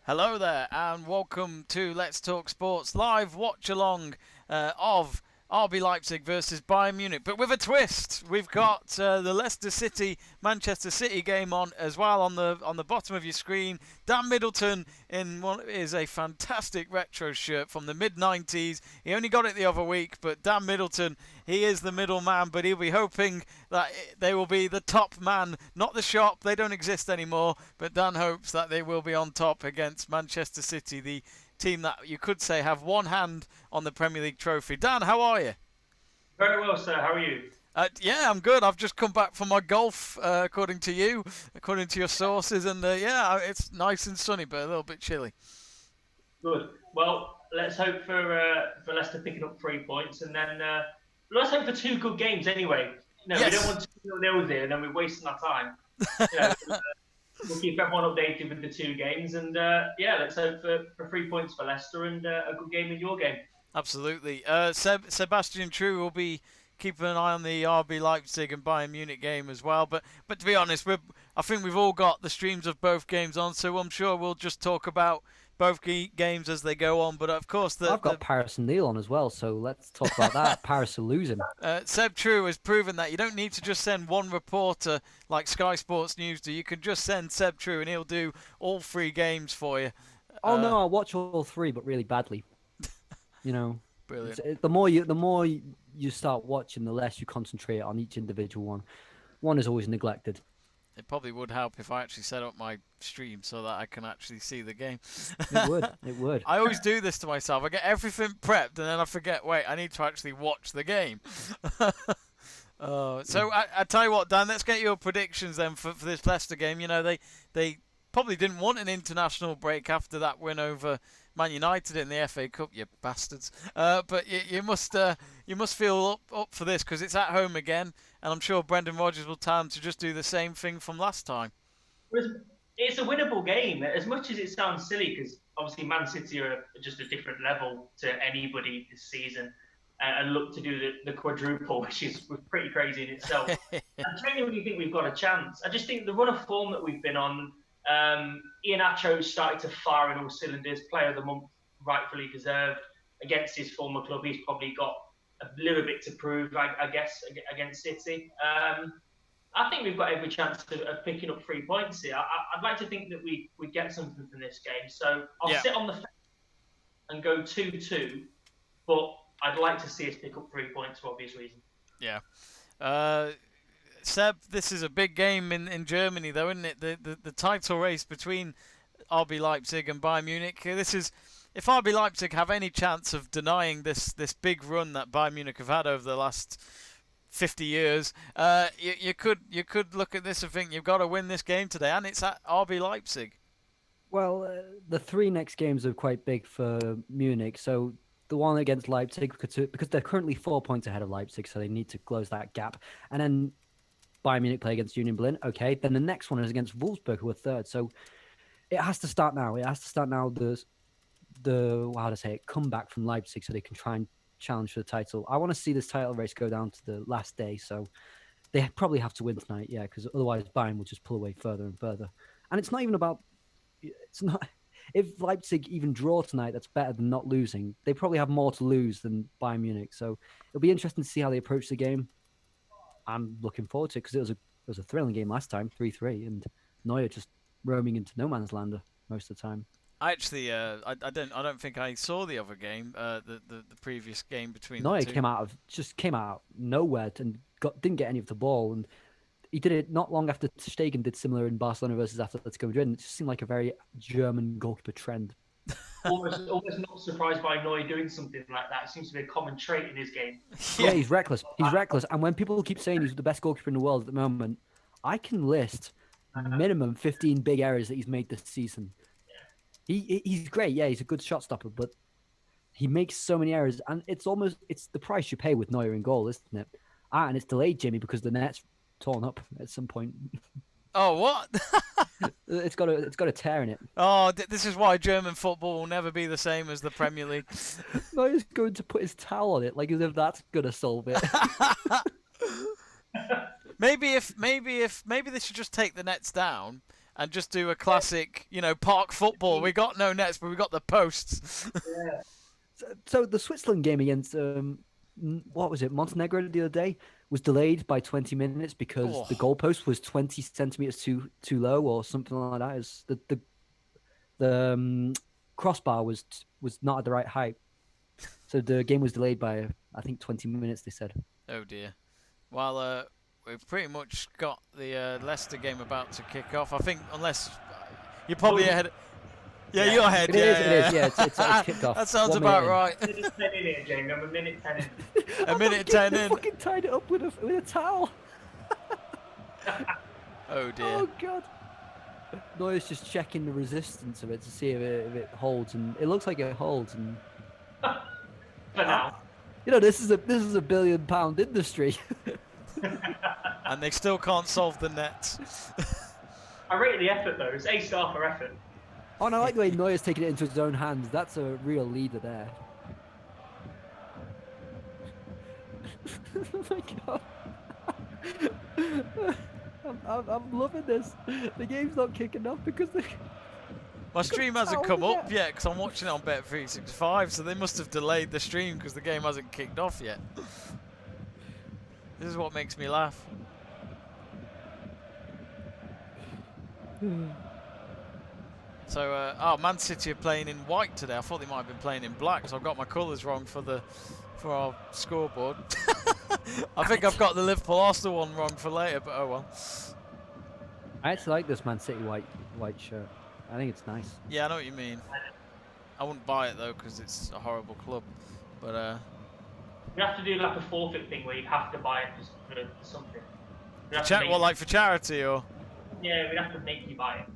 Hello there, and welcome to Let's Talk Sports live watch along of RB Leipzig versus Bayern Munich, but with a twist. We've got the Leicester City Manchester City game on as well on the bottom of your screen. Dan Middleton in what is a fantastic retro shirt from the mid-90s. He only got it the other week, but Dan Middleton, he is the middleman, but he'll be hoping that they will be the top man, not the shop. They don't exist anymore, but Dan hopes that they will be on top against Manchester City, the team that you could say have one hand on the Premier League trophy. Dan, how are you? Very well, sir. How are you? Yeah, I'm good. I've just come back from my golf, according to you, according to your sources, and yeah, it's nice and sunny, but a little bit chilly. Good. Well, let's hope for Leicester picking up 3 points, and then let's hope for two good games anyway. No, yes. We don't want 2-0 here, and then we're wasting our time. We'll keep everyone updated with the two games, and yeah, let's hope for 3 points for Leicester and a good game in your game. Absolutely. Sebastian True will be keeping an eye on the RB Leipzig and Bayern Munich game as well. But to be honest, I think we've all got the streams of both games on, so I'm sure we'll just talk about both games as they go on. But of course, I've got Paris and Lille on as well, so let's talk about that. Paris are losing. Seb True has proven that you don't need to just send one reporter like Sky Sports News do. You can just send Seb True and he'll do all three games for you. Oh no, I'll watch all three, but really badly. You know, brilliant. The more you start watching, the less you concentrate on each individual one. One is always neglected. It probably would help if I actually set up my stream so that I can actually see the game. It would. It would. I always do this to myself. I get everything prepped and then I forget, wait, I need to actually watch the game. So I tell you what, Dan, let's get your predictions then for this Leicester game. You know, they probably didn't want an international break after that win over Man United in the FA Cup, you bastards. But you must feel up for this because it's at home again, and I'm sure Brendan Rodgers will tell them to just do the same thing from last time. It's a winnable game, as much as it sounds silly, because obviously Man City are just a different level to anybody this season, and look to do the quadruple, which is pretty crazy in itself. I genuinely think we've got a chance. I just think the run of form that we've been on, Iheanacho started to fire in all cylinders. Player of the month, rightfully deserved. Against his former club, he's probably got a little bit to prove, I guess, against City. I think we've got every chance of picking up 3 points here. I'd like to think that we get something from this game. So I'll sit on the fence and go 2-2, but I'd like to see us pick up 3 points for obvious reasons. Yeah. Seb, this is a big game in Germany, though, isn't it? The title race between RB Leipzig and Bayern Munich. This is, if RB Leipzig have any chance of denying this big run that Bayern Munich have had over the last 50 years, you could look at this and think you've got to win this game today, and it's at RB Leipzig. Well, the three next games are quite big for Munich, so the one against Leipzig, because they're currently 4 points ahead of Leipzig, so they need to close that gap. And then Bayern Munich play against Union Berlin. Okay, then the next one is against Wolfsburg, who are third. So it has to start now. It has to start now. Comeback from Leipzig, so they can try and challenge for the title. I want to see this title race go down to the last day. So they probably have to win tonight, yeah, because otherwise Bayern will just pull away further and further. And it's not even about. It's not. If Leipzig even draw tonight, that's better than not losing. They probably have more to lose than Bayern Munich. So it'll be interesting to see how they approach the game. I'm looking forward to it because it was a thrilling game last time, 3-3, and Neuer just roaming into no man's land most of the time. I actually, I don't think I saw the other game, the previous game between Neuer the two. came out of nowhere and didn't get any of the ball, and he did it not long after Ter Stegen did similar in Barcelona versus Atletico Madrid. And it just seemed like a very German goalkeeper trend. Almost not surprised by Neuer doing something like that. It seems to be a common trait in his game. Yeah, he's reckless. He's reckless. And when people keep saying he's the best goalkeeper in the world at the moment, I can list minimum 15 big errors that he's made this season. He's great. Yeah, he's a good shot stopper, but he makes so many errors, and it's the price you pay with Neuer in goal, isn't it? And it's delayed, Jimmy, because the net's torn up at some point. Oh, what? It's got a tear in it. Oh, this is why German football will never be the same as the Premier League. Neuer's going to put his towel on it, like as if that's gonna solve it. Maybe they should just take the nets down and just do a classic, park football. We got no nets, but we got the posts. Yeah. So the Switzerland game against what was it, Montenegro the other day was delayed by 20 minutes because the goalpost was 20 centimeters too low or something like that. Is the crossbar was not at the right height, so the game was delayed by I think 20 minutes. They said. Oh dear. Well, we've pretty much got the Leicester game about to kick off. I think unless you're probably ahead. Yeah, you're ahead. It is. Yeah, it's kicked off. That sounds about right. Minute 10 in here, Jamie. I'm a minute 10 in. A minute 10 in. Fucking tied it up with a towel. Oh dear. Oh god. Neuer's just checking the resistance of it to see if it holds, and it looks like it holds. And For now. This is a £1 billion industry. And they still can't solve the nets. I rate the effort though. It's A-star for effort. Oh, and I like the way Neuer's taking it into his own hands. That's a real leader there. Oh my god. I'm loving this. The game's not kicking off because My stream hasn't come up yet because I'm watching it on Bet365, so they must have delayed the stream because the game hasn't kicked off yet. This is what makes me laugh. So, Man City are playing in white today. I thought they might have been playing in black, so I've got my colours wrong for our scoreboard. I think I've got the Liverpool Arsenal one wrong for later, but oh well. I actually like this Man City white shirt. I think it's nice. Yeah, I know what you mean. I wouldn't buy it though because it's a horrible club. But You have to do like a forfeit thing where you have to buy it just for something. like for charity or? Yeah, we'd have to make you buy it.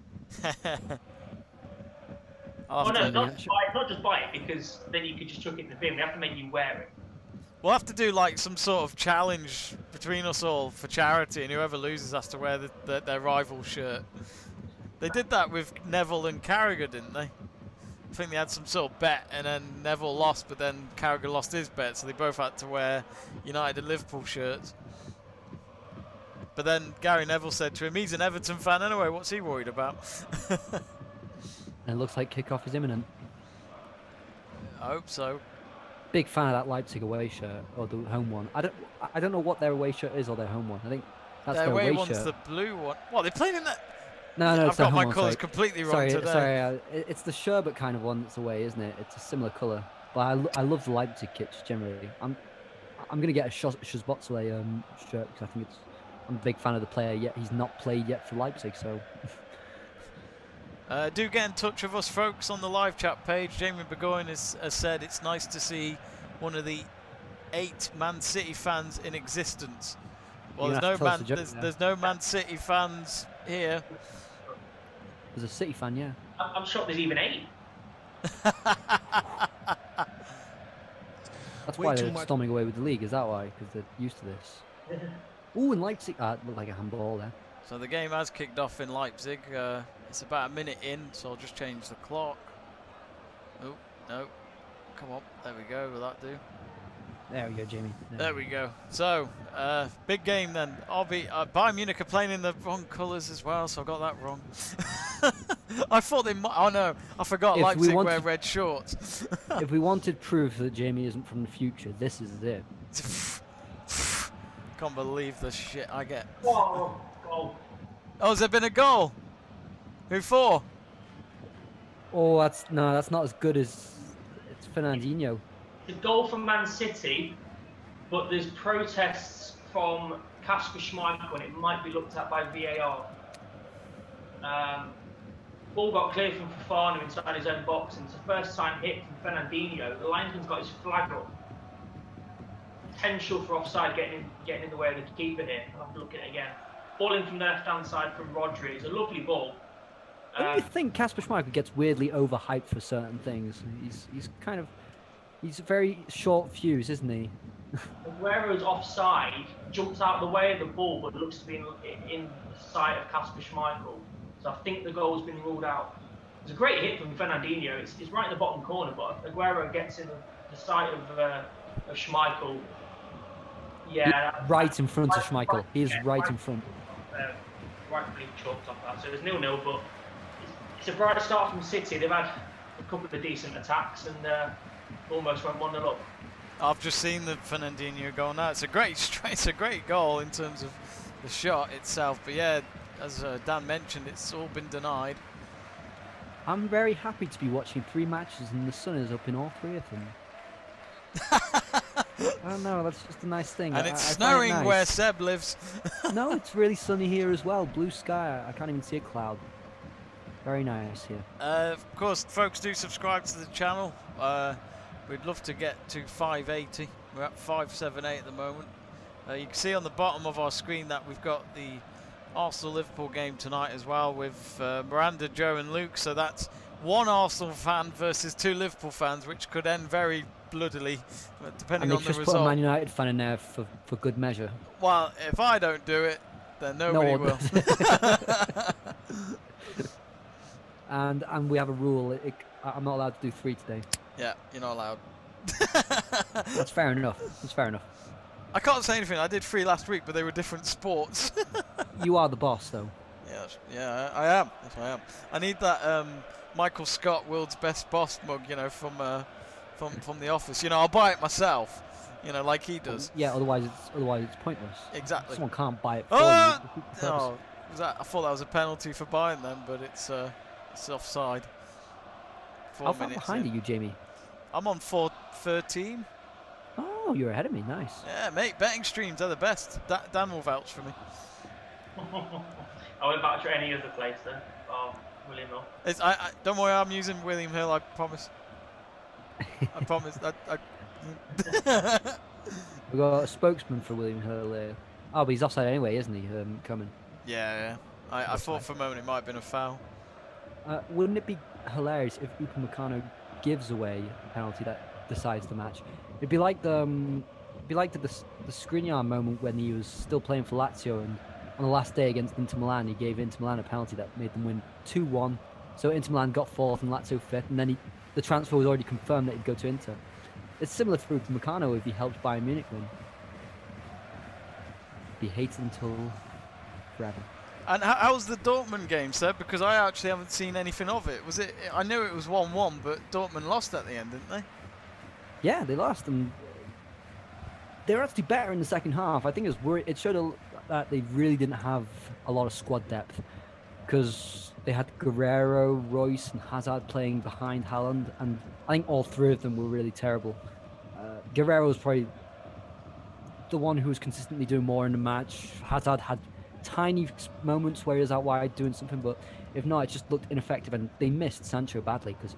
I'll have No, to- not just buy it because then you could just chuck it in the bin. We have to make you wear it. We'll have to do like some sort of challenge between us all for charity, and whoever loses has to wear their rival shirt. They did that with Neville and Carragher, didn't they? I think they had some sort of bet, and then Neville lost, but then Carragher lost his bet, so they both had to wear United and Liverpool shirts. But then Gary Neville said to him, he's an Everton fan anyway, what's he worried about? And it looks like kickoff is imminent. I hope so. Big fan of that Leipzig away shirt or the home one. I don't know what their away shirt is or their home one. I think that's Their their away away one's shirt. the blue one. What, they're playing in that? No, I've it's their got home my one, colours sorry. completely wrong Sorry, today. it's the sherbet kind of one that's away, isn't it? It's a similar colour. But I love the Leipzig kits generally. I'm gonna get a Szoboszlai shirt because I think I'm a big fan of the player. Yet he's not played yet for Leipzig, so. Do get in touch with us, folks, on the live chat page. Jamie Burgoyne has said it's nice to see one of the 8 Man City fans in existence. Well, there's no Man City fans here. There's a City fan, yeah. I'm shocked there's even 8. That's why they're storming away with the league. Is that why? Because they're used to this. Ooh, and Leipzig. It looked like a handball there. So the game has kicked off in Leipzig. It's about a minute in, so I'll just change the clock. Oh, no. Come on. There we go. Will that do? There we go, Jamie. There we go. So, big game then. Bayern Munich are playing in the wrong colours as well, so I got that wrong. I thought they might. Oh no, I forgot Leipzig wear red shorts. If we wanted proof that Jamie isn't from the future, this is it. Can't believe the shit I get. Whoa, goal. Oh, has there been a goal? Who for? Oh, that's not as good as it's Fernandinho. The goal from Man City, but there's protests from Kasper Schmeichel, and it might be looked at by VAR. Ball got cleared from Fofana inside his own box, and it's the first time hit from Fernandinho. The linesman's got his flag up. Potential for offside getting in the way of the keeper here. I'll have to look at it again. Ball in from the left-hand side from Rodri. It's a lovely ball. Don't you think Kasper Schmeichel gets weirdly overhyped for certain things? He's a very short fuse, isn't he? Aguero's offside, jumps out of the way of the ball, but looks to be in sight of Kasper Schmeichel. So I think the goal's been ruled out. It's a great hit from Fernandinho. It's right in the bottom corner, but Aguero gets in the sight of Schmeichel. Yeah. Right in front of Schmeichel. He is right in front. rightfully chalked off that. So it was 0-0, but it's a bright start from City. They've had a couple of decent attacks and almost went 1-0 up. I've just seen the Fernandinho goal now. It's a great goal in terms of the shot itself. But yeah, as Dan mentioned, it's all been denied. I'm very happy to be watching 3 matches and the sun is up in all 3 of them. I don't know, that's just a nice thing. And it's I snowing find it nice. where Seb lives. No, it's really sunny here as well. Blue sky. I can't even see a cloud. Very nice here. Of course, folks, do subscribe to the channel. We'd love to get to 580. We're at 578 at the moment. You can see on the bottom of our screen that we've got the Arsenal-Liverpool game tonight as well with Miranda, Joe and Luke. So that's 1 Arsenal fan versus 2 Liverpool fans, which could end very bloodily, depending and on the just result. put a Man United fan in there for good measure. Well, if I don't do it, then nobody will. And we have a rule. I'm not allowed to do 3 today. Yeah, you're not allowed. That's fair enough. That's fair enough. I can't say anything. I did 3 last week, but they were different sports. You are the boss, though. Yeah, I am. Yes, I am. I need that Michael Scott World's Best Boss mug, you know, from the office. You know, I'll buy it myself. You know, like he does. Yeah. Otherwise, it's pointless. Exactly. Someone can't buy it for you. Oh, was that? I thought that was a penalty for buying them, but it's offside. 4 How far minutes behind in. are you, Jamie? I'm on 4:13. Oh, you're ahead of me. Nice. Yeah, mate. Betting streams are the best. Dan will vouch for me. I won't vouch for any other place then. Oh, William Hill. Don't worry, I'm using William Hill. I promise. I promise. We've got a spokesman for William Hill there. Oh, but he's offside anyway, isn't he? Coming. Yeah. I thought for a moment it might have been a foul. Wouldn't it be hilarious if Upamecano gives away a penalty that decides the match? It'd be like the Skriniar moment when he was still playing for Lazio, and on the last day against Inter Milan, he gave Inter Milan a penalty that made them win 2-1. So Inter Milan got 4th and Lazio 5th, and then the transfer was already confirmed that he'd go to Inter. It's similar for Upamecano if he helped Bayern Munich win. Be hated until forever. And how's the Dortmund game, Seb? Because I actually haven't seen anything of it. I knew it was 1-1, but Dortmund lost at the end, didn't they? Yeah, they lost, and they were actually better in the second half. I think it showed that they really didn't have a lot of squad depth, because they had Guerrero, Royce, and Hazard playing behind Haaland, and I think all 3 of them were really terrible. Guerrero was probably the one who was consistently doing more in the match. Hazard had tiny moments where he was out wide doing something, but if not, it just looked ineffective, and they missed Sancho badly because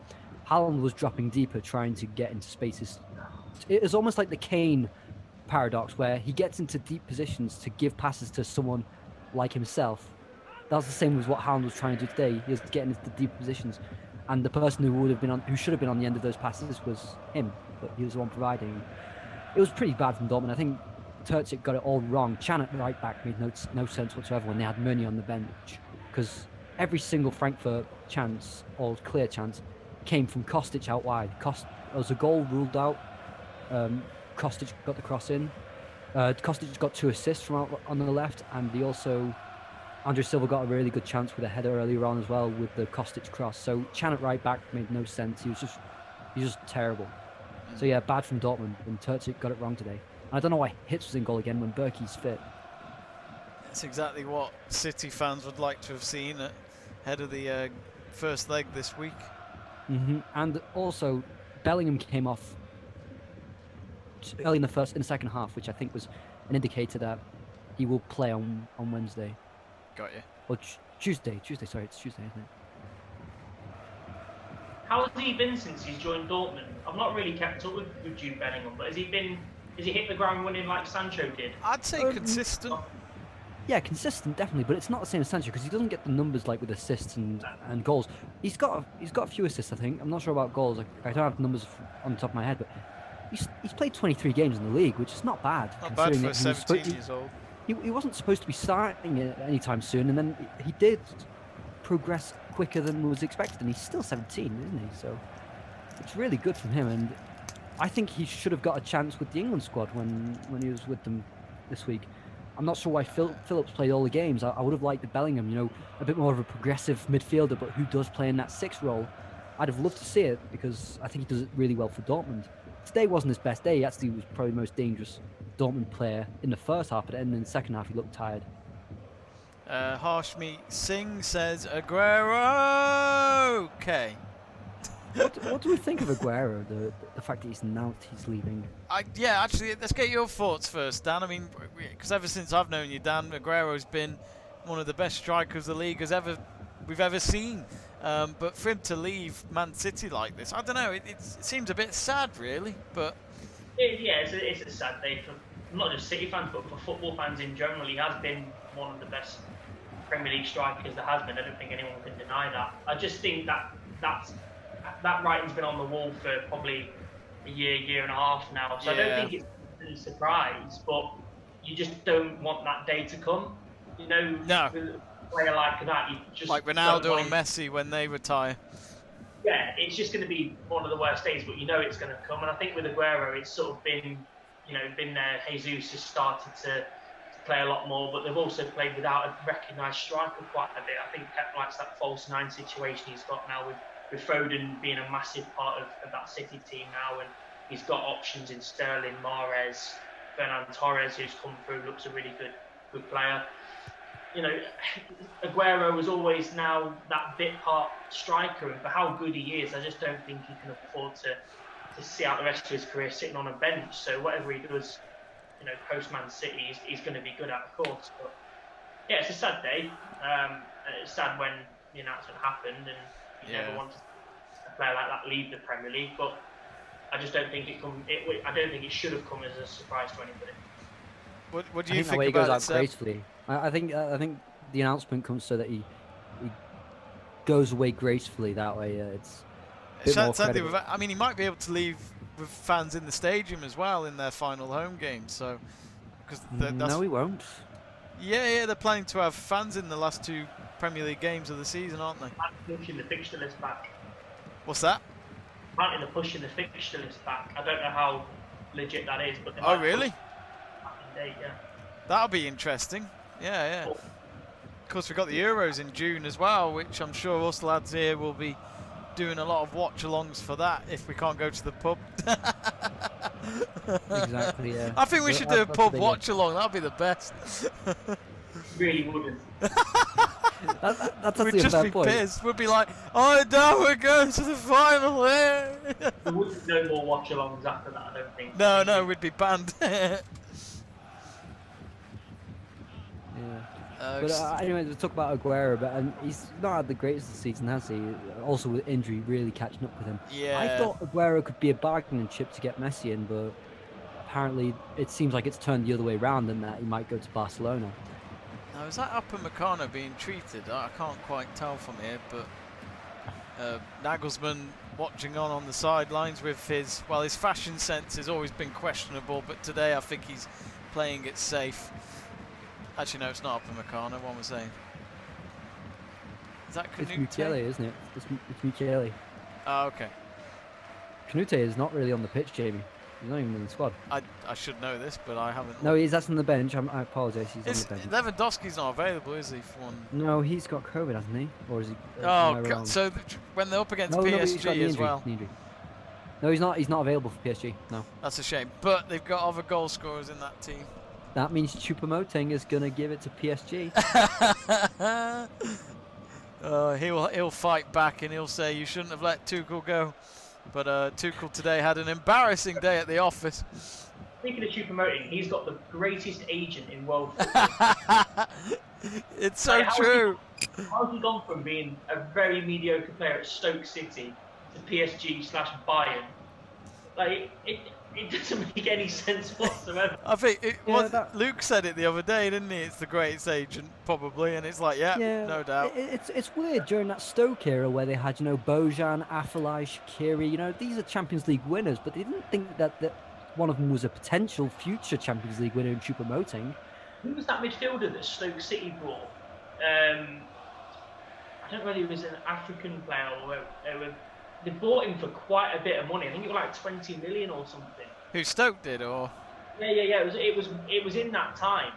Haaland was dropping deeper, trying to get into spaces. It was almost like the Kane paradox, where he gets into deep positions to give passes to someone like himself. That was the same as what Haaland was trying to do today. He was getting into deep positions, and the person who should have been on the end of those passes was him, but he was the one providing. It was pretty bad from Dortmund. I think Terzic got it all wrong. Chan at right back made no sense whatsoever when they had Meunier on the bench, because every single Frankfurt chance, or clear chance, came from Kostic out wide. There was a goal ruled out. Kostic got the cross in. Kostic got 2 assists from out on the left, and Andre Silva got a really good chance with a header earlier on as well with the Kostic cross. So Chan at right back made no sense. He was just terrible. So yeah, bad from Dortmund, and Terzic got it wrong today. And I don't know why Hitz was in goal again when Berkey's fit. That's exactly what City fans would like to have seen ahead of the first leg this week. And also, Bellingham came off early in the second half, which I think was an indicator that he will play on Wednesday. Got you. Or Tuesday. Sorry, it's Tuesday, isn't it? How has he been since he's joined Dortmund? I've not really kept up with Jude Bellingham, but has he hit the ground running like Sancho did? I'd say consistent. Yeah, consistent, definitely, but it's not the same as Sancho because he doesn't get the numbers like with assists and goals. He's got a few assists, I think. I'm not sure about goals. I don't have the numbers on the top of my head, but he's played 23 games in the league, which is not bad. Not bad for 17 years old. He wasn't supposed to be starting it anytime soon, and then he did progress quicker than was expected, and he's still 17, isn't he? So it's really good from him, and I think he should have got a chance with the England squad when he was with them this week. I'm not sure why Phillips played all the games. I would have liked the Bellingham, you know, a bit more of a progressive midfielder, but who does play in that 6 role. I'd have loved to see it because I think he does it really well for Dortmund. Today wasn't his best day. He actually was probably the most dangerous Dortmund player in the first half, but then in the second half he looked tired. Harshmeet Singh says Aguero. Okay. What do we think of Aguero? The fact that he's announced he's leaving. Yeah, actually, let's get your thoughts first, Dan. I mean, because ever since I've known you, Dan, Aguero's been one of the best strikers the league we've ever seen. But for him to leave Man City like this, I don't know. It seems a bit sad, really. But it's a sad day for not just City fans, but for football fans in general. He has been one of the best Premier League strikers there has been. I don't think anyone can deny that. I just think that writing's been on the wall for probably a year and a half now. So I don't think it's a surprise, but you just don't want that day to come. You know, with a player like that, you just like Ronaldo and Messi when they retire. Yeah, it's just going to be one of the worst days, but you know it's going to come. And I think with Aguero, it's sort of been there. Jesus has started to play a lot more, but they've also played without a recognised striker quite a bit. I think Pep likes that false 9 situation he's got now with Foden being a massive part of that City team now, and he's got options in Sterling, Mahrez, Fernan Torres, who's come through, looks a really good player. You know, Aguero was always now that bit part striker, and for how good he is, I just don't think he can afford to see out the rest of his career sitting on a bench. So whatever he does, you know, post Man City, he's going to be good at, of course. But yeah, it's a sad day. It's sad when the announcement happened, and you never wanted a player like that leave the Premier League. But I just don't think I don't think it should have come as a surprise to anybody. What do you think the way about he goes it, out gracefully? I think the announcement comes so that he goes away gracefully. That way, it's a bit more credible. I mean, he might be able to leave with fans in the stadium as well in their final home game. So, no, he won't. Yeah, they're planning to have fans in the last 2 Premier League games of the season, aren't they? Pushing the fixture list back. What's that? Apparently they're pushing the fixture list back. I don't know how legit that is, but oh really? Date, yeah. That'll be interesting. Yeah. Of course, we've got the Euros in June as well, which I'm sure us lads here will be doing a lot of watch-alongs for that if we can't go to the pub. Exactly, yeah. I think we should do a pub watch-along. That'd be the best. Really wouldn't. That's We'd just be pissed. We'd be like, oh no, we're going to the final here. There wouldn't be no more watch-alongs after that, I don't think. No, we'd be banned. But anyway, to talk about Aguero, and he's not had the greatest of the season, has he? Also with injury really catching up with him. Yeah. I thought Aguero could be a bargaining chip to get Messi in, but apparently it seems like it's turned the other way around and that he might go to Barcelona. Now, is that Upamecano being treated? I can't quite tell from here, but Nagelsmann watching on the sidelines with his fashion sense has always been questionable, but today I think he's playing it safe. Actually, no, it's not Upamecano. What was I saying? Is that Canute? It's Mukiele, isn't it? It's Mukiele. Oh, okay. Canute is not really on the pitch, Jamie. He's not even in the squad. I should know this, but I haven't. No, he's on the bench. I apologise. He's on the bench. Lewandowski's not available, is he? For one? No, he's got COVID, hasn't he? Or is he? Oh, God. So when they're up against PSG as well. No, he's not. He's not available for PSG. No. That's a shame. But they've got other goal scorers in that team. That means Choupo-Moting is going to give it to PSG. He'll fight back and he'll say you shouldn't have let Tuchel go. But Tuchel today had an embarrassing day at the office. Speaking of Choupo-Moting, he's got the greatest agent in world football. It's so true. How has he gone from being a very mediocre player at Stoke City to PSG/Bayern? Like, it doesn't make any sense whatsoever. I think Luke said it the other day, didn't he? It's the greatest agent, probably, and it's like, no doubt. It's weird during that Stoke era where they had, Bojan, Afellay, Shaqiri, these are Champions League winners, but they didn't think that one of them was a potential future Champions League winner in Choupo-Moting. Who was that midfielder that Stoke City brought? I don't know whether he was an African player or they bought him for quite a bit of money. I think it was like 20 million or something. Who, Stoke did, or? Yeah. It was in that time.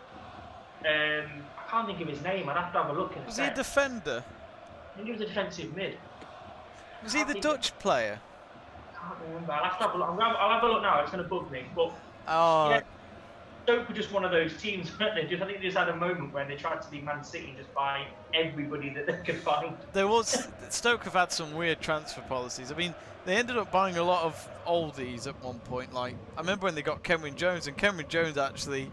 I can't think of his name. I'd have to have a look. Was he a defender? I think he was a defensive mid. Was he the Dutch player? I can't remember. I'll have to have a look. I'll have a look now. It's going to bug me. But Oh, yeah, Stoke were just one of those teams, weren't they? I think they just had a moment when they tried to be Man City and just buy everybody that they could find. there was. Stoke have had some weird transfer policies. I mean, they ended up buying a lot of oldies at one point. Like, I remember when they got Kenwyne Jones, and Kenwyne Jones actually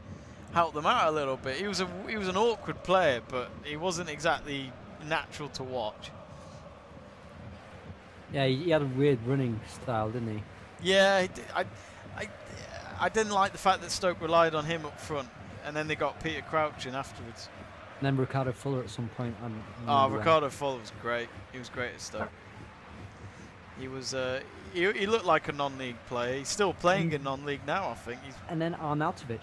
helped them out a little bit. He was an awkward player, but he wasn't exactly natural to watch. Yeah, he had a weird running style, didn't he? Yeah, he did. I didn't like the fact that Stoke relied on him up front, and then they got Peter Crouch in afterwards. And then Ricardo Fuller at some point. Ricardo Fuller was great. He was great at Stoke. He was. He looked like a non-league player. He's still playing in non-league now, I think. And then Arnautovic.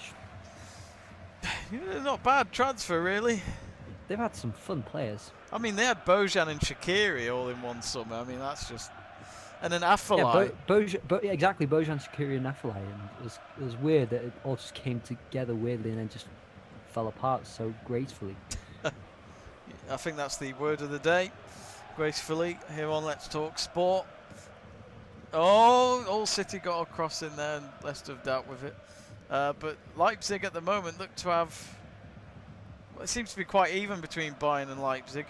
Not bad transfer, really. They've had some fun players. I mean, they had Bojan and Shaqiri all in one summer. I mean, that's just. And then Afellay. Yeah, exactly. Bojan, Shaqiri, and Afellay. And it was weird that it all just came together weirdly and then just fell apart so gracefully. I think that's the word of the day. Gracefully here on Let's Talk Sport. Oh, all City got a cross in there and Leicester have dealt with it. But Leipzig at the moment look to have. Well, it seems to be quite even between Bayern and Leipzig.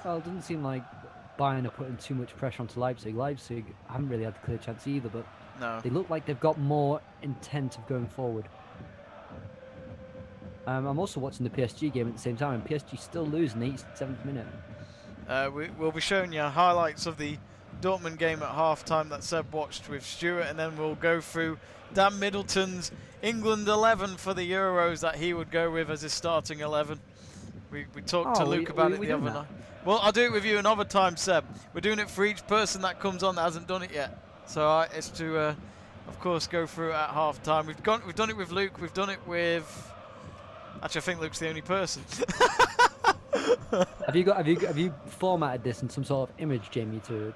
Well, it doesn't seem like Bayern are putting too much pressure onto Leipzig. Leipzig haven't really had a clear chance either, but No. they look like they've got more intent of going forward. I'm also watching the PSG game at the same time, and PSG still losing 87th minute. We'll be showing you highlights of the Dortmund game at half-time that Seb watched with Stuart, and then we'll go through Dan Middleton's England 11 for the Euros that he would go with as his starting 11. We talked to Luke about it the other night. Well, I'll do it with you another time, Seb. We're doing it for each person that comes on that hasn't done it yet. So it's to, of course, go through it at half-time. We've done it with Luke. We've done it with. Actually, I think Luke's the only person. Have you formatted this in some sort of image, Jamie, to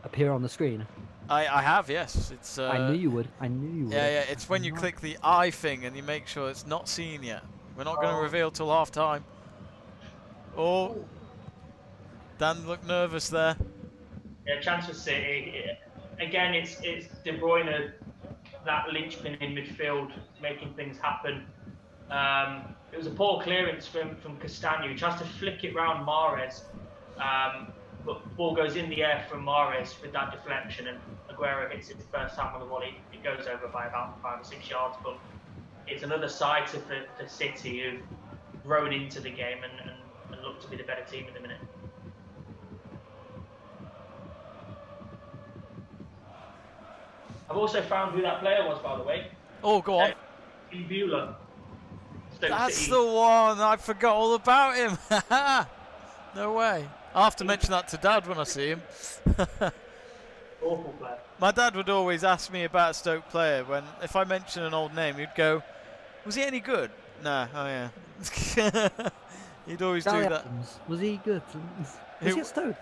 appear on the screen? I have, yes. It's. I knew you would. I knew you would. Yeah. It's when you click the I thing and you make sure it's not seen yet. We're not going to reveal till half time. Oh, Dan looked nervous there. Yeah, chance for City. Again, it's De Bruyne, that linchpin in midfield, making things happen. It was a poor clearance from Castagne, who tries to flick it round Mahrez, but the ball goes in the air from Mahrez with that deflection, and Aguero hits it the first time on the volley. It goes over by about 5 or 6 yards, but it's another side for City who've grown into the game and look to be the better team at the minute. I've also found who that player was, by the way. Oh, go on. Bueller. That's the one. I forgot all about him. No way. I'll have to mention that to Dad when I see him. Awful player. My dad would always ask me about a Stoke player when, if I mention an old name, he'd go, "Was he any good?" Nah. Oh yeah. He'd always do that. Adams, was he good? Was he at Stoke?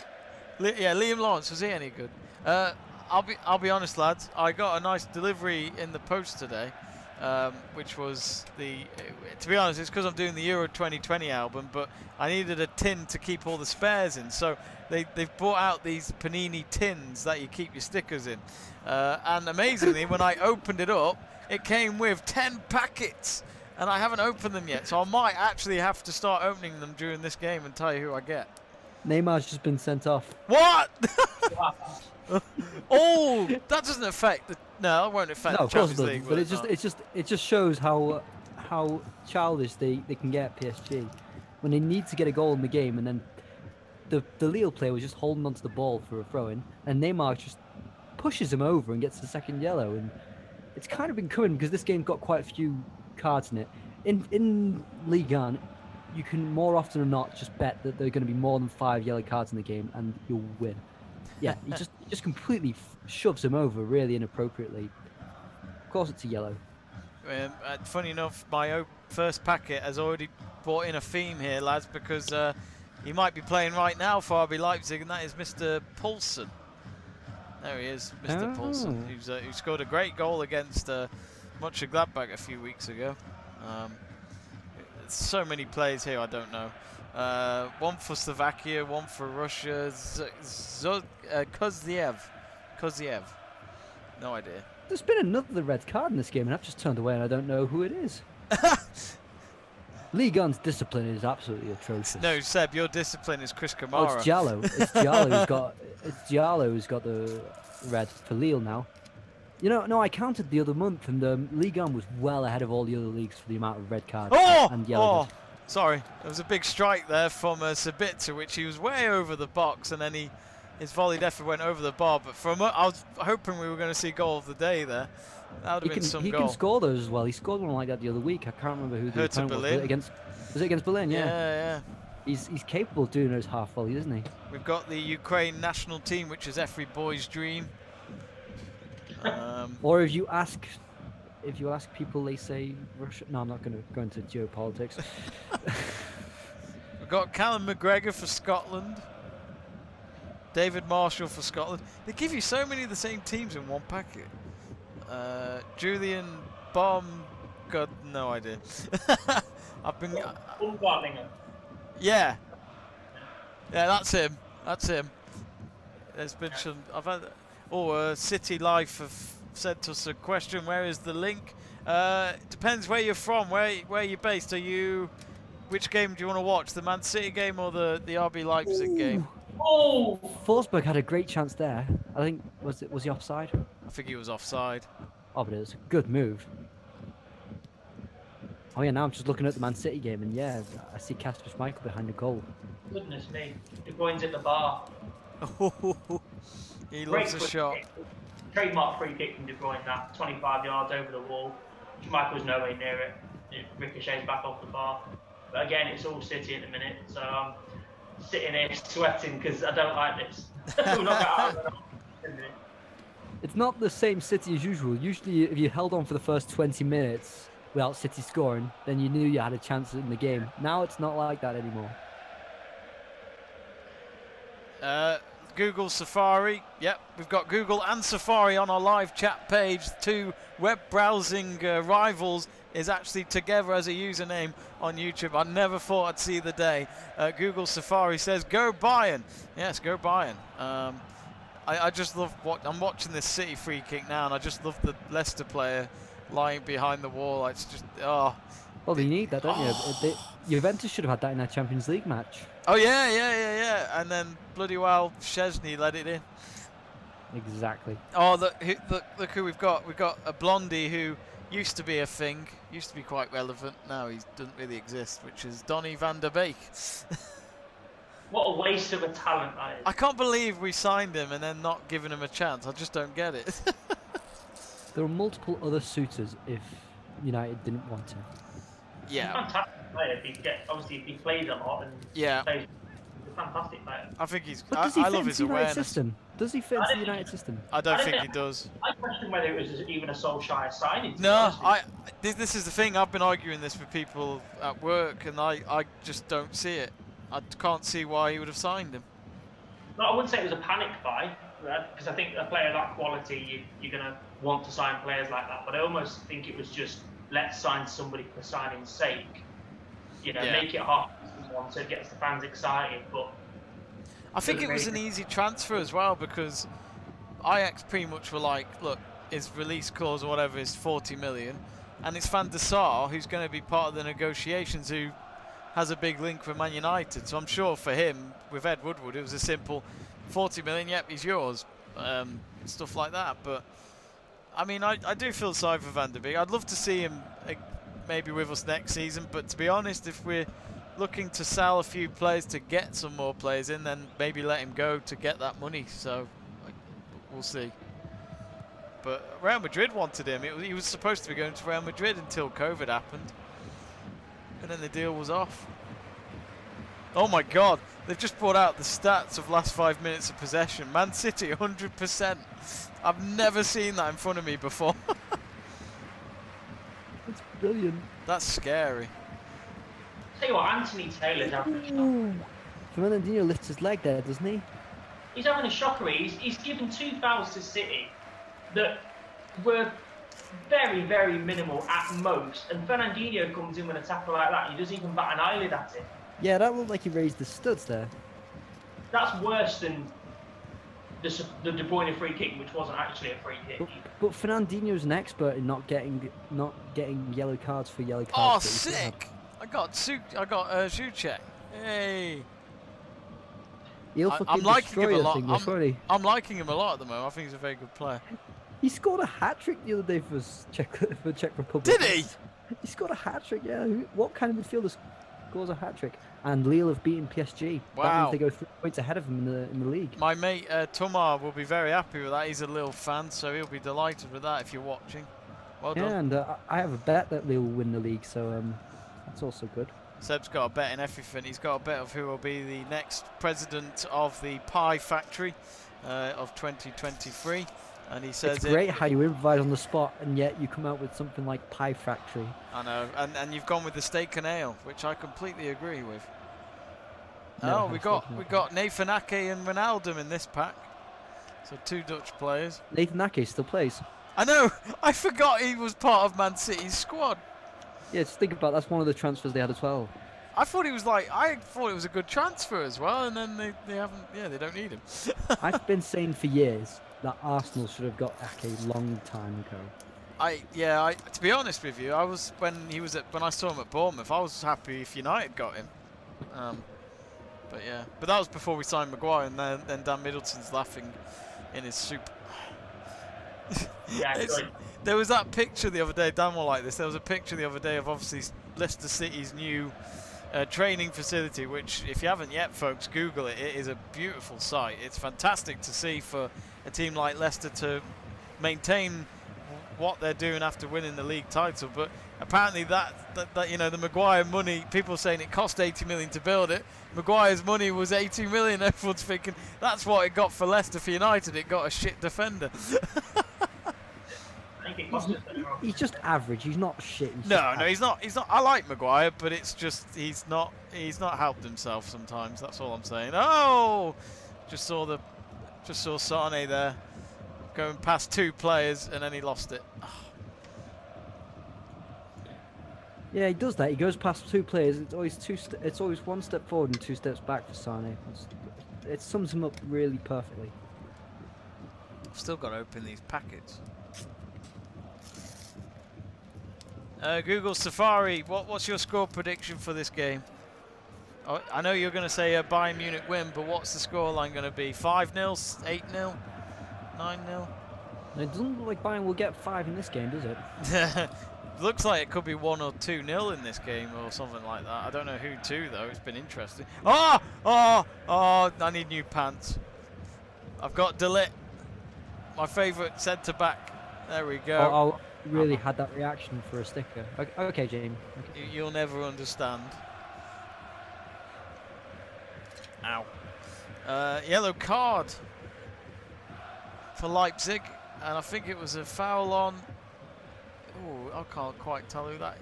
Yeah, Liam Lawrence. Was he any good? I'll be honest, lads. I got a nice delivery in the post today, which was to be honest, it's because I'm doing the Euro 2020 album, but I needed a tin to keep all the spares in. So they've brought out these Panini tins that you keep your stickers in. And amazingly, when I opened it up, it came with 10 packets. And I haven't opened them yet, so I might actually have to start opening them during this game and tell you who I get. Neymar's just been sent off. What? Oh, that doesn't affect the. No, that won't affect No, the of course Champions it League. doesn't. But it just shows how childish they can get PSG when they need to get a goal in the game, and then the Lille player was just holding onto the ball for a throw-in, and Neymar just pushes him over and gets the second yellow, and it's kind of been coming because this game got quite a few cards in it. In Ligue 1, you can more often than not just bet that there are going to be more than 5 yellow cards in the game, and you'll win. Yeah, he just completely shoves him over really inappropriately. Of course, it's a yellow. Funny enough, my first packet has already brought in a theme here, lads, because he might be playing right now for RB Leipzig, and that is Mr. Poulsen. There he is, Mr. Poulsen, who scored a great goal against Mönchengladbach a few weeks ago. so many players here I don't know. One for Slovakia, one for Russia. Koziev. No idea. There's been another red card in this game, and I've just turned away, and I don't know who it is. Ligue 1's discipline is absolutely atrocious. No, Seb, your discipline is Chris Kamara. Oh, it's Diallo. It's Diallo who's got the red for Lille now. You know, no, I counted the other month, and Ligue 1 was well ahead of all the other leagues for the amount of red cards and yellow cards. Sorry, there was a big strike there from Sabitzer, which he was way over the box, and then his volleyed effort went over the bar. But I was hoping we were going to see goal of the day there. That would have been some goal. He can score those as well. He scored one like that the other week. I can't remember who the opponent was. Was it against Berlin? Yeah. He's capable of doing those half volleys, isn't he? We've got the Ukraine national team, which is every boy's dream. Or if you ask people, they say Russia. No, I'm not going to go into geopolitics. We've got Callum McGregor for Scotland. David Marshall for Scotland. They give you so many of the same teams in one packet. Julian Baum, God, no idea. I've been. Yeah, that's him. There's been some. I've had. City Life have sent us a question. Where is the link? Depends where you're from. Where you're based. Which game do you want to watch? The Man City game or the RB Leipzig game? Oh! Forsberg had a great chance there. I think was he offside? I think he was offside. Oh, but it was a good move. Oh yeah, now I'm just looking at the Man City game, and yeah, I see Kasper Schmeichel behind the goal. Goodness me, De Bruyne's at the bar. He loves a shot. Trademark free kick from De Bruyne, that 25 yards over the wall. Schmeichel's nowhere near it. It ricochets back off the bar. But again, it's all City at the minute, so I'm sitting here sweating because I don't like this. We're not out of it. It's not the same City as usual. Usually, if you held on for the first 20 minutes without City scoring, then you knew you had a chance in the game. Now it's not like that anymore. Google Safari. Yep, we've got Google and Safari on our live chat page. Two web browsing rivals is actually together as a username on YouTube. I never thought I'd see the day. Google Safari says, "Go Bayern." Yes, go Bayern. I just love I'm watching this City free kick now, and I just love the Leicester player lying behind the wall. It's just Well, you need that, don't you? Juventus should have had that in their Champions League match. Oh yeah. And then bloody well, Szczesny let it in. Exactly. Oh, look who we've got. We've got a blondie who used to be a thing, used to be quite relevant. Now he doesn't really exist, which is Donny van der Beek. What a waste of a talent that is. I can't believe we signed him and then not giving him a chance. I just don't get it. There are multiple other suitors if United didn't want him. He's Yeah. a fantastic player. If he plays a lot and he's a fantastic player. I think he's. But does he I fit love into his the United awareness. system? Does he fit into the United system? I don't think he does. I question whether it was even a Solskjaer signing. No, this is the thing. I've been arguing this with people at work, and I just don't see it. I can't see why he would have signed him. No, I wouldn't say it was a panic buy, because I think a player of that quality, you're going to want to sign players like that. But I almost think it was just, let's sign somebody for signing's sake. Make it hard so it gets the fans excited. But I think it was an easy transfer as well, because Ajax pretty much were like, look, his release clause or whatever is 40 million, and it's Van der Sar who's going to be part of the negotiations, who has a big link with Man United. So I'm sure for him, with Ed Woodward, it was a simple 40 million, yep, he's yours, stuff like that. But I mean, I do feel sorry for Van der Beek. I'd love to see him maybe with us next season, but to be honest, if we're looking to sell a few players to get some more players in, then maybe let him go to get that money. So we'll see. But Real Madrid wanted him. He was supposed to be going to Real Madrid until COVID happened, and then the deal was off. Oh my God, they've just brought out the stats of last 5 minutes of possession. Man City 100%. I've never seen that in front of me before. It's brilliant. That's scary. Tell you what, Anthony Taylor's having a shocker. Fernandinho lifts his leg there, doesn't he? He's having a shocker. He's given 2 fouls to City that were very, very minimal at most. And Fernandinho comes in with a tackle like that. He doesn't even bat an eyelid at it. Yeah, that looked like he raised the studs there. That's worse than the De Bruyne free kick, which wasn't actually a free kick. But Fernandinho's an expert in not getting yellow cards for yellow Oh, cards. sick! I got Zuzek. Hey. He'll I'm fucking liking him a destroy lot. thing, won't he? I'm liking him a lot at the moment. I think he's a very good player. He scored a hat trick the other day for Czech Republic. Did he? He scored a hat trick. Yeah. What kind of midfielder scores a hat trick? And Lille have beaten PSG. That Wow. means they go 3 points ahead of him in the league. My mate Tomar will be very happy with that. He's a Lille fan, so he'll be delighted with that if you're watching. Well done. Yeah, and I have a bet that Lille will win the league, so that's also good. Seb's got a bet in everything. He's got a bet of who will be the next president of the pie factory of 2023. And he says It's great how you improvise on the spot, and yet you come out with something like Pie Factory. I know, and you've gone with the steak and ale, which I completely agree with. No, we got Nathan Ake and Ronaldo in this pack, so 2 Dutch players. Nathan Ake still plays. I know, I forgot he was part of Man City's squad. Yeah, just think about that's one of the transfers they had as well. I thought it was a good transfer as well, and then they haven't. Yeah, they don't need him. I've been saying for years that Arsenal should have got Ake a long time ago. To be honest with you, when I saw him at Bournemouth, I was happy if United got him. But that was before we signed Maguire, and then Dan Middleton's laughing in his soup. Yeah, there was that picture the other day. Dan will like this. There was a picture the other day of obviously Leicester City's new training facility, which if you haven't yet, folks, Google it. It is a beautiful sight. It's fantastic to see for a team like Leicester to maintain what they're doing after winning the league title. But apparently that you know, the Maguire money, people saying it cost 80 million to build it. Maguire's money was 80 million. Everyone's thinking that's what it got for Leicester. For United, it got a shit defender. He's just average. He's not shit. He's not. I like Maguire, but it's just he's not helped himself sometimes. That's all I'm saying. Oh, just saw Sane there going past 2 players, and then he lost it. Oh. Yeah, he does that. He goes past 2 players. It's always 1 step forward and 2 steps back for Sane. It sums him up really perfectly. I've still got to open these packets. Google Safari, what's your score prediction for this game? Oh, I know you're going to say a Bayern Munich win, but what's the scoreline going to be? 5-0, 8-0, 9-0? It doesn't look like Bayern will get 5 in this game, does it? Looks like it could be 1 or 2-0 in this game or something like that. I don't know who to though. It's been interesting. Oh! I need new pants. I've got Delit, my favourite centre back. There we go. Really had that reaction for a sticker. Okay, Jamie. Okay. You'll never understand. Ow. Yellow card for Leipzig, and I think it was a foul on. Oh, I can't quite tell who that.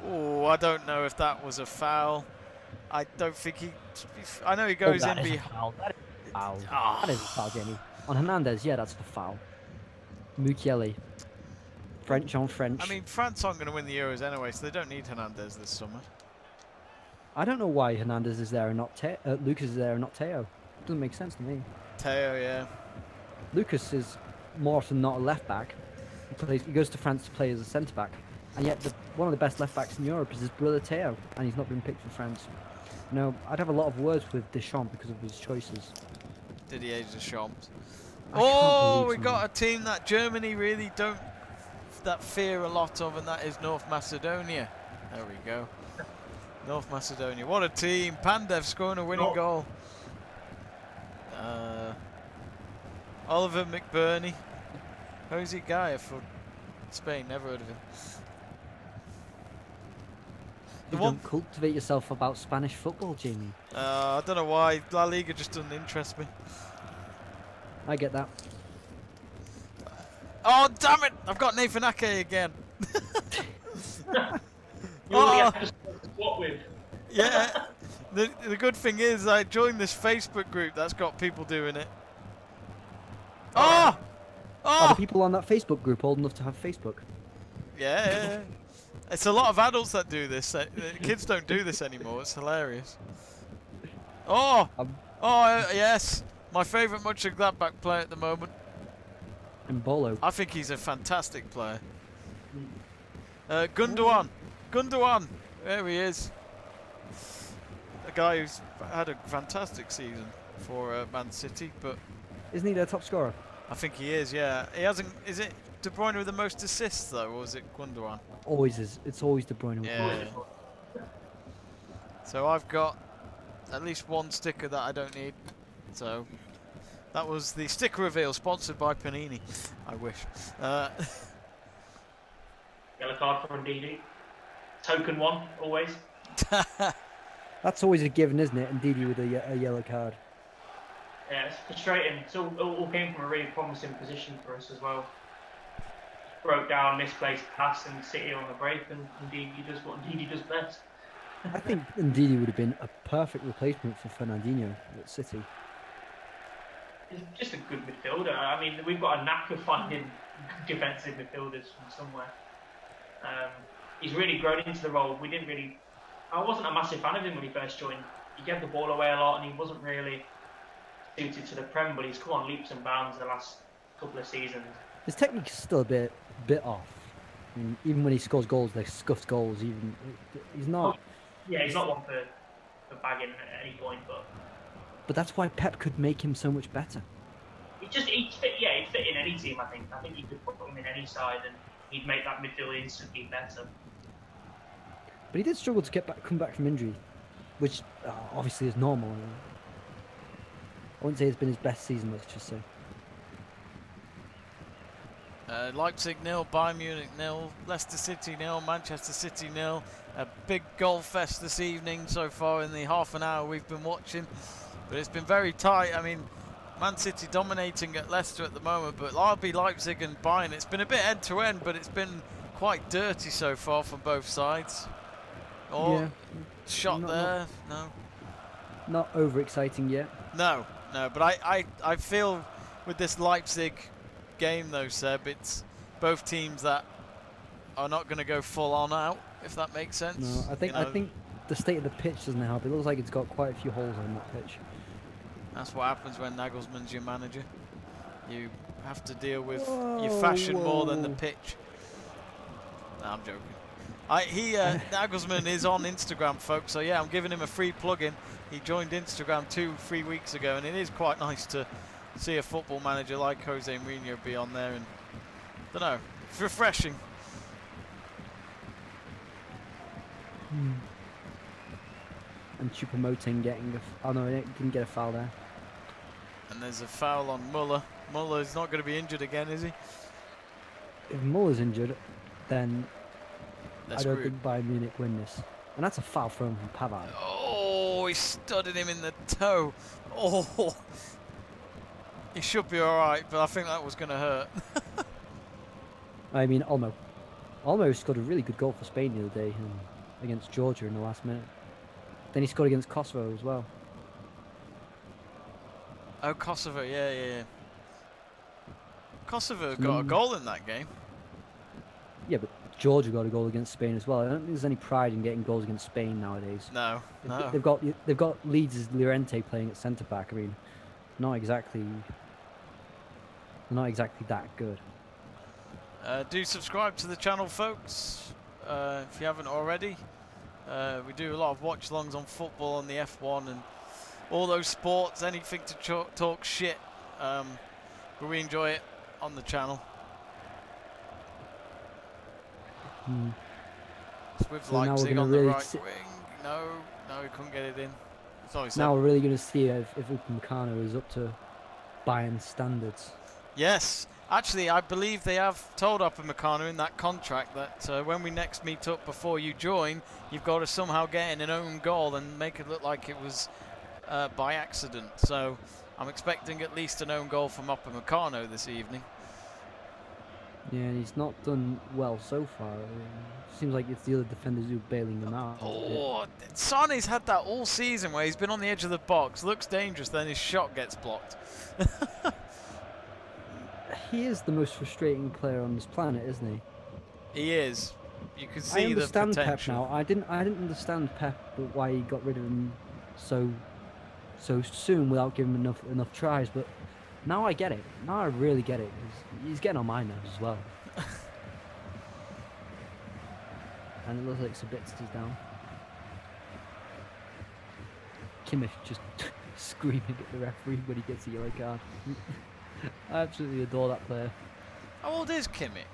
Oh, I don't know if that was a foul. I don't think he. I know he goes in behind. That is a foul. That is a foul, Jamie. On Hernandez, yeah, that's a foul. Mukiele. French on French. I mean, France aren't going to win the Euros anyway, so they don't need Hernandez this summer. I don't know why Hernandez is there and not Lucas is there and not Teo. Doesn't make sense to me. Teo, yeah. Lucas is more often not a left back. He goes to France to play as a centre back, and yet one of the best left backs in Europe is his brother Teo, and he's not been picked for France. No, I'd have a lot of words with Deschamps because of his choices. Didier Deschamps. Oh, we got a team that Germany really don't fear a lot of, and that is North Macedonia. There we go. North Macedonia. What a team. Pandev scoring a winning goal. Oliver McBurney. Jose Gaia for Spain. Never heard of him. You don't cultivate yourself about Spanish football, Jamie. I don't know why. La Liga just doesn't interest me. I get that. Oh, damn it! I've got Nathan Ake again. You only have to squat with. Yeah. The good thing is I joined this Facebook group that's got people doing it. Are the people on that Facebook group old enough to have Facebook? Yeah. It's a lot of adults that do this. Kids don't do this anymore. It's hilarious. Oh! Yes. My favourite Mönchengladbach player at the moment. Mbolo. I think he's a fantastic player. Gundogan. Gundogan. There he is. A guy who's had a fantastic season for Man City, but Isn't he their top scorer? I think he is, yeah. He hasn't. Is it De Bruyne with the most assists though, or is it Gundogan? Always is. It's always De Bruyne. Yeah. So I've got at least one sticker that I don't need. So that was the sticker reveal, sponsored by Panini. I wish. Yellow card for Ndidi. Token one, always. That's always a given, isn't it? Indeed, with a yellow card. Yeah, it's frustrating. It's all came from a really promising position for us as well. Broke down, misplaced pass, and City on the break, and Ndidi does what Ndidi does best. I think Ndidi would have been a perfect replacement for Fernandinho at City. He's just a good midfielder. I mean, we've got a knack of finding defensive midfielders from somewhere. He's really grown into the role. I wasn't a massive fan of him when he first joined. He gave the ball away a lot, and he wasn't really suited to the Prem. But he's come on leaps and bounds the last couple of seasons. His technique is still a bit off. I mean, even when he scores goals, they're scuffed goals. He's not. Yeah, he's not one for bagging at any point, but. But that's why Pep could make him so much better. He'd fit in any team. I think he could put him in any side, and he'd make that midfield instantly better. But he did struggle to come back from injury, which obviously is normal. I wouldn't say it's been his best season, let's just say. Leipzig 0, Bayern Munich 0, Leicester City 0, Manchester City 0. A big goal fest this evening so far in the half an hour we've been watching. But it's been very tight. I mean, Man City dominating at Leicester at the moment, but RB Leipzig and Bayern, it's been a bit end-to-end, but it's been quite dirty so far from both sides. Yeah. Shot there, no. Not over-exciting yet. No, but I feel with this Leipzig game though, Seb, it's both teams that are not going to go full on out, if that makes sense. No, I think the state of the pitch doesn't help. It looks like it's got quite a few holes on that pitch. That's what happens when Nagelsmann's your manager. You have to deal with your fashion more than the pitch. No, I'm joking. Nagelsmann is on Instagram, folks, so yeah, I'm giving him a free plug-in. He joined Instagram 2-3 weeks ago, and it is quite nice to see a football manager like Jose Mourinho be on there, and I don't know, it's refreshing. And Choupo-Moting getting oh no, he didn't get a foul there. And there's a foul on Muller. Muller's not going to be injured again, is he? If Muller's injured, then They're I don't screwed. think Bayern Munich win this. And that's a foul from Pavard. Oh, he studded him in the toe. Oh, he should be all right, but I think that was going to hurt. I mean, Olmo. Olmo scored a really good goal for Spain the other day against Georgia in the last minute. Then he scored against Kosovo as well. Oh, Kosovo, yeah. Kosovo got a goal in that game. Yeah, but Georgia got a goal against Spain as well. I don't think there's any pride in getting goals against Spain nowadays. No. They've got Leeds' Llorente playing at centre back. I mean, not exactly that good. Do subscribe to the channel, folks, if you haven't already. We do a lot of watch-alongs on football, on the F1 and all those sports, anything to talk shit, but we enjoy it on the channel. It's with So now we're Leipzig gonna on the really right wing. No, we couldn't get it in. Sorry, Seb. Now we're really going to see if Upamecano is up to Bayern standards. Yes, actually, I believe they have told Upamecano in that contract that when we next meet up before you join, you've got to somehow get in an own goal and make it look like it was by accident. So I'm expecting at least an own goal from Upamecano this evening. Yeah, and he's not done well so far. Seems like it's the other defenders who are bailing them out. Oh, Sane's had that all season where he's been on the edge of the box, looks dangerous, then his shot gets blocked. He is the most frustrating player on this planet, isn't he? He is. You can I see the understand Pep potential. now. I didn't understand Pep, but why he got rid of him so soon without giving him enough tries. But now I get it. Now I really get it. 'Cause he's getting on my nerves as well. And it looks like Sabitz down. Kimmich just screaming at the referee when he gets a yellow card. I absolutely adore that player. How old is Kimmich?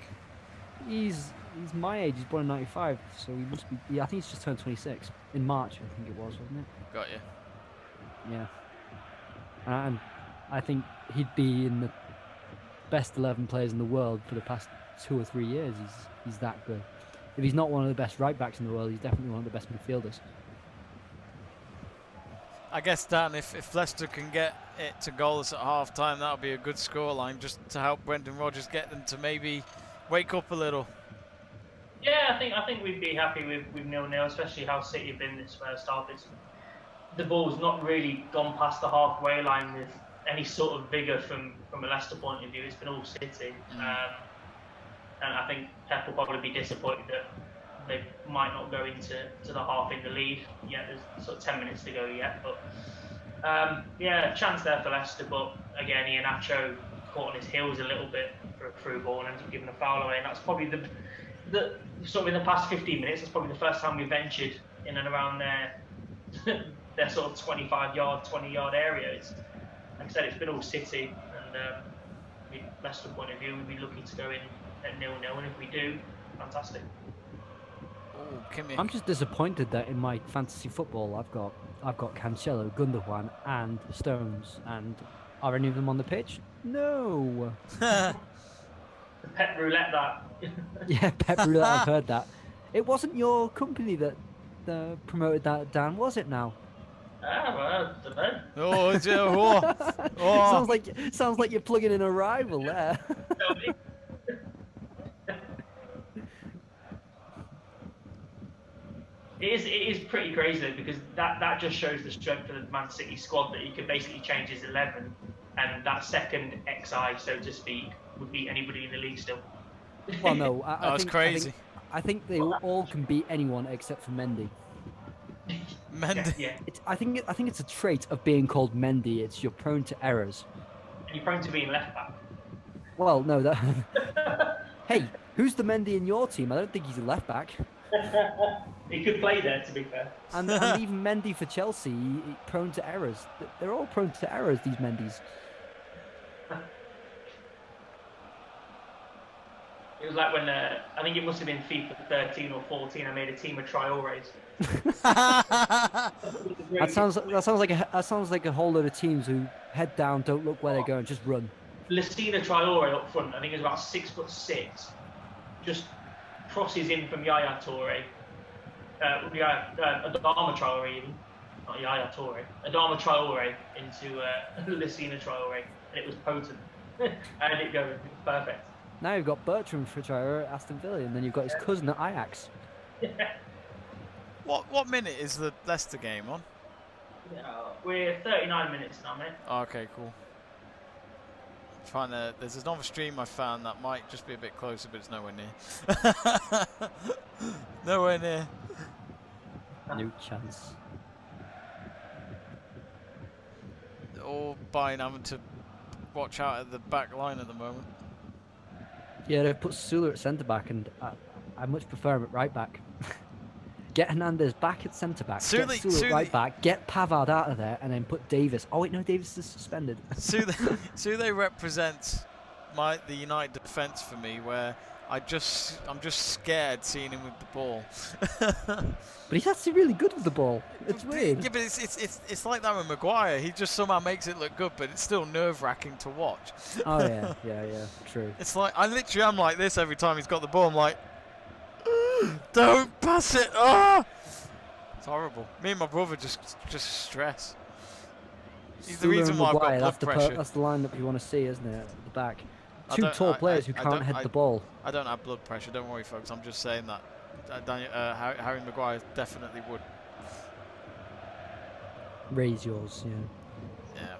He's my age. He's born in '95, so he must be. Yeah, I think he's just turned 26 in March. I think it was, wasn't it? Got you. Yeah. And I think he'd be in the best 11 players in the world for the past 2 or 3 years. He's that good. If he's not one of the best right backs in the world, he's definitely one of the best midfielders. I guess, Dan, if Leicester can get it to goals at half time, that'll be a good scoreline just to help Brendan Rodgers get them to maybe wake up a little. Yeah, I think we'd be happy with 0-0, especially how City have been this first half. The ball's not really gone past the halfway line with any sort of vigour from a Leicester point of view. It's been all City. And I think Pep will probably be disappointed that they might not go into the half in the lead. Yeah, there's sort of 10 minutes to go yet. But yeah, chance there for Leicester. But again, Iheanacho caught on his heels a little bit for a through ball and ends up giving a foul away. And that's probably the sort of in the past 15 minutes, that's probably the first time we ventured in and around their sort of 25-yard, 20-yard area. It's, like I said, it's been all City. And Leicester point of view, we'd be looking to go in at 0-0, and if we do, fantastic. I'm just disappointed that in my fantasy football I've got Cancelo, Gundogan, and Stones, and are any of them on the pitch? No. Pep roulette that. Yeah, Pep roulette. I've heard that. It wasn't your company that promoted that, Dan, was it? Now. Ah, well, I don't know. Oh, it's, oh. Sounds like you're plugging in a rival there. It is pretty crazy though, because that just shows the strength of the Man City squad, that he could basically change his 11, and that second XI, so to speak, would beat anybody in the league still. Well, no, I That's think, crazy. I think they all can beat anyone except for Mendy. Mendy. Yeah. I think it's a trait of being called Mendy. It's you're prone to errors. And you're prone to being left back. Well, no, that. Hey, who's the Mendy in your team? I don't think he's a left back. He could play there, to be fair. And even Mendy for Chelsea, prone to errors. They're all prone to errors, these Mendys. It was like when I think it must have been FIFA 13 or 14. I made a team of Traores. That sounds like a whole load of teams who head down, don't look where they're going, just run. Lucina Traore up front. I think he was about 6'6". Just crosses in from Yaya Toure. Adama Traore even. Not Yaya Toure. Adama Traore into Lucina Traore. And it was potent. And it go perfect. Now you've got Bertrand for Traore at Aston Villa, and then you've got his cousin at Ajax. What minute is the Leicester game on? We're 39 minutes now, mate. Oh, okay, cool. There's another stream I found that might just be a bit closer, but it's nowhere near. Nowhere near. No chance. All Bayern having to watch out at the back line at the moment. Yeah, they've put Sula at centre back, and I much prefer him at right back. Get Hernandez back at centre back. Get Sula at right back. Get Pavard out of there, and then put Davis. Oh wait, no, Davis is suspended. Sule represents the United defence for me, where I'm just scared seeing him with the ball. But he's actually really good with the ball. It's weird. Yeah, but it's like that with Maguire. He just somehow makes it look good, but it's still nerve-wracking to watch. Oh yeah, true. It's like I literally am like this every time he's got the ball. I'm like, don't pass it. Oh! It's horrible. Me and my brother just stress. He's the reason why Maguire, I've got blood pressure. That's the lineup you want to see, isn't it? At the back. Two tall players who can't head the ball. I don't have blood pressure. Don't worry, folks. I'm just saying that. Harry Maguire definitely would. Raise yours, yeah.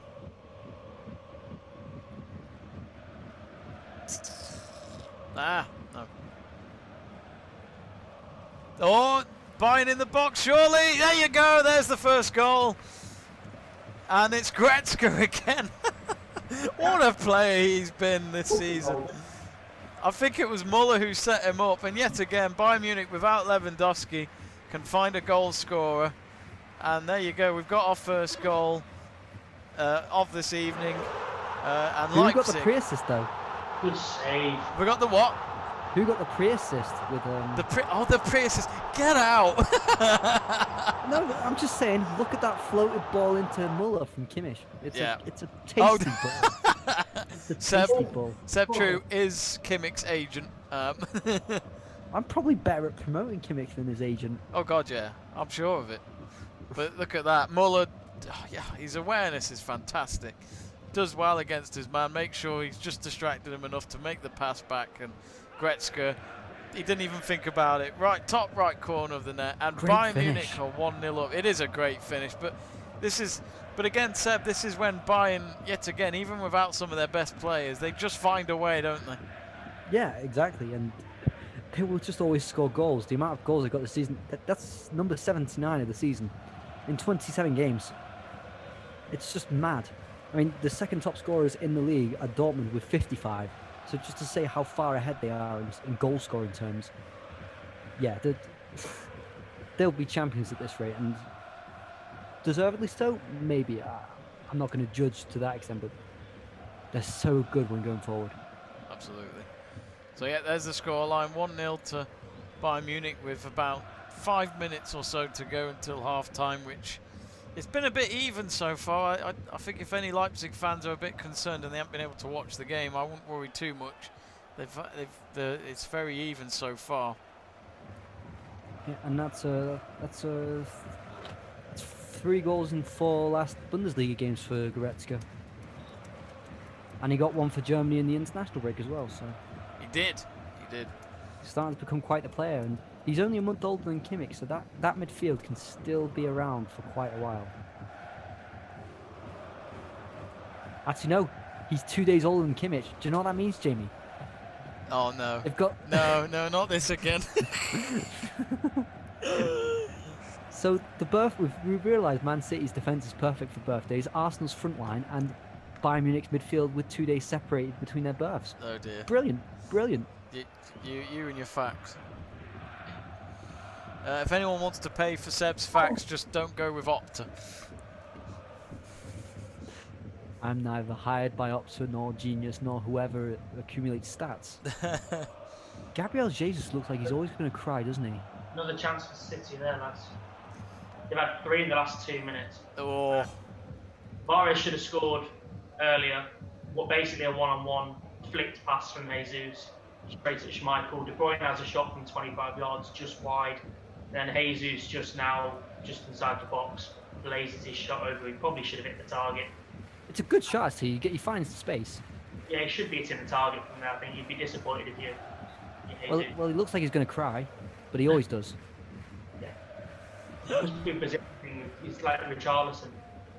Yeah. No. Oh, Bayern in the box, surely. There you go. There's the first goal. And it's Gretzky again. What a player he's been this season. I think it was Muller who set him up. And yet again, Bayern Munich without Lewandowski can find a goal scorer. And there you go. We've got our first goal of this evening. And Who Leipzig. got the pre-assist though? Good save. We got the what? Who got the pre-assist with The pre-assist. Get out. No, I'm just saying. Look at that floated ball into Muller from Kimmich. It's Yeah. a tasty ball. It's a Seb- tasty ball. Seb True is Kimmich's agent. I'm probably better at promoting Kimmich than his agent. Oh God, yeah, I'm sure of it. But look at that, Muller. Yeah, his awareness is fantastic. Does well against his man. Make sure he's just distracted him enough to make the pass back. And Gretzky, he didn't even think about it. Right, top right corner of the net. And Great Bayern finish. Munich are 1-0 up. It is a great finish, but this is. But again, Seb, this is when Bayern, yet again, even without some of their best players, they just find a way, don't they? Yeah, exactly. And they will just always score goals. The amount of goals they got this season, that's number 79 of the season in 27 games. It's just mad. I mean, the second top scorers in the league are Dortmund with 55. So just to say how far ahead they are in goal scoring terms, yeah, they'll be champions at this rate, and deservedly so. Maybe I'm not going to judge to that extent, but they're so good when going forward. Absolutely. So yeah, there's the scoreline, 1-0 to Bayern Munich with about 5 minutes or so to go until half-time, which it's been a bit even so far. I think if any Leipzig fans are a bit concerned and they haven't been able to watch the game, I wouldn't worry too much. It's very even so far. Yeah, and that's 3 goals in 4 last Bundesliga games for Goretzka. And he got one for Germany in the international break as well, so He did. he's starting to become quite the player, and he's only a month older than Kimmich, so that midfield can still be around for quite a while. Actually, no, he's 2 days older than Kimmich. Do you know what that means, Jamie? Oh no. They've got No, not this again. So we realised Man City's defence is perfect for birthdays, Arsenal's front line, and Bayern Munich's midfield with 2 days separated between their berths. Oh dear. Brilliant. You and your facts. If anyone wants to pay for Seb's facts, just don't go with Opta. I'm neither hired by Opta nor Genius nor whoever accumulates stats. Gabriel Jesus looks like he's always going to cry, doesn't he? Another chance for City there, lads. They've had 3 in the last 2 minutes. Oh. Mahrez should have scored earlier. Basically a one-on-one flicked pass from Jesus straight at Schmeichel. De Bruyne has a shot from 25 yards, just wide. Then Jesus just inside the box, blazes his shot over. He probably should have hit the target. It's a good shot, he finds the space. Yeah, he should be hitting the target from there. I think you'd be disappointed if you Well, he looks like he's going to cry, but he always does. He's like Richarlison.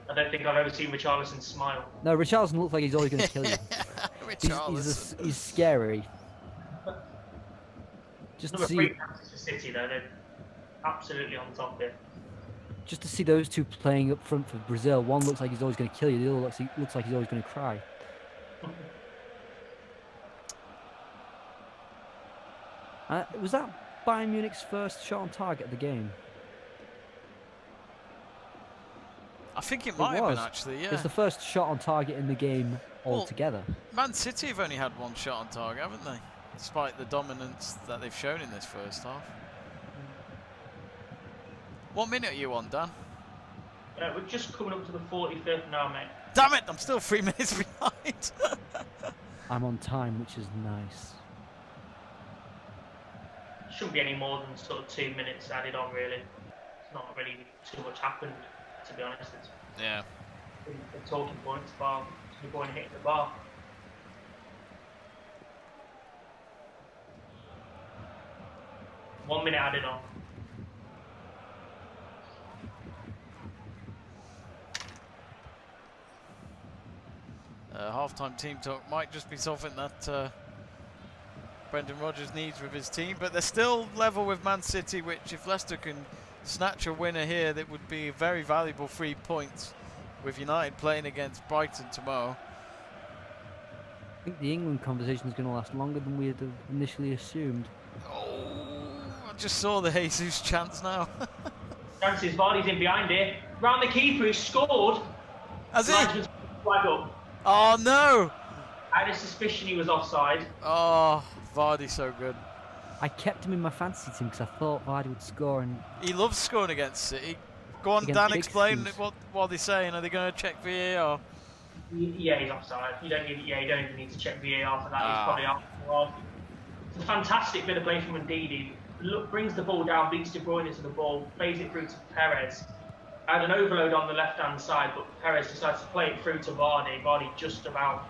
I don't think I've ever seen Richarlison smile. No, Richarlison looks like he's always going to kill you. Richarlison. He's scary. Just to Number see, 3 chances for City though, they're absolutely on top here. just to see those two playing up front for Brazil. One looks like he's always going to kill you. The other looks like he's always going to cry. Was that Bayern Munich's first shot on target of the game? I think it might have been actually, yeah. It's the first shot on target in the game Well, altogether. Man City have only had 1 shot on target, haven't they? Despite the dominance that they've shown in this first half. What minute are you on, Dan? We're just coming up to the 45th now, mate. Damn it, I'm still 3 minutes behind. I'm on time, which is nice. Shouldn't be any more than sort of 2 minutes added on, really. It's not really too much happened, to be honest. It's Yeah. the talking points bar, the going hitting the bar. One minute added on. Half-time team talk might just be something that Brendan Rodgers needs with his team, but they're still level with Man City, which if Leicester can snatch a winner here, that would be very valuable 3 points with United playing against Brighton tomorrow. I think the England conversation is going to last longer than we had initially assumed. Oh, I just saw the Jesus chance now. Francis Vardy's in behind here. Round the keeper, who's scored. Has he? Flag up. Oh no! I had a suspicion he was offside. Oh, Vardy's so good. I kept him in my fantasy team because I thought Vardy would score, and He loves scoring against City. Go on, Against Dan, big explain teams. what they're saying. Are they going to check VAR? Yeah, he's offside. You don't even need to check VAR for that. He's Ah. probably off. It's a fantastic bit of play from Ndidi. Brings the ball down, beats De Bruyne into the ball, plays it through to Perez. Had an overload on the left-hand side, but Perez decides to play it through to Vardy. Vardy just about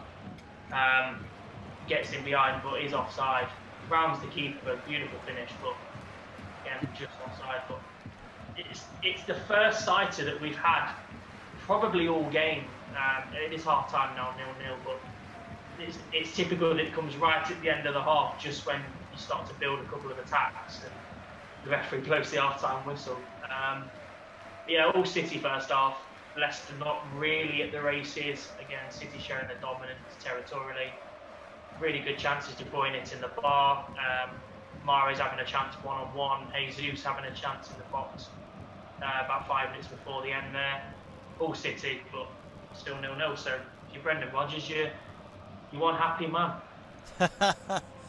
gets in behind, but is offside. Rounds the keeper, beautiful finish, but again, just offside. But it's the first sighter that we've had probably all game. It is half time now, 0-0, but it's typical that it comes right at the end of the half, just when you start to build a couple of attacks and the referee blows the half-time whistle. Yeah, all City first half. Leicester not really at the races. Again, City showing their dominance territorially. Really good chances, De Bruyne it in the bar. Mahrez having a chance one-on-one. Jesus having a chance in the box about 5 minutes before the end there. All City, but still 0-0. So if you're Brendan Rodgers, you're one happy man.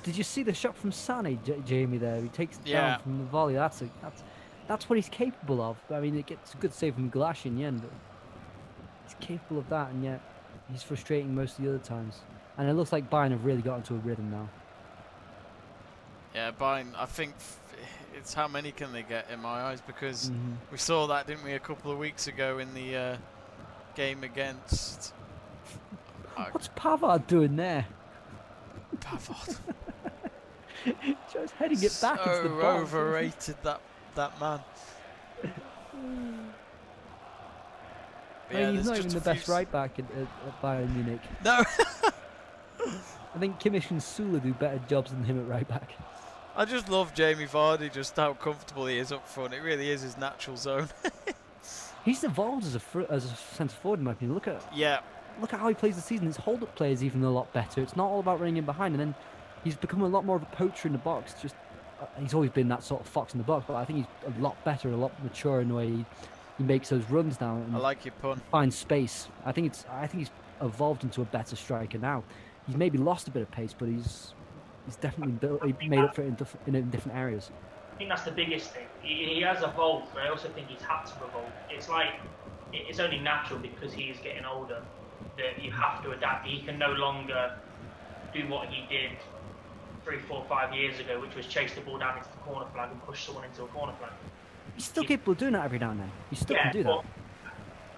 did you see the shot from Sané, Jamie? There, he takes it Yeah. down from the volley. That's what he's capable of. I mean, it gets a good save from Glash in the end, but he's capable of that, and yet he's frustrating most of the other times. And it looks like Bayern have really got into a rhythm now. Yeah, Bayern, I think it's how many can they get in my eyes, because Mm-hmm. we saw that, didn't we, a couple of weeks ago in the game against What's Pavard doing there? Pavard. Just heading it back into the So box. overrated, that man. I mean, he's there's not just even a the best few right back at Bayern Munich. No. I think Kimmich and Sula do better jobs than him at right back. I just love Jamie Vardy, just how comfortable he is up front. It really is his natural zone. He's evolved as a centre forward, in my opinion. Look Yeah. at how he plays the season. His hold-up play is even a lot better. It's not all about running in behind, and then he's become a lot more of a poacher in the box. Just he's always been that sort of fox in the box, but I think he's a lot better, a lot mature in the way he makes those runs now and I like your pun. finds space. I think he's evolved into a better striker now. He's maybe lost a bit of pace, but he's definitely made up for it in different areas. I think that's the biggest thing. He has evolved, but I also think he's had to evolve. It's like, it's only natural because he is getting older that you have to adapt. He can no longer do what he did 3, 4, 5 years ago, which was chase the ball down into the corner flag and push someone into a corner flag. He's still capable of doing that every now and then. He still can do that.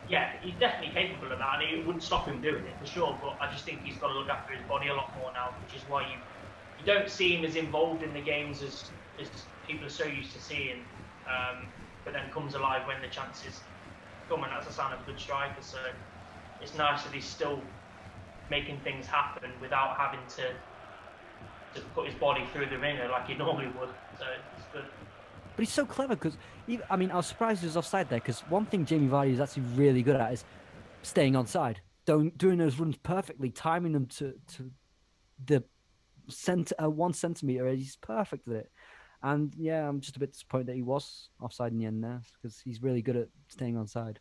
Yeah, he's definitely capable of that, and it wouldn't stop him doing it for sure. But I just think he's got to look after his body a lot more now, which is why you don't see him as involved in the games as people are so used to seeing. But then comes alive when the chances come, and that's a sign of a good striker. So it's nice that he's still making things happen without having to put his body through the ringer like he normally would. So it's good. But he's so clever because, I mean, I was surprised he was offside there because one thing Jamie Vardy is actually really good at is staying onside, doing those runs perfectly, timing them to the 1 centimetre. He's perfect at it. And yeah, I'm just a bit disappointed that he was offside in the end there because he's really good at staying onside.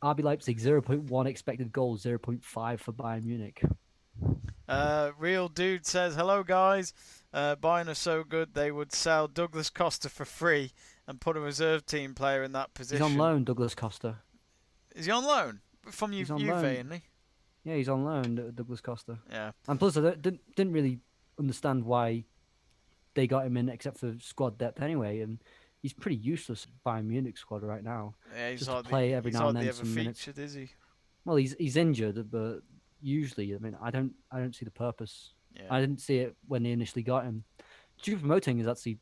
RB Leipzig 0.1 expected goals, 0.5 for Bayern Munich. Real Dude says, hello guys, Bayern are so good they would sell Douglas Costa for free and put a reserve team player in that position. He's on loan, Douglas Costa. Is he on loan? From He's on Juve, loan. isn't he? Yeah, he's on loan, Douglas Costa. Yeah. And plus, I didn't really understand why they got him in except for squad depth anyway, and he's pretty useless Bayern Munich squad right now. Yeah, he's Just to hardly, play every he's now and hardly then ever some minutes. featured, is he? Well, he's injured, but usually, I mean, I don't see the purpose. Yeah. I didn't see it when they initially got him. Choupo-Moting has actually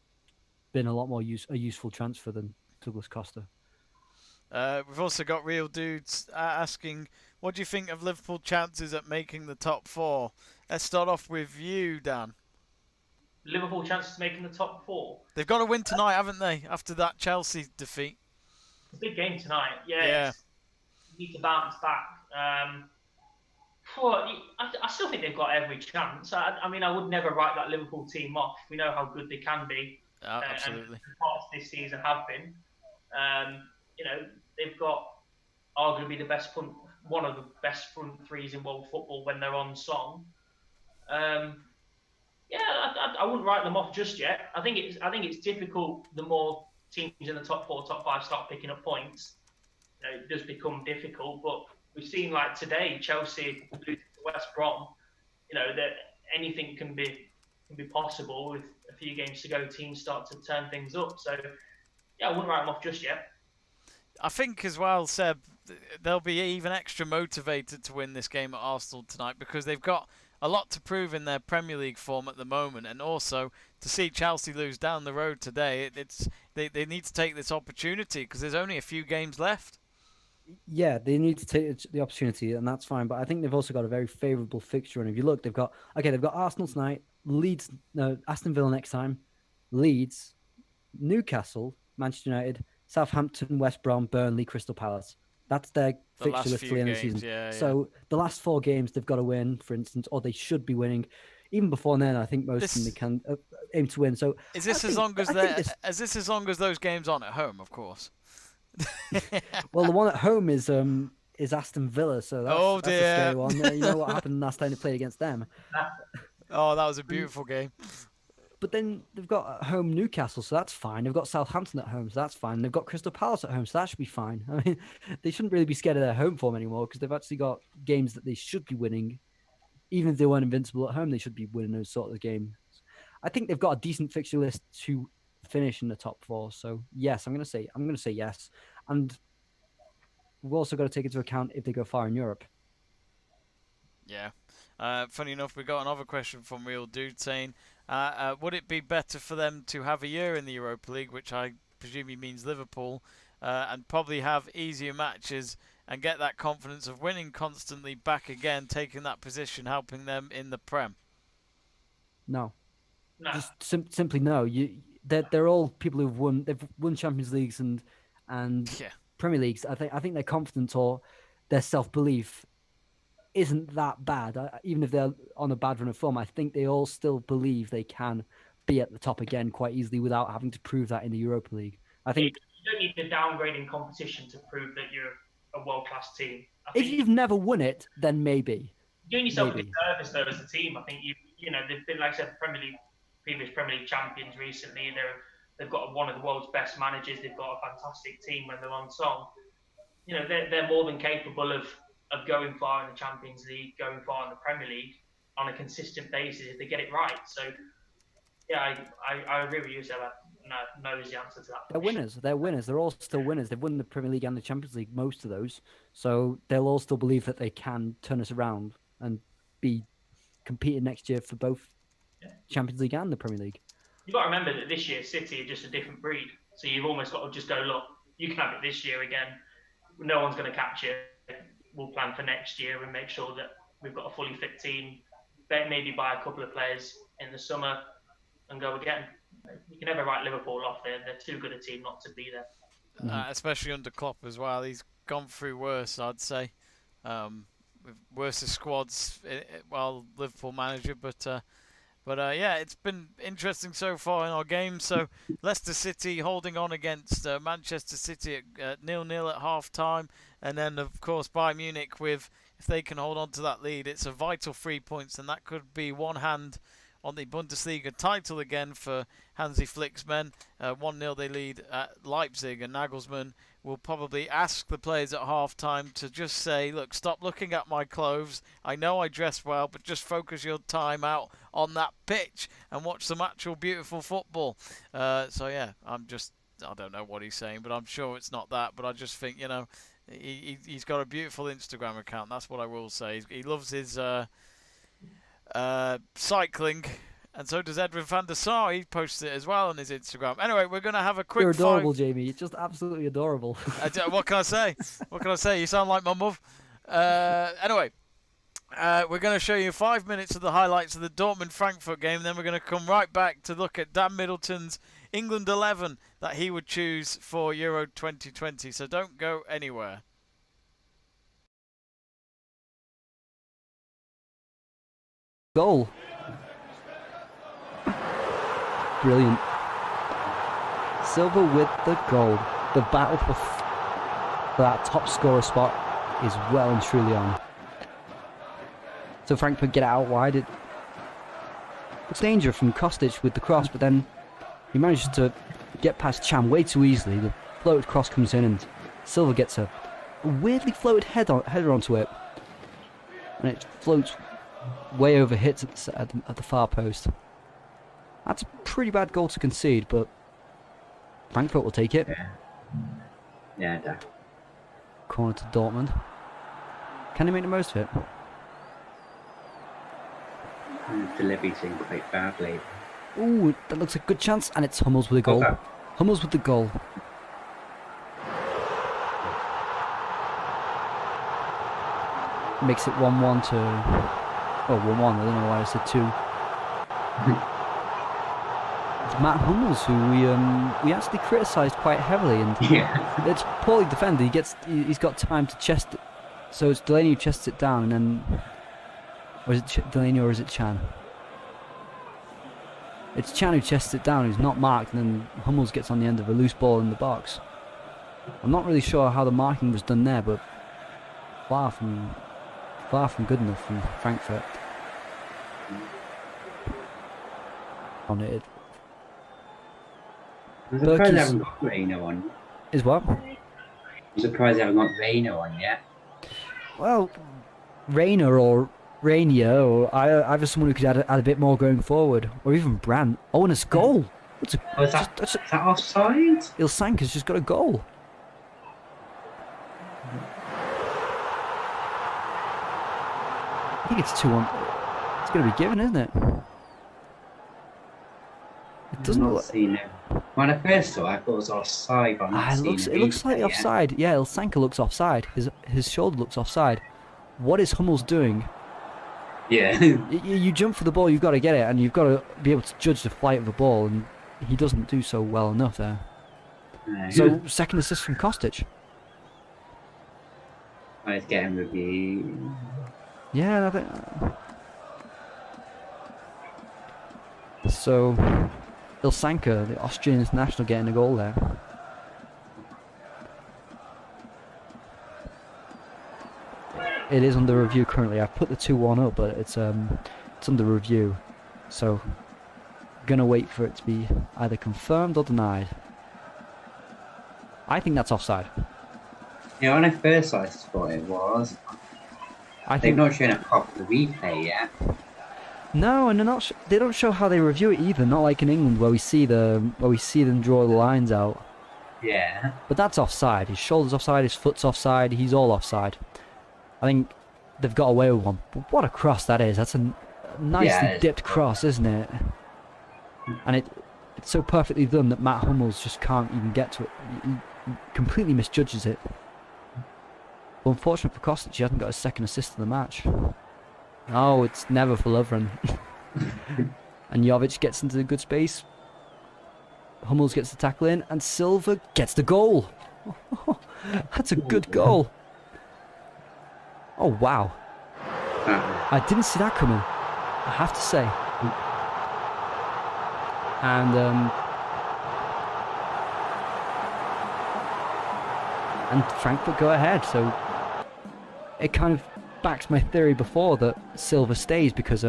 been a lot more a useful transfer than Douglas Costa. We've also got Real Dudes asking, what do you think of Liverpool chances at making the top 4? Let's start off with you, Dan. Liverpool chances of making the top four. They've got to win tonight, haven't they? After that Chelsea defeat. It's a big game tonight. Yeah. You need to bounce back. Well, I still think they've got every chance. I mean, I would never write that Liverpool team off. We know how good they can be. Absolutely. And parts this season have been. They've got arguably one of the best front threes in world football when they're on song. I wouldn't write them off just yet. I think it's difficult. The more teams in the top 4, top 5 start picking up points, it does become difficult. But we've seen, like today, Chelsea losing to West Brom. That anything can be possible with a few games to go. Teams start to turn things up. So I wouldn't write them off just yet. I think as well, Seb, they'll be even extra motivated to win this game at Arsenal tonight because they've got a lot to prove in their Premier League form at the moment, and also to see Chelsea lose down the road today, they need to take this opportunity because there's only a few games left. Yeah, they need to take the opportunity, and that's fine. But I think they've also got a very favourable fixture. And if you look, they've got Arsenal tonight, Aston Villa next time, Leeds, Newcastle, Manchester United, Southampton, West Brom, Burnley, Crystal Palace. That's their fixture list for the end of the season. Yeah. So the last 4 games they've got to win, for instance, or they should be winning. Even before then, I think most of them they can aim to win. So is this as long as those games aren't at home, of course? Well, the one at home is Aston Villa, so that's a scary one. You know what happened last time they played against them? Oh, that was a beautiful game. But then they've got at home Newcastle, so that's fine. They've got Southampton at home, so that's fine. They've got Crystal Palace at home, so that should be fine. I mean, they shouldn't really be scared of their home form anymore because they've actually got games that they should be winning. Even if they weren't invincible at home, they should be winning those sort of games. I think they've got a decent fixture list to finish in the top 4. So yes, I'm going to say yes. And we've also got to take into account if they go far in Europe. Yeah. Funny enough, we got another question from Real Dude saying, would it be better for them to have a year in the Europa League, which I presume he means Liverpool, and probably have easier matches and get that confidence of winning constantly back again, taking that position, helping them in the Prem? No. Just simply no. They're all people who've won. They've won Champions Leagues and Premier Leagues. I think their confidence or their self-belief isn't that bad. Even if they're on a bad run of form, I think they all still believe they can be at the top again quite easily without having to prove that in the Europa League. I think you don't need to downgrade in competition to prove that you're a world-class team. If you've never won it, then maybe. Doing yourself a disservice though as a team. I think they've been, like I said, previous Premier League champions recently. They've got one of the world's best managers. They've got a fantastic team when they're on song. They're more than capable of going far in the Champions League, going far in the Premier League on a consistent basis if they get it right. So, yeah, I agree with you, Seb. No is the answer to that. They're winners. They're winners. They're all still winners. They've won the Premier League and the Champions League, most of those. So they'll all still believe that they can turn us around and be competing next year for both Champions League and the Premier League. You've got to remember that this year City are just a different breed. So you've almost got to just go, look, you can have it this year again. No one's going to catch you. We'll plan for next year and make sure that we've got a fully fit team. Maybe buy a couple of players in the summer and go again. You can never write Liverpool off. They're too good a team not to be there. Especially under Klopp as well. He's gone through worse, I'd say. With worse squads while Liverpool manager. But yeah, it's been interesting so far in our games. So Leicester City holding on against Manchester City at 0-0 at half-time. And then, of course, Bayern Munich with, if they can hold on to that lead, it's a vital 3 points. And that could be one hand on the Bundesliga title again for Hansi Flick's men. 1-0 they lead at Leipzig, and Nagelsmann will probably ask the players at half-time to just say, look, stop looking at my clothes. I know I dress well, but just focus your time out on that pitch and watch some actual beautiful football. So, yeah, I don't know what he's saying, but I'm sure it's not that. But I just think, he's got a beautiful Instagram account. That's what I will say. He loves his cycling, and so does Edwin van der Sar. He posts it as well on his Instagram. Anyway, we're going to have a quick. You're adorable, Jamie. You're just absolutely adorable. What can I say? You sound like my mum. Anyway, We're going to show you 5 minutes of the highlights of the Dortmund-Frankfurt game. Then we're going to come right back to look at Dan Middleton's England 11 that he would choose for Euro 2020. So don't go anywhere. Goal. Brilliant. Silva with the goal. The battle for that top scorer spot is well and truly on. So Frankfurt get it out wide. It's danger from Kostic with the cross, but then he manages to get past Chan way too easily. The floated cross comes in and Silva gets a weirdly floated header onto it. And it floats way over, hits at the far post. That's a pretty bad goal to concede, but Frankfurt will take it. Yeah, definitely. Corner to Dortmund. Can he make the most of it? Delivery's been quite badly. Ooh, that looks a good chance, and it's Hummels with a goal. Okay. Hummels with the goal. Makes it 1-1 to... Oh, 1-1, I don't know why I said 2. It's Matt Hummels, who we actually criticised quite heavily, and Yeah. it's poorly defended. He's got time to chest it, so it's Delaney who chests it down, and then... Or is it Delaney or is it Chan? It's Chan who chests it down, who's not marked, and then Hummels gets on the end of a loose ball in the box. I'm not really sure how the marking was done there, but far from good enough from Frankfurt. On it. I'm surprised I Berkey's- haven't got Reino on. Is what? I'm surprised I haven't got Reino on yet. Well, Rainer or Rainier, or either someone who could add a bit more going forward, or even Brandt. Oh, and it's goal. What's a, Oh, is that offside? Ilsanker's just got a goal. I think it's 2-1. It's going to be given, isn't it? It doesn't I've not look. seen it. When I first saw it, I thought it was offside, but I've not seen It looks slightly yet. offside. Yeah, Ilsanker looks offside. His shoulder looks offside. What is Hummels doing? Yeah. You jump for the ball, you've got to get it, and you've got to be able to judge the flight of the ball, and he doesn't do so well enough there. So, second assist from Kostic. I was getting review. Yeah, I think. So, Ilsanker, the Austrian international, getting a goal there. It is under review currently. I've put the 2-1 up, but it's under review. So, gonna wait for it to be either confirmed or denied. I think that's offside. Yeah, when I first saw it, I thought it was. I They've think not shown a proper replay yet. no, and they're not. They don't show how they review it either. Not like in England where we see them draw the lines out. Yeah. But that's offside. His shoulder's offside. His foot's offside. He's all offside. I think they've got away with one. But what a cross that is! That's a nicely it's dipped cross, isn't it? And it's so perfectly done that Matt Hummels just can't even get to it. He completely misjudges it. But unfortunate for Kostic, he hasn't got a second assist of the match. Oh, it's never for Lovren. And Jovic gets into the good space. Hummels gets the tackle in, and Silva gets the goal. That's a good goal. Oh, wow. I didn't see that coming, I have to say. And Frankfurt go ahead, so it kind of backs my theory before that Silva stays because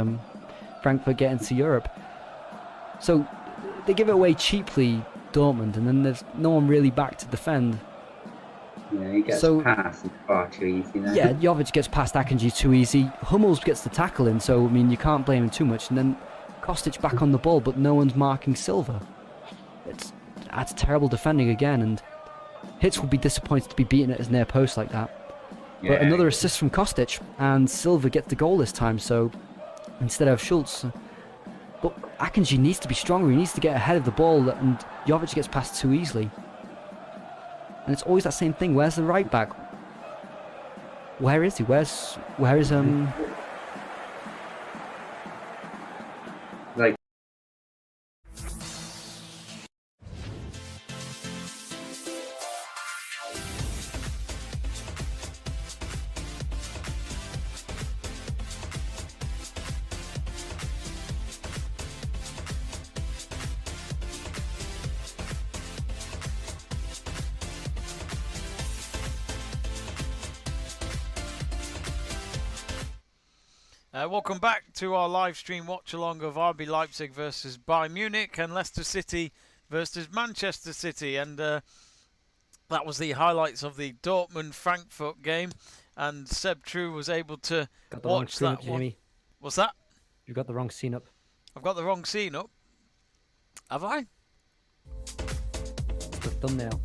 Frankfurt get into Europe. So they give it away cheaply, Dortmund, and then there's no one really back to defend. Yeah, he gets past far too easy now. Yeah, Jovic gets past Akanji too easy. Hummels gets the tackle in, so I mean you can't blame him too much. And then Kostic back on the ball, but no one's marking Silva. That's terrible defending again, and Hitz will be disappointed to be beaten at his near post like that. Yeah. But another assist from Kostic, and Silva gets the goal this time, so instead of Schultz. But Akanji needs to be stronger, he needs to get ahead of the ball, and Jovic gets past too easily. And it's always that same thing, where's the right back? Where is he? Where is Welcome back to our live stream watch along of RB Leipzig versus Bayern Munich and Leicester City versus Manchester City. And that was the highlights of the Dortmund Frankfurt game. And Seb True was able to watch that one. Jamie. What's that? You've got the wrong scene up. I've got the wrong scene up. Have I? It's the thumbnail.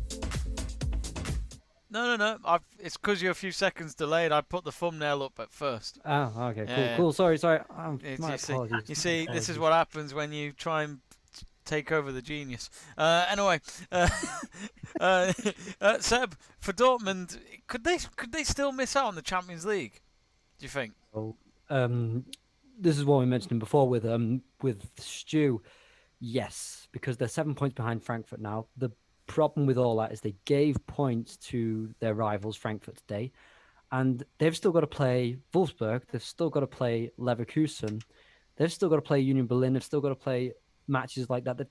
No. It's because you're a few seconds delayed. I put the thumbnail up at first. Oh, okay, Yeah. cool. Sorry. My You apologies. see, this is what happens when you try and take over the genius. Anyway, Seb, for Dortmund, could they still miss out on the Champions League? Do you think? So, this is what we mentioned before with Stu. Yes, because they're 7 points behind Frankfurt now. The problem with all that is they gave points to their rivals Frankfurt today, and they've still got to play Wolfsburg. They've still got to play Leverkusen. They've still got to play Union Berlin. They've still got to play matches like that.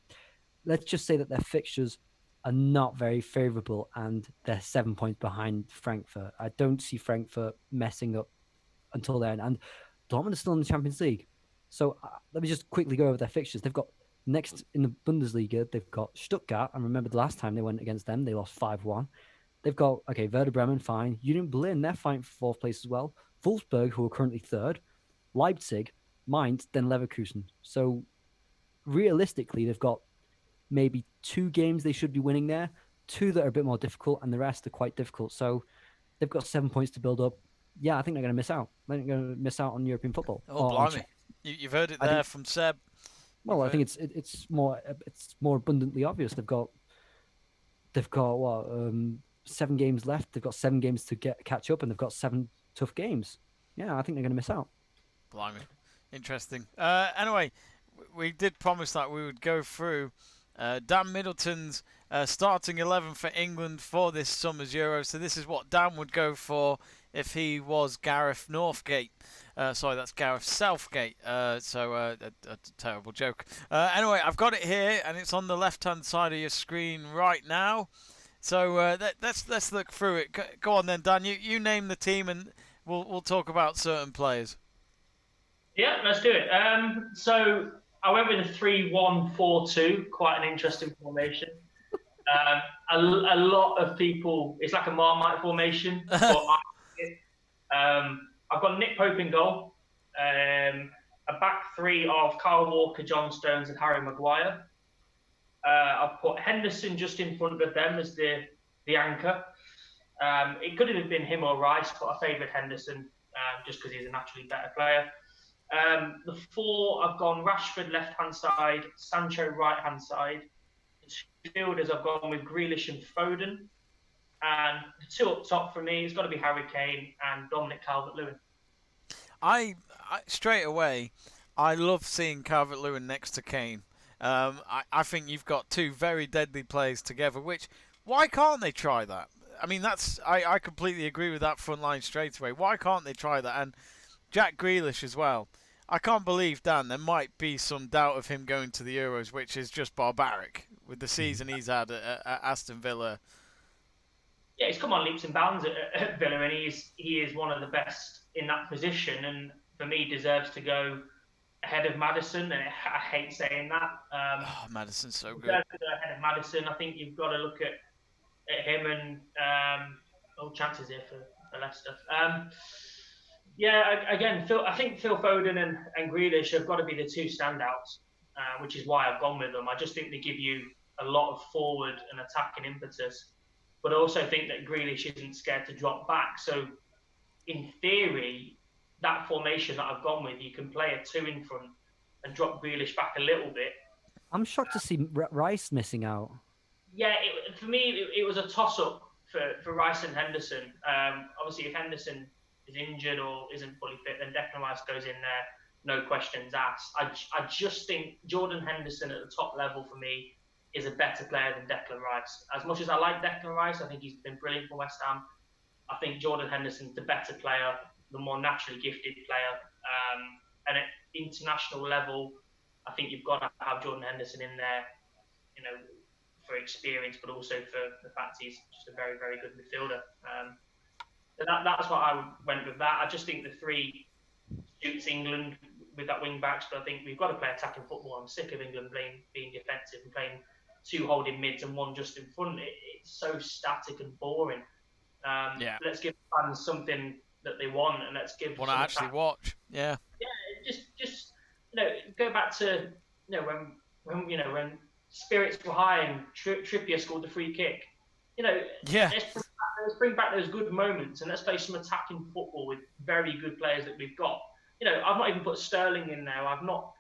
Let's just say that their fixtures are not very favourable, and they're 7 points behind Frankfurt. I don't see Frankfurt messing up until then, and Dortmund is still in the Champions League. So let me just quickly go over their fixtures. They've got next in the Bundesliga, they've got Stuttgart, and remember the last time they went against them, they lost 5-1. They've got, Werder Bremen, fine. Union Berlin, they're fighting for fourth place as well. Wolfsburg, who are currently third. Leipzig, Mainz, then Leverkusen. So realistically, they've got maybe 2 games they should be winning there, 2 that are a bit more difficult, and the rest are quite difficult. So they've got 7 points to build up. Yeah, I think they're going to miss out. They're going to miss out on European football. Oh, blimey. You've heard it there from Seb. Well, I think it's more abundantly obvious. They've got what 7 games left. They've got 7 games to catch up, and they've got 7 tough games. Yeah, I think they're going to miss out. Blimey, interesting. Anyway, we did promise that we would go through Dan Middleton's starting 11 for England for this summer's Euro. So this is what Dan would go for if he was Gareth Northgate. Sorry, that's Gareth Southgate. A terrible joke. Anyway, I've got it here, and it's on the left-hand side of your screen right now. So let's look through it. Go on then, Dan. You name the team, and we'll talk about certain players. Yeah, let's do it. So I went with a 3-1-4-2. Quite an interesting formation. A lot of people, it's like a Marmite formation. I've got Nick Pope in goal, a back 3 of Kyle Walker, John Stones, and Harry Maguire. I've put Henderson just in front of them as the anchor. It could have been him or Rice, but I favoured Henderson just because he's a naturally better player. The 4, I've gone Rashford left-hand side, Sancho right-hand side. The fielders, I've gone with Grealish and Foden. And the 2 up top for me, it's got to be Harry Kane and Dominic Calvert-Lewin. I straight away, I love seeing Calvert-Lewin next to Kane. I think you've got 2 very deadly players together. Why can't they try that? I mean, I completely agree with that front line straight away. Why can't they try that? And Jack Grealish as well. I can't believe, Dan, there might be some doubt of him going to the Euros, which is just barbaric with the season he's had at Aston Villa. Yeah, he's come on leaps and bounds at Villa, and he is one of the best in that position, and for me deserves to go ahead of Maddison, and I hate saying that. Maddison's so good. Deserves to go ahead of Maddison. I think you've got to look at him, and all chances here for Leicester. Again, I think Phil Foden and Grealish have got to be the 2 standouts, which is why I've gone with them. I just think they give you a lot of forward and attacking impetus. But I also think that Grealish isn't scared to drop back. So, in theory, that formation that I've gone with, you can play a 2 in front and drop Grealish back a little bit. I'm shocked to see Rice missing out. Yeah, for me, it was a toss-up for Rice and Henderson. Obviously, if Henderson is injured or isn't fully fit, then Declan Rice goes in there, no questions asked. I just think Jordan Henderson at the top level for me is a better player than Declan Rice. As much as I like Declan Rice, I think he's been brilliant for West Ham. I think Jordan Henderson's the better player, the more naturally gifted player. And at international level, I think you've got to have Jordan Henderson in there, for experience, but also for the fact he's just a very, very good midfielder. So that's why I went with that. I just think the 3 suits England with that wing backs, but I think we've got to play attacking football. I'm sick of England being defensive and playing 2 holding mids and 1 just in front. It's so static and boring. Let's give fans something that they want, and let's give want to actually watch. Yeah, just go back to when spirits were high and Trippier scored the free kick. Let's bring back those good moments and let's play some attacking football with very good players that we've got. I've not even put Sterling in there. I've not.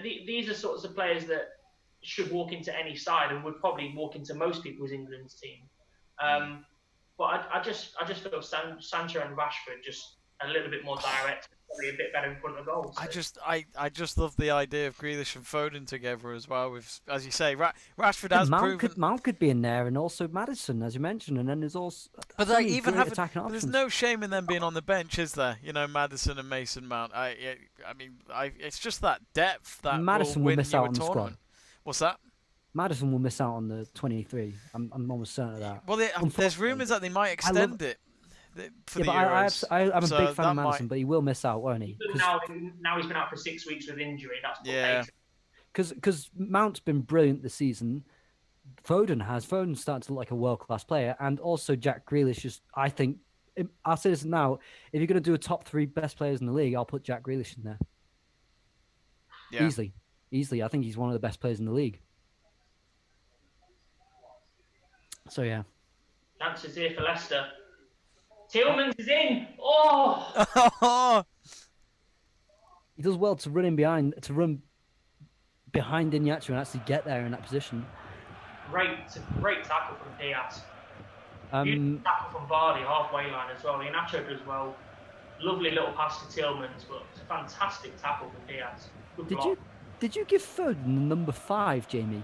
These are sorts of players that should walk into any side and would probably walk into most people's England's team. But I just feel Sancho and Rashford just a little bit more direct, probably a bit better in front of goals. So. I just love the idea of Grealish and Foden together as well. With, as you say, Rashford has proven Mount could be in there, and also Maddison, as you mentioned, and then there's also. But they even have attacking options. There's no shame in them being on the bench, is there? Maddison and Mason Mount. It's just that depth that Maddison will win miss you out a on the tournament. squad. What's that? Madison will miss out on the 23. I'm almost certain of that. Well, there's rumours that they might extend it for the Euros. I'm a big fan of Madison, but he will miss out, won't he? Now he's been out for 6 weeks with injury. That's Because Mount's been brilliant this season. Foden's starting to look like a world-class player, and also Jack Grealish is, I think, I'll say this now, if you're going to do a top 3 best players in the league, I'll put Jack Grealish in there. Yeah. Easily. I think he's one of the best players in the league. So, yeah. Chances here for Leicester. Tillmans is in. Oh! He does well to run behind Iñárritu and actually get there in that position. Great tackle from Diaz. Beautiful tackle from Vardy, halfway line as well. Iñárritu does well. Lovely little pass to Tillmans, but it's a fantastic tackle from Diaz. Good block. Did you give Foden the number 5, Jamie?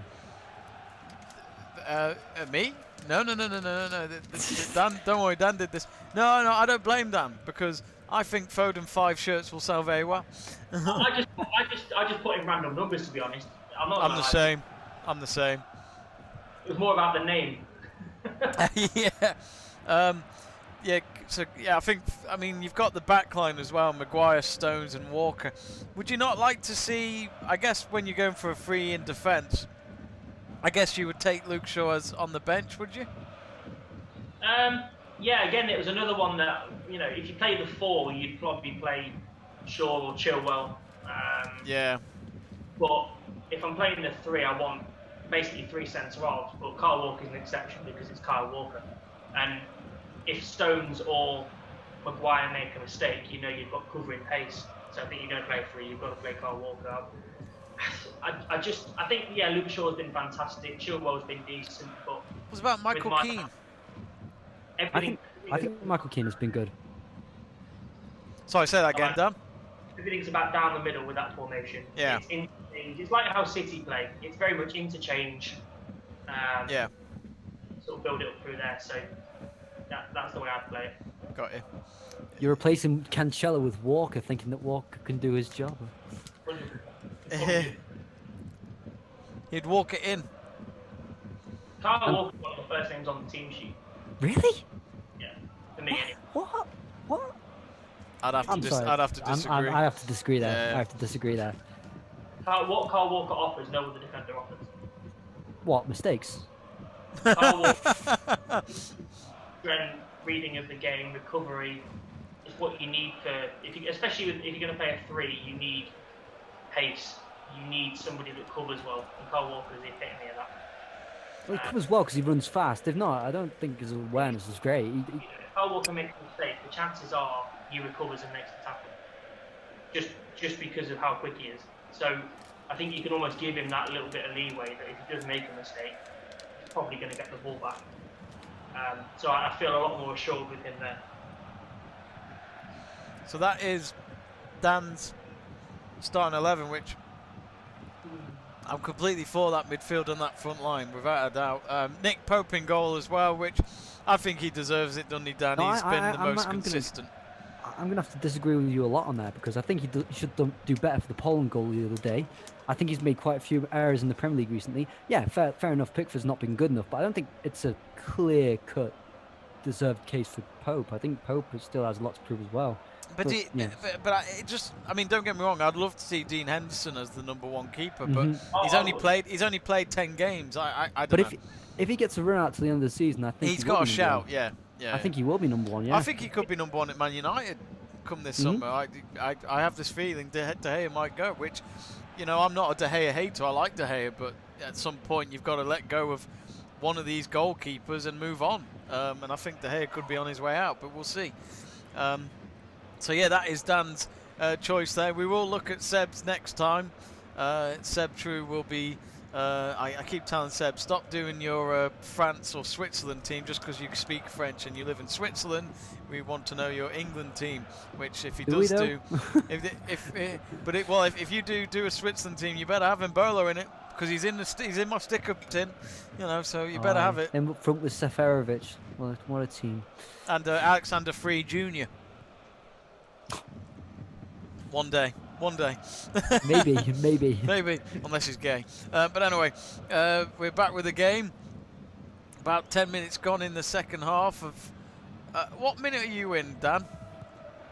Me? No. Dan, don't worry, Dan did this. No, I don't blame Dan because I think Foden 5 shirts will sell very well. I just put in random numbers, to be honest. I'm the same. I'm the same. It was more about the name. I mean, you've got the back line as well, Maguire, Stones and Walker. Would you not like to see, I guess when you're going for a free in defence, I guess you would take Luke Shaw as on the bench, would you? Again, it was another one that, if you play the 4, you'd probably play Shaw or Chilwell. But if I'm playing the 3, I want basically 3 centre-halves, but Kyle Walker's an exception because it's Kyle Walker. And if Stones or Maguire make a mistake, you've got covering pace. So I think you're going to play 3, you've got to play Kyle Walker. I think Luke Shaw's been fantastic. Chilwell's been decent, but what about Michael Keane? I think Michael Keane has been good. Sorry, say that again, Dan. Everything's about down the middle with that formation. Yeah. It's like how City play. It's very much interchange. Sort of build it up through there. So that's the way I'd play it. Got you. You're replacing Cancelo with Walker, thinking that Walker can do his job. He'd walk it in. Kyle Walker's one of the first names on the team sheet. Really? Yeah, for me anyway. What? I'd have to disagree. I have to disagree there. Yeah. I have to disagree there. What Kyle Walker offers, no other defender offers. What mistakes? Kyle Walker, reading of the game, recovery is what you need for. Especially if you're going to play a 3, you need pace. You need somebody that covers well, and Kyle Walker is the epitome of that. Well, he covers well because he runs fast. If not, I don't think his awareness is great. If Kyle Walker makes a mistake, the chances are he recovers and makes the tackle. Just because of how quick he is. So I think you can almost give him that little bit of leeway that if he does make a mistake, he's probably going to get the ball back. So I feel a lot more assured with him there. So that is Dan's starting 11, which I'm completely for that midfield and that front line, without a doubt. Nick Pope in goal as well, which I think he deserves it, doesn't he, Dan? He's been the most consistent. I'm going to have to disagree with you a lot on that because I think he should do better for the Poland goal the other day. I think he's made quite a few errors in the Premier League recently. Yeah, fair enough, Pickford's not been good enough, but I don't think it's a clear-cut deserved case for Pope. I think Pope still has a lot to prove as well. But yeah. it just, I mean, don't get me wrong. I'd love to see Dean Henderson as the #1 keeper, but Mm-hmm. he's only played 10 games. I don't But know. if he gets a run out to the end of the season, I think He's got a shout. Yeah. I think he will be #1. Yeah. I think he could be #1 at Man United come this summer. I have this feeling De Gea might go, which, you know, I'm not a De Gea hater. I like De Gea, but at some point you've got to let go of one of these goalkeepers and move on. And I think De Gea could be on his way out, but we'll see. So yeah, that is Dan's choice there. We will look at Seb's next time. Seb True will be. I keep telling Seb, stop doing your France or Switzerland team just because you speak French and you live in Switzerland. We want to know your England team, which if he does do, if you do a Switzerland team, you better have Mbola in it because he's in my sticker tin, you know. So you better have it. And up front with Seferovic, what a team. And Alexander Free Jr. One day. Maybe, unless he's gay. But anyway, we're back with the game. About 10 minutes gone in the second half of. What minute are you in, Dan?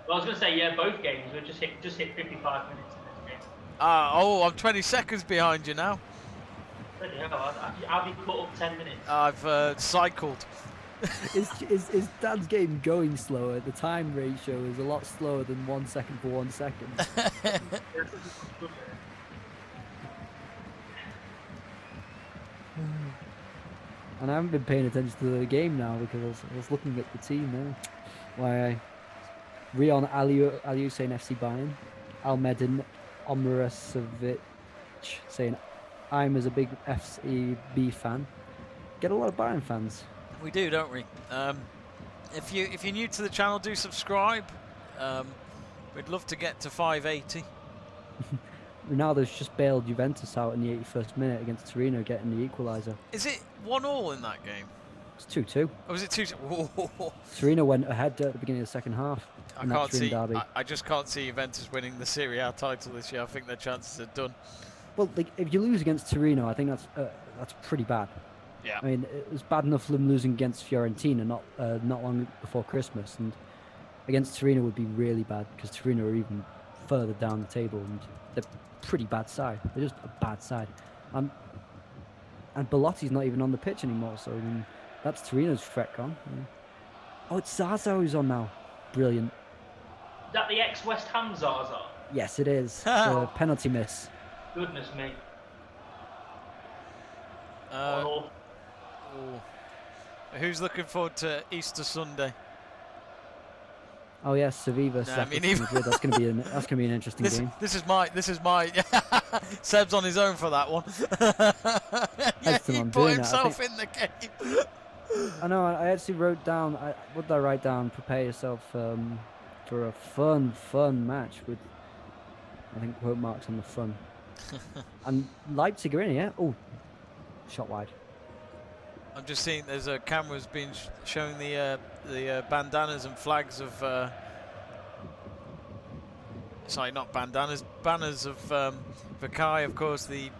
Well, I was going to say, yeah, both games. We just hit 55 minutes in this game. I'm 20 seconds behind you now. Bloody hell, I'll be caught up 10 minutes. I've cycled. Is Dan's game going slower? The time ratio is a lot slower than 1 second for 1 second. And I haven't been paying attention to the game now because I was looking at the team now. Why? Rion Aliou saying FC Bayern. Almedin Omarasovic saying I'm as a big FCB fan. Get a lot of Bayern fans. We do, don't we? If you're new to the channel, do subscribe. We'd love to get to 580. Ronaldo's just bailed Juventus out in the 81st minute against Torino, getting the equaliser. Is it 1-1 in that game? It's 2-2. Or was it 2-2? Torino went ahead at the beginning of the second half. I just can't see Juventus winning the Serie A title this year. I think their chances are done. Well, if you lose against Torino, I think that's pretty bad. Yeah. I mean, it was bad enough them losing against Fiorentina not long before Christmas, and against Torino would be really bad because Torino are even further down the table, and they're a pretty bad side. They're just a bad side. And Belotti's not even on the pitch anymore, so I mean, that's Torino's threat gone. Yeah. Oh, it's Zaza who's on now. Brilliant. Is that the ex-West Ham Zaza? Yes, it is. The penalty miss. Goodness me. Who's looking forward to Easter Sunday? Oh yes, Sevilla. That's going to be an interesting game. This is my. Seb's on his own for that one. He put himself in the game. I know. I actually wrote down. What did I write down? Prepare yourself for a fun match with. I think quote marks on the fun. And Leipzig are in here. Oh, shot wide. I'm just seeing there's a camera's been showing the bandanas and flags of. Sorry, not bandanas. Banners of Vakai, of course, the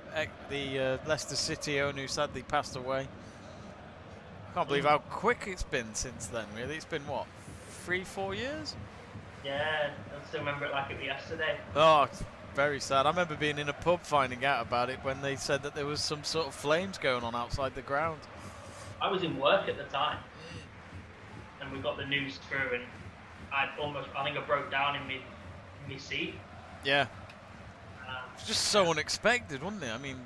Leicester City owner who sadly passed away. I can't believe how quick it's been since then. Really, it's been what, 3-4 years? Yeah, I still remember it like it was yesterday. Oh, it's very sad. I remember being in a pub finding out about it when they said that there was some sort of flames going on outside the ground. I was in work at the time, and we got the news through, and I think I broke down in my seat. Yeah. It's just so unexpected, wasn't it? I mean,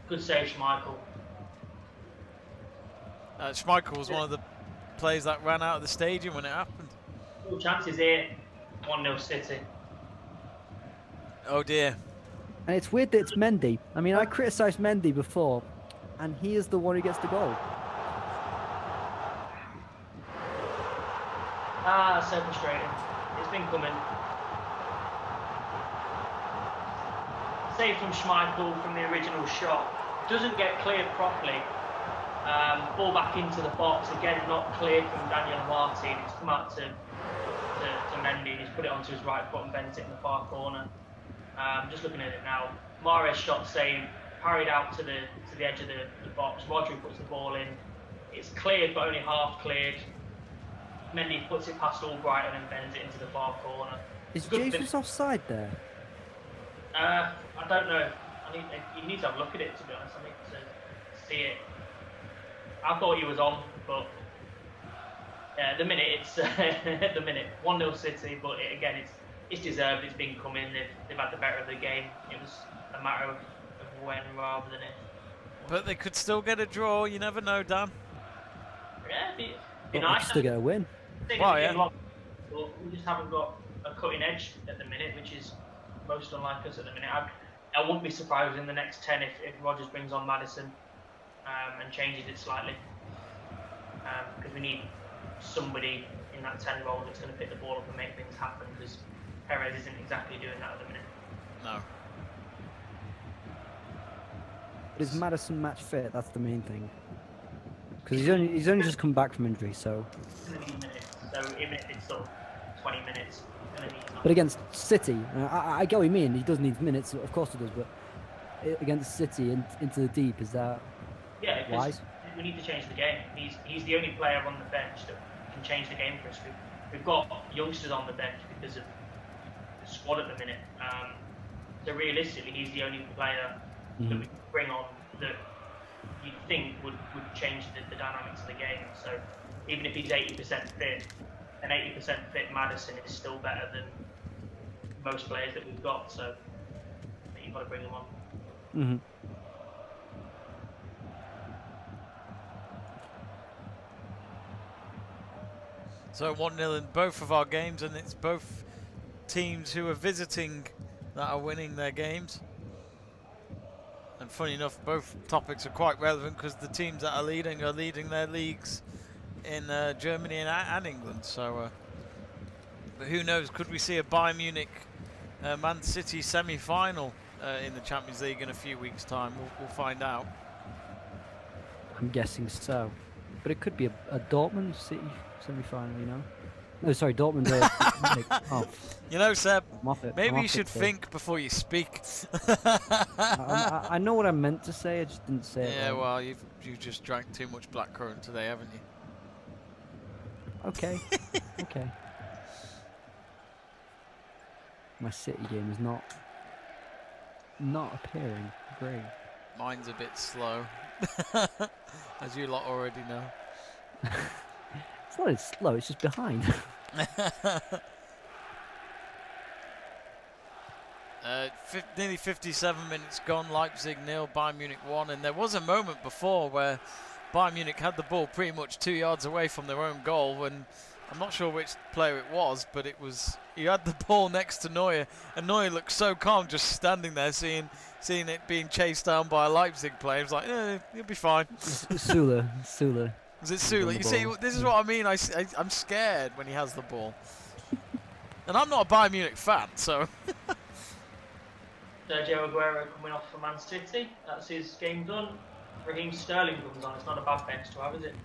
good save, Schmeichel. Schmeichel was one of the players that ran out of the stadium when it happened. All chances here. 1-0 City. Oh dear. And it's weird that it's Mendy. I mean, I criticised Mendy before, and he is the one who gets the goal. So frustrating. It's been coming. Save from Schmeichel from the original shot. Doesn't get cleared properly. Ball back into the box. Again, not cleared from Daniel Martin. It's come out to Mendy. He's put it onto his right foot and bent it in the far corner. Just looking at it now. Mahrez shot save, parried out to the edge of the box. Rodri puts the ball in. it's cleared but only half cleared. Mendy puts it past Albrighton and bends it into the far corner. Is Jesus offside there? I don't know. You need to have a look at it, to be honest. I need to see it. I thought he was on, but at the minute it's at the minute 1-0 City. But again, it's deserved. It's been coming. They've had the better of the game. It was a matter of when rather than if. But they could still get a draw. You never know, Dan. Yeah, They be nice. could still get a win. Well, yeah. But we just haven't got a cutting edge at the minute, which is most unlike us at the minute. I wouldn't be surprised in the next 10 if Rodgers brings on Maddison and changes it slightly, because we need somebody in that 10 role that's going to pick the ball up and make things happen, because Perez isn't exactly doing that at the minute. No. But is Maddison match fit? That's the main thing. Because he's only just come back from injury, so. He's going to need minutes. So even if it's sort of 20 minutes, he's going to need. But against City, I get what you mean. He does need minutes, of course he does. But against City into the deep, is that wise? We need to change the game. He's the only player on the bench that can change the game for us. We've got youngsters on the bench because of the squad at the minute. So realistically, he's the only player that we can bring on that you'd think would change the dynamics of the game. So even if he's 80% fit, an 80% fit Maddison is still better than most players that we've got. So you've got to bring him on. Mm-hmm. So 1-0 in both of our games, and it's both teams who are visiting that are winning their games. And funny enough, both topics are quite relevant because the teams that are leading their leagues in Germany and England. So, but who knows? Could we see a Bayern Munich, Man City semi-final in the Champions League in a few weeks' time? We'll find out. I'm guessing so, but it could be a Dortmund City semi-final. You know? No, sorry, Dortmund. You know, Seb, maybe you should so. think before you speak. I know what I meant to say, I just didn't say it. Yeah, right. well, you just drank too much blackcurrant today, haven't you? Okay. Okay. My City game is not appearing. Great. Mine's a bit slow, as you lot already know. It's not as slow, it's just behind. Nearly 57 minutes gone, Leipzig 0, Bayern Munich 1, and there was a moment before where Bayern Munich had the ball pretty much 2 yards away from their own goal, and I'm not sure which player it was, but he had the ball next to Neuer, and Neuer looked so calm just standing there seeing it being chased down by a Leipzig player. He was like, you'll be fine. Sula. Was it Sula? You see, this is what I mean. I'm scared when he has the ball. And I'm not a Bayern Munich fan, so... Sergio Aguero coming off for Man City. That's his game done. Raheem Sterling comes on. It's not a bad bench to have, is it?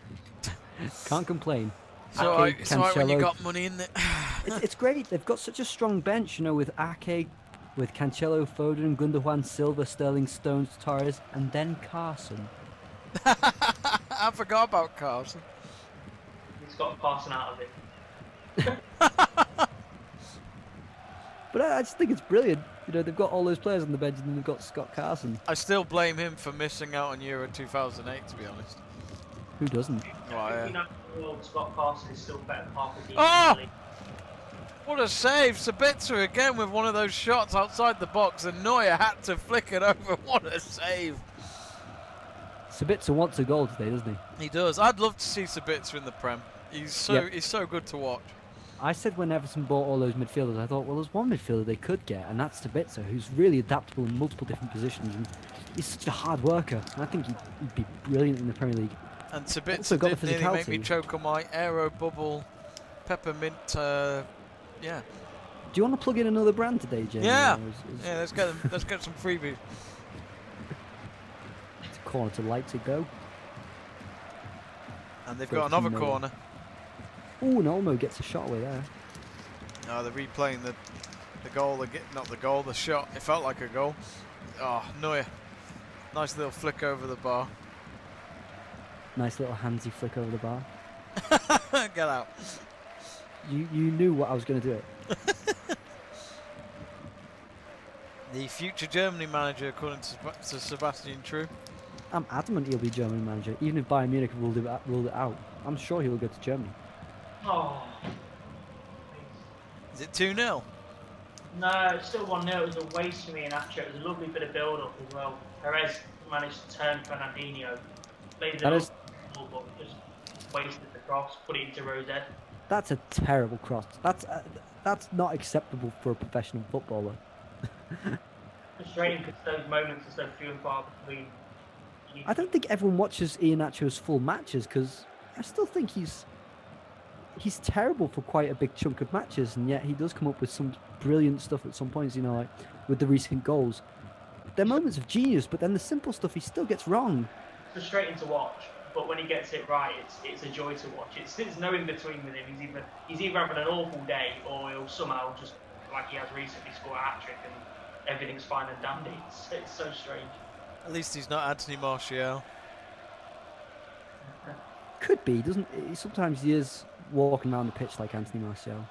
Can't complain. So it's alright when you got money in it. It's great. They've got such a strong bench, you know, with Ake, with Cancelo, Foden, Gundogan, Silva, Sterling, Stones, Torres, and then Carson. I forgot about Carson. He's got Carson out of it. But I just think it's brilliant. You know, they've got all those players on the bench, and then they've got Scott Carson. I still blame him for missing out on Euro 2008, to be honest. Who doesn't? Scott Carson is still better than half the team. Oh! What a save! Sabitzer again with one of those shots outside the box, and Neuer had to flick it over. What a save! Sabitzer wants a goal today, doesn't he? He does. I'd love to see Sabitzer in the Prem. He's so good to watch. I said when Everton bought all those midfielders, I thought, well, there's one midfielder they could get, and that's Sabitzer, who's really adaptable in multiple different positions, and he's such a hard worker. And I think he'd be brilliant in the Premier League. And Sabitzer did nearly make me choke on my Aero Bubble Peppermint, yeah. Do you want to plug in another brand today, Jamie? Yeah. Yeah, let's get some freebies. It's a corner to Leipzig, though. And they've got another corner. Oh, and Olmo gets a shot away there. No, they're replaying the goal, not the goal, the shot. It felt like a goal. Oh, Neuer. Nice little flick over the bar. Nice little handsy flick over the bar. Get out. You knew what I was going to do it. The future Germany manager, according to Sebastian True. I'm adamant he'll be German manager, even if Bayern Munich ruled it out. I'm sure he will go to Germany. Oh. Is it 2-0? No, it's still 1-0. It was a waste for me in Acho. It was a lovely bit of build-up as well. Perez managed to turn Fernandinho. Played the ball, but just wasted the cross, put it into Rosette. That's a terrible cross. That's not acceptable for a professional footballer. Frustrating because those moments are so few and far between. I don't think everyone watches Iheanacho's full matches because I still think he's terrible for quite a big chunk of matches, and yet he does come up with some brilliant stuff at some points, you know, like with the recent goals. They're moments of genius, but then the simple stuff he still gets wrong. It's frustrating to watch, but when he gets it right, it's a joy to watch. It's no in between with him. He's either having an awful day, or he'll somehow just, like he has recently, score a hat-trick and everything's fine and dandy. It's so strange. At least he's not Anthony Martial. Could be, doesn't he? Sometimes he is walking around the pitch like Anthony Martial.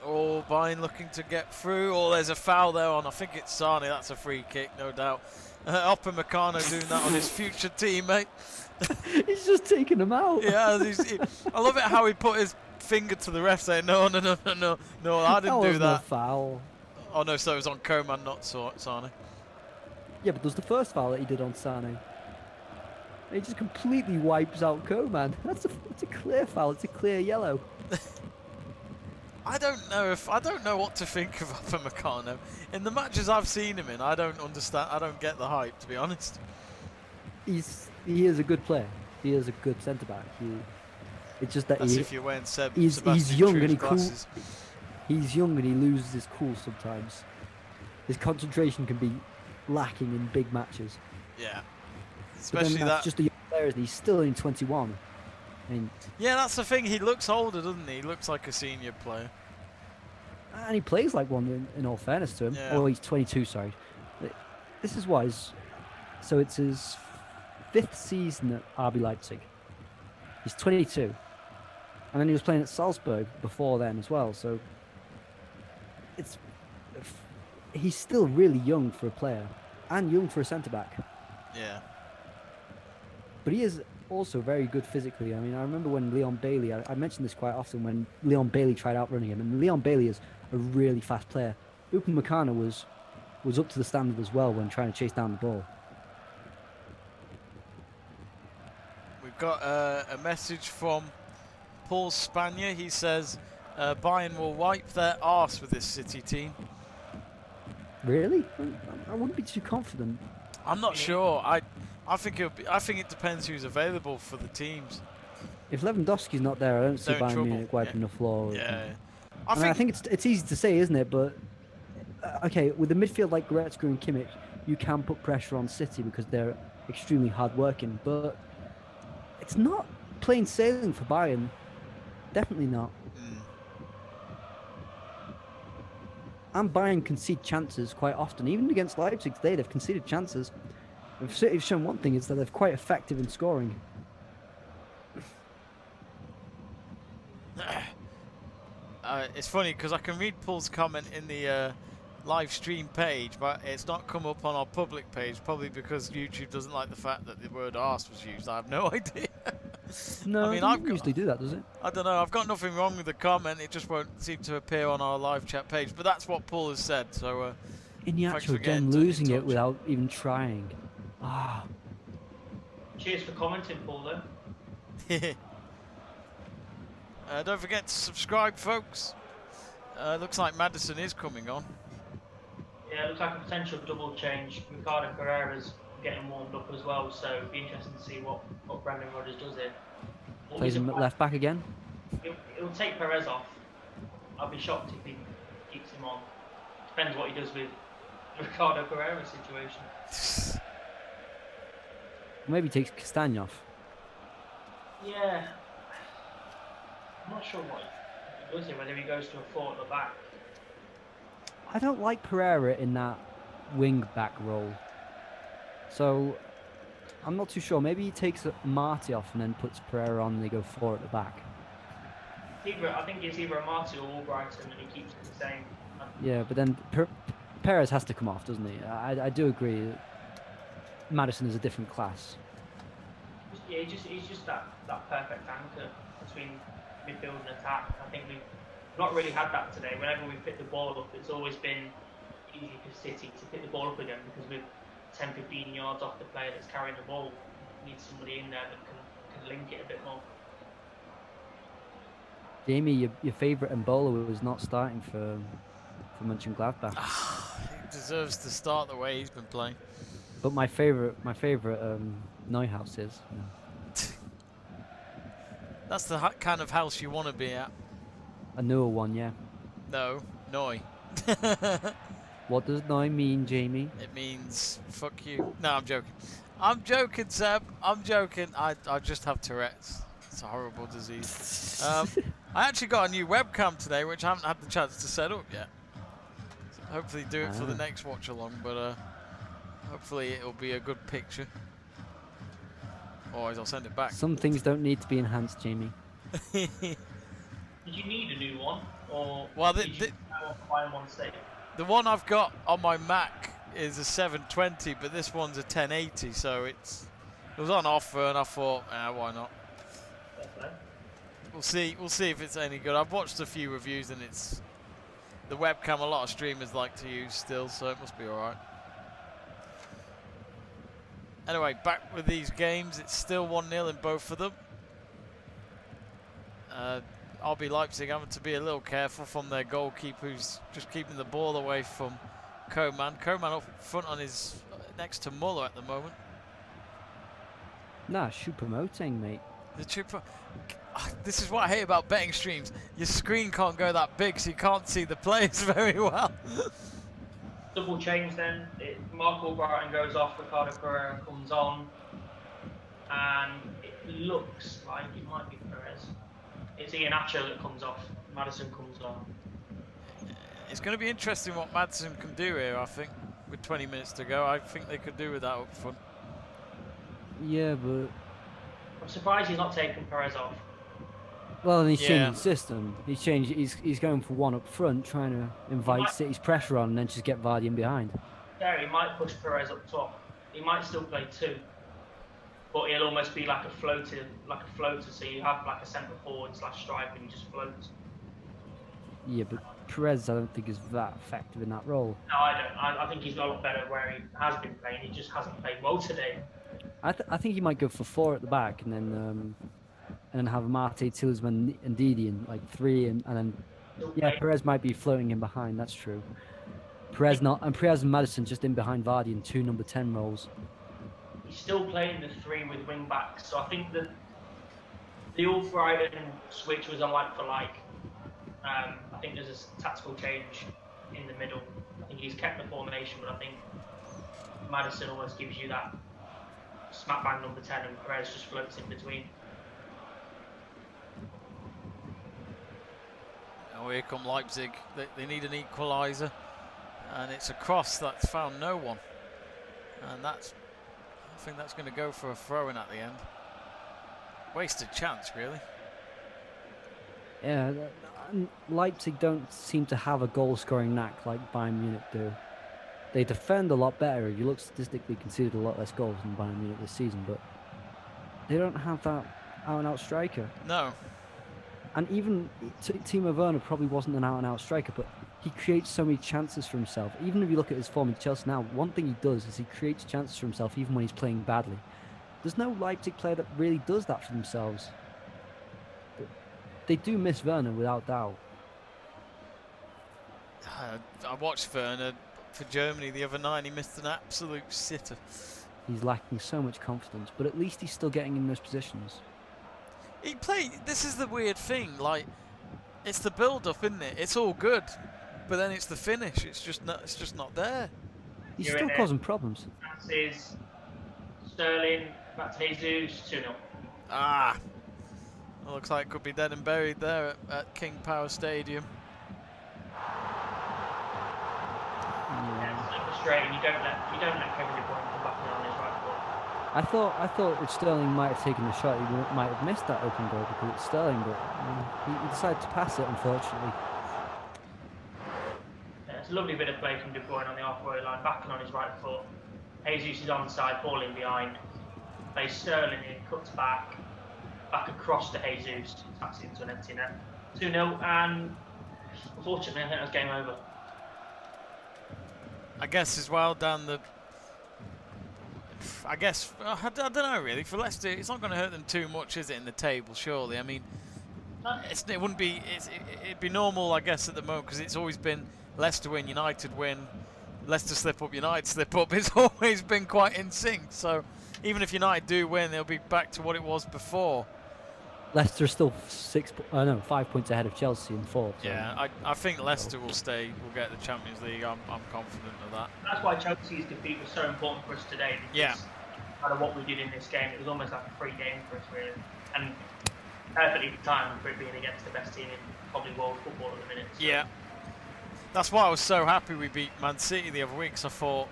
Oh, Bayern looking to get through. Oh, there's a foul there on, I think it's Sane. That's a free kick, no doubt. Upper Meccano doing that on his future teammate. He's just taking him out. Yeah, I love it how he put his finger to the ref saying, no, I didn't do that. No foul. Oh no, so it was on Coman, not Sane. Yeah, but there's the first foul that he did on Sane. He just completely wipes out Coman. It's a clear foul. It's a clear yellow. I don't know what to think of Upper Meccano. In the matches I've seen him in, I don't understand. I don't get the hype, to be honest. He is a good player. He is a good centre back. It's just that That's if you're wearing he's young and cool. He's young and he loses his cool sometimes. His concentration can be lacking in big matches. Yeah, especially that's just a young player, and he's still only 21. I mean, yeah, that's the thing. He looks older, doesn't he? He looks like a senior player. And he plays like one, in all fairness to him. Yeah. Oh, he's 22, sorry. This is why. So it's his 5th season at RB Leipzig. He's 22. And then he was playing at Salzburg before then as well. So he's still really young for a player. And young for a centre-back. Yeah. But he is also very good physically. I mean, I remember when Leon Bailey, I mention this quite often, when Leon Bailey tried outrunning him, and Leon Bailey is a really fast player. Upam Meccano was up to the standard as well when trying to chase down the ball. We've got a message from Paul Spanier. He says Bayern will wipe their arse with this City team. Really? I wouldn't be too confident. I'm not sure. I think it depends who's available for the teams. If Lewandowski's not there, I don't see Bayern Munich wiping the floor. Yeah. I think it's easy to say, isn't it? But okay, with a midfield like Goretzka and Kimmich, you can put pressure on City because they're extremely hard-working. But it's not plain sailing for Bayern. Definitely not. And Bayern concede chances quite often. Even against Leipzig today, they've conceded chances. If City've shown one thing, is that they're quite effective in scoring. It's funny because I can read Paul's comment in the live stream page, but it's not come up on our public page, probably because YouTube doesn't like the fact that the word arse was used. I have no idea. No, I mean, it doesn't usually do that, does it? I don't know. I've got nothing wrong with the comment. It just won't seem to appear on our live chat page. But that's what Paul has said. So, Iheanacho again losing it without even trying. Ah. Cheers for commenting, Paul, though. Don't forget to subscribe, folks. Looks like Maddison is coming on. Yeah, it looks like a potential double change. Ricardo Carrera's getting warmed up as well, so it'll be interesting to see what Brandon Rodgers does here. Plays him at left back again. It'll take Perez off. I'll be shocked if he keeps him on. Depends what he does with Ricardo Carrera's situation. Maybe takes Castagne off. Yeah. I'm not sure what he does here, whether he goes to a 4 at the back. I don't like Pereira in that wing back role. So I'm not too sure. Maybe he takes Marty off and then puts Pereira on and they go 4 at the back. I think it's either a Marty or Albrighton, and he keeps it the same. Yeah, but then Perez has to come off, doesn't he? I do agree that Maddison is a different class. Yeah, he's just that perfect anchor between midfield and attack. I think we've not really had that today. Whenever we pick the ball up, it's always been easy for City to pick the ball up again, because we're 10-15 yards off the player that's carrying the ball. We need somebody in there that can link it a bit more. Jamie, your favourite Mbola was not starting for Mönchengladbach. He deserves to start the way he's been playing. But my favourite Neuhaus is. Yeah. That's the kind of house you want to be at. A newer one, yeah. No, Neu. What does Neu mean, Jamie? It means fuck you. No, I'm joking. I'm joking, Seb. I'm joking. I just have Tourette's. It's a horrible disease. I actually got a new webcam today, which I haven't had the chance to set up yet. So hopefully do it for the next watch along, but hopefully it'll be a good picture. Otherwise I'll send it back. Some things don't need to be enhanced, Jamie. Did you need a new one, or well, did you buy one safe? The one I've got on my Mac is a 720, but this one's a 1080, so it was on offer, and I thought, why not? We'll see if it's any good. I've watched a few reviews, and it's the webcam a lot of streamers like to use still, so it must be alright. Anyway, back with these games. It's still 1-0 in both of them. RB Leipzig having to be a little careful from their goalkeeper, who's just keeping the ball away from Koeman. Koeman up front on his next to Muller at the moment. Nah, Choupo-Moting, mate. This is what I hate about betting streams. Your screen can't go that big, so you can't see the players very well. Double change then. Mark Albrighton goes off, Ricardo Pereira comes on, and it looks like it might be Perez. It's Iheanacho that comes off. Maddison comes on. It's going to be interesting what Maddison can do here, I think, with 20 minutes to go. I think they could do with that up front. Yeah, but I'm surprised he's not taken Perez off. well, and he's changing the system. He's going for one up front, trying to invite City's pressure on, and then just get Vardy in behind. Yeah, he might push Perez up top. He might still play 2, but he'll almost be like a floater. So you have like a centre forward / striker, and he just floats. Yeah, but Perez, I don't think is that effective in that role. No, I don't. I think he's got a lot better where he has been playing. He just hasn't played well today. I think he might go for 4 at the back, and then have Mate, Tielemans, and Didi in like 3, and then Perez might be floating in behind. That's true. Perez and Maddison just in behind Vardy in 2 number 10 roles. He's still playing the 3 with wing backs, so I think that the Albrighton switch was a like for like. I think there's a tactical change in the middle. I think he's kept the formation, but I think Maddison almost gives you that smack bang number 10, and Perez just floats in between. Oh, here come Leipzig. They need an equaliser, and it's a cross that's found no one, and I think that's going to go for a throw-in at the end. Wasted chance, really. Yeah, Leipzig don't seem to have a goal-scoring knack like Bayern Munich do. They defend a lot better. If you look statistically, conceded a lot less goals than Bayern Munich this season, but they don't have that out-and-out striker. No. And even Timo Werner probably wasn't an out-and-out striker, but he creates so many chances for himself. Even if you look at his form in Chelsea now, one thing he does is he creates chances for himself even when he's playing badly. There's no Leipzig player that really does that for themselves. But they do miss Werner without doubt. I watched Werner for Germany the other night, and he missed an absolute sitter. He's lacking so much confidence, but at least he's still getting in those positions. This is the weird thing, like, it's the build-up, isn't it? It's all good, but then it's the finish. It's just not there. He's still causing problems. Is Sterling, back to Jesus, 2-0. Well, looks like it could be dead and buried there at King Power Stadium. Yeah, straight, and you don't let Kevin De Bruyne come back in on his right foot. I thought if Sterling might have taken the shot, he might have missed that open goal because it's Sterling, but he decided to pass it, unfortunately. Yeah, it's a lovely bit of play from De Bruyne on the halfway line, backing on his right foot. Jesus is onside, ball in behind. Plays Sterling in, cuts back across to Jesus, taps it into an empty net. 2-0, and unfortunately, I think that's game over. I guess as well, Dan, I don't know really. For Leicester, it's not going to hurt them too much, is it, in the table? Surely. I mean, it wouldn't be. It'd be normal, I guess, at the moment, because it's always been Leicester win, United win, Leicester slip up, United slip up. It's always been quite in sync. So even if United do win, they'll be back to what it was before. Leicester are still 5 points ahead of Chelsea in fourth. So. Yeah, I think Leicester will get the Champions League. I'm confident of that. That's why Chelsea's defeat was so important for us today. Because no matter what we did in this game, it was almost like a free game for us, really. And perfectly timed for it being against the best team in probably world football at the minute. So. Yeah. That's why I was so happy we beat Man City the other week, because I thought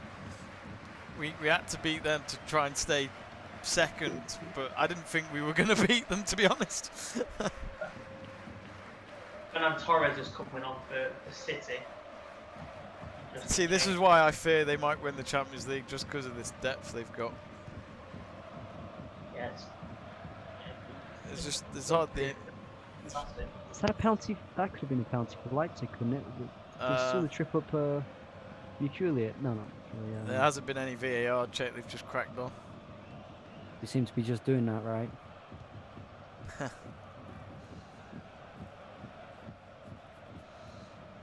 we had to beat them to try and stay second, but I didn't think we were going to beat them, to be honest. And Torres is coming on for City. See, this is why I fear they might win the Champions League, just because of this depth they've got. Yes. It's hardly. Is that a penalty? That could have been a penalty for Leipzig, couldn't it? We saw the trip up Juliet. No, not really. There hasn't been any VAR check, they've just cracked on. They seem to be just doing that, right?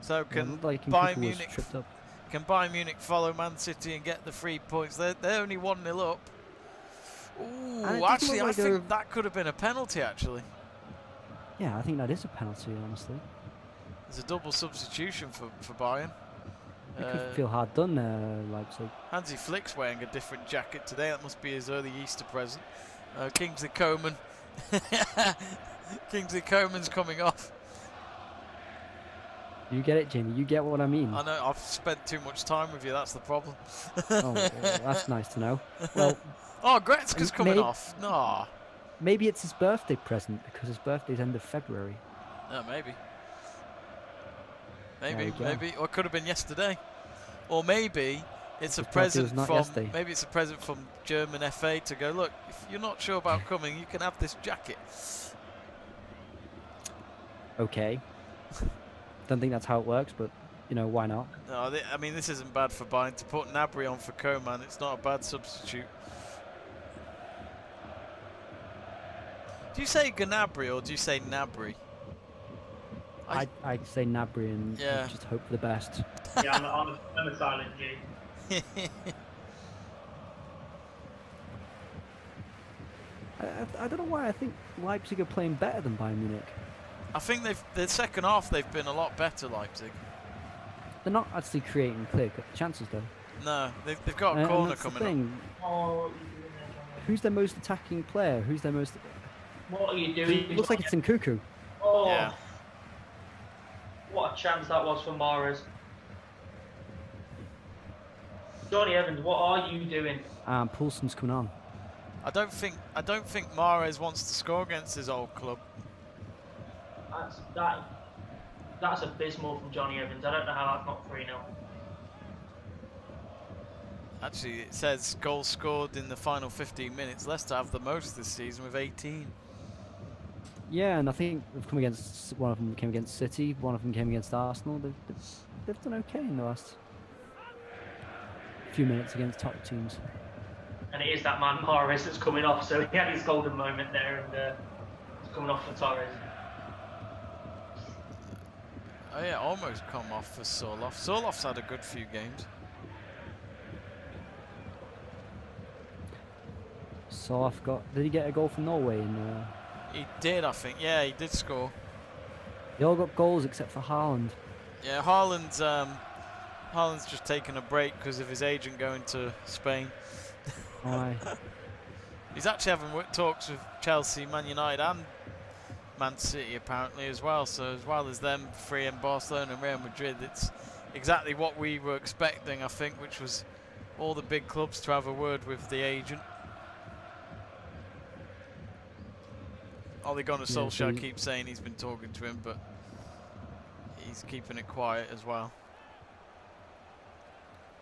So can Bayern Munich follow Man City and get the 3 points? They're only 1-0 up. Ooh, actually, I think that could have been a penalty, actually. Yeah, I think that is a penalty, honestly. There's a double substitution for Bayern. It could feel hard done there, Leipzig. Hansi Flick's wearing a different jacket today. That must be his early Easter present. Kingsley Coman. Kingsley Coman's coming off. You get it, Jamie. You get what I mean. I know. I've spent too much time with you. That's the problem. Oh, that's nice to know. Well. Oh, Gretzka's coming off. No. Maybe it's his birthday present because his birthday's end of February. No, maybe. Maybe, or it could have been yesterday, or maybe it's a present from maybe it's a present from German FA to go. Look, if you're not sure about coming, you can have this jacket. Okay. Don't think that's how it works, but you know, why not? No, I mean, this isn't bad for Bayern to put Gnabry on for Coman. It's not a bad substitute. Do you say Gnabry or do you say Gnabry? I'd say Gnabry and just hope for the best. Yeah, I'm a silent G. I don't know why I think Leipzig are playing better than Bayern Munich. I think the second half they've been a lot better, Leipzig. They're not actually creating clear chances though. No, they've got a corner coming up. Who's their most attacking player? Who's their most? What are you doing? It looks like it's Nkunku. Oh. Yeah. What a chance that was for Mahrez. Johnny Evans, what are you doing? Poulsen's coming on. I don't think Mahrez wants to score against his old club. That's abysmal from Johnny Evans. I don't know how that's not 3-0. Actually, it says goals scored in the final 15 minutes. Leicester have the most this season with 18. Yeah, and I think they've come against, one of them came against City, one of them came against Arsenal. They've done okay in the last few minutes against top teams. And it is that man Mahrez that's coming off, so he had his golden moment there, and he's coming off for Torres. Oh yeah, almost come off for Sorloth. Sorloth's had a good few games. Sorloth did he get a goal from Norway in He did, I think. Yeah, he did score. They all got goals except for Haaland. Yeah, Haaland's just taking a break because of his agent going to Spain. Why? He's actually having talks with Chelsea, Man United and Man City apparently as well. So as well as them three and Barcelona and Real Madrid, exactly what we were expecting, I think, which was all the big clubs to have a word with the agent. Ole Gunnar Solskjaer keeps saying he's been talking to him, but he's keeping it quiet as well.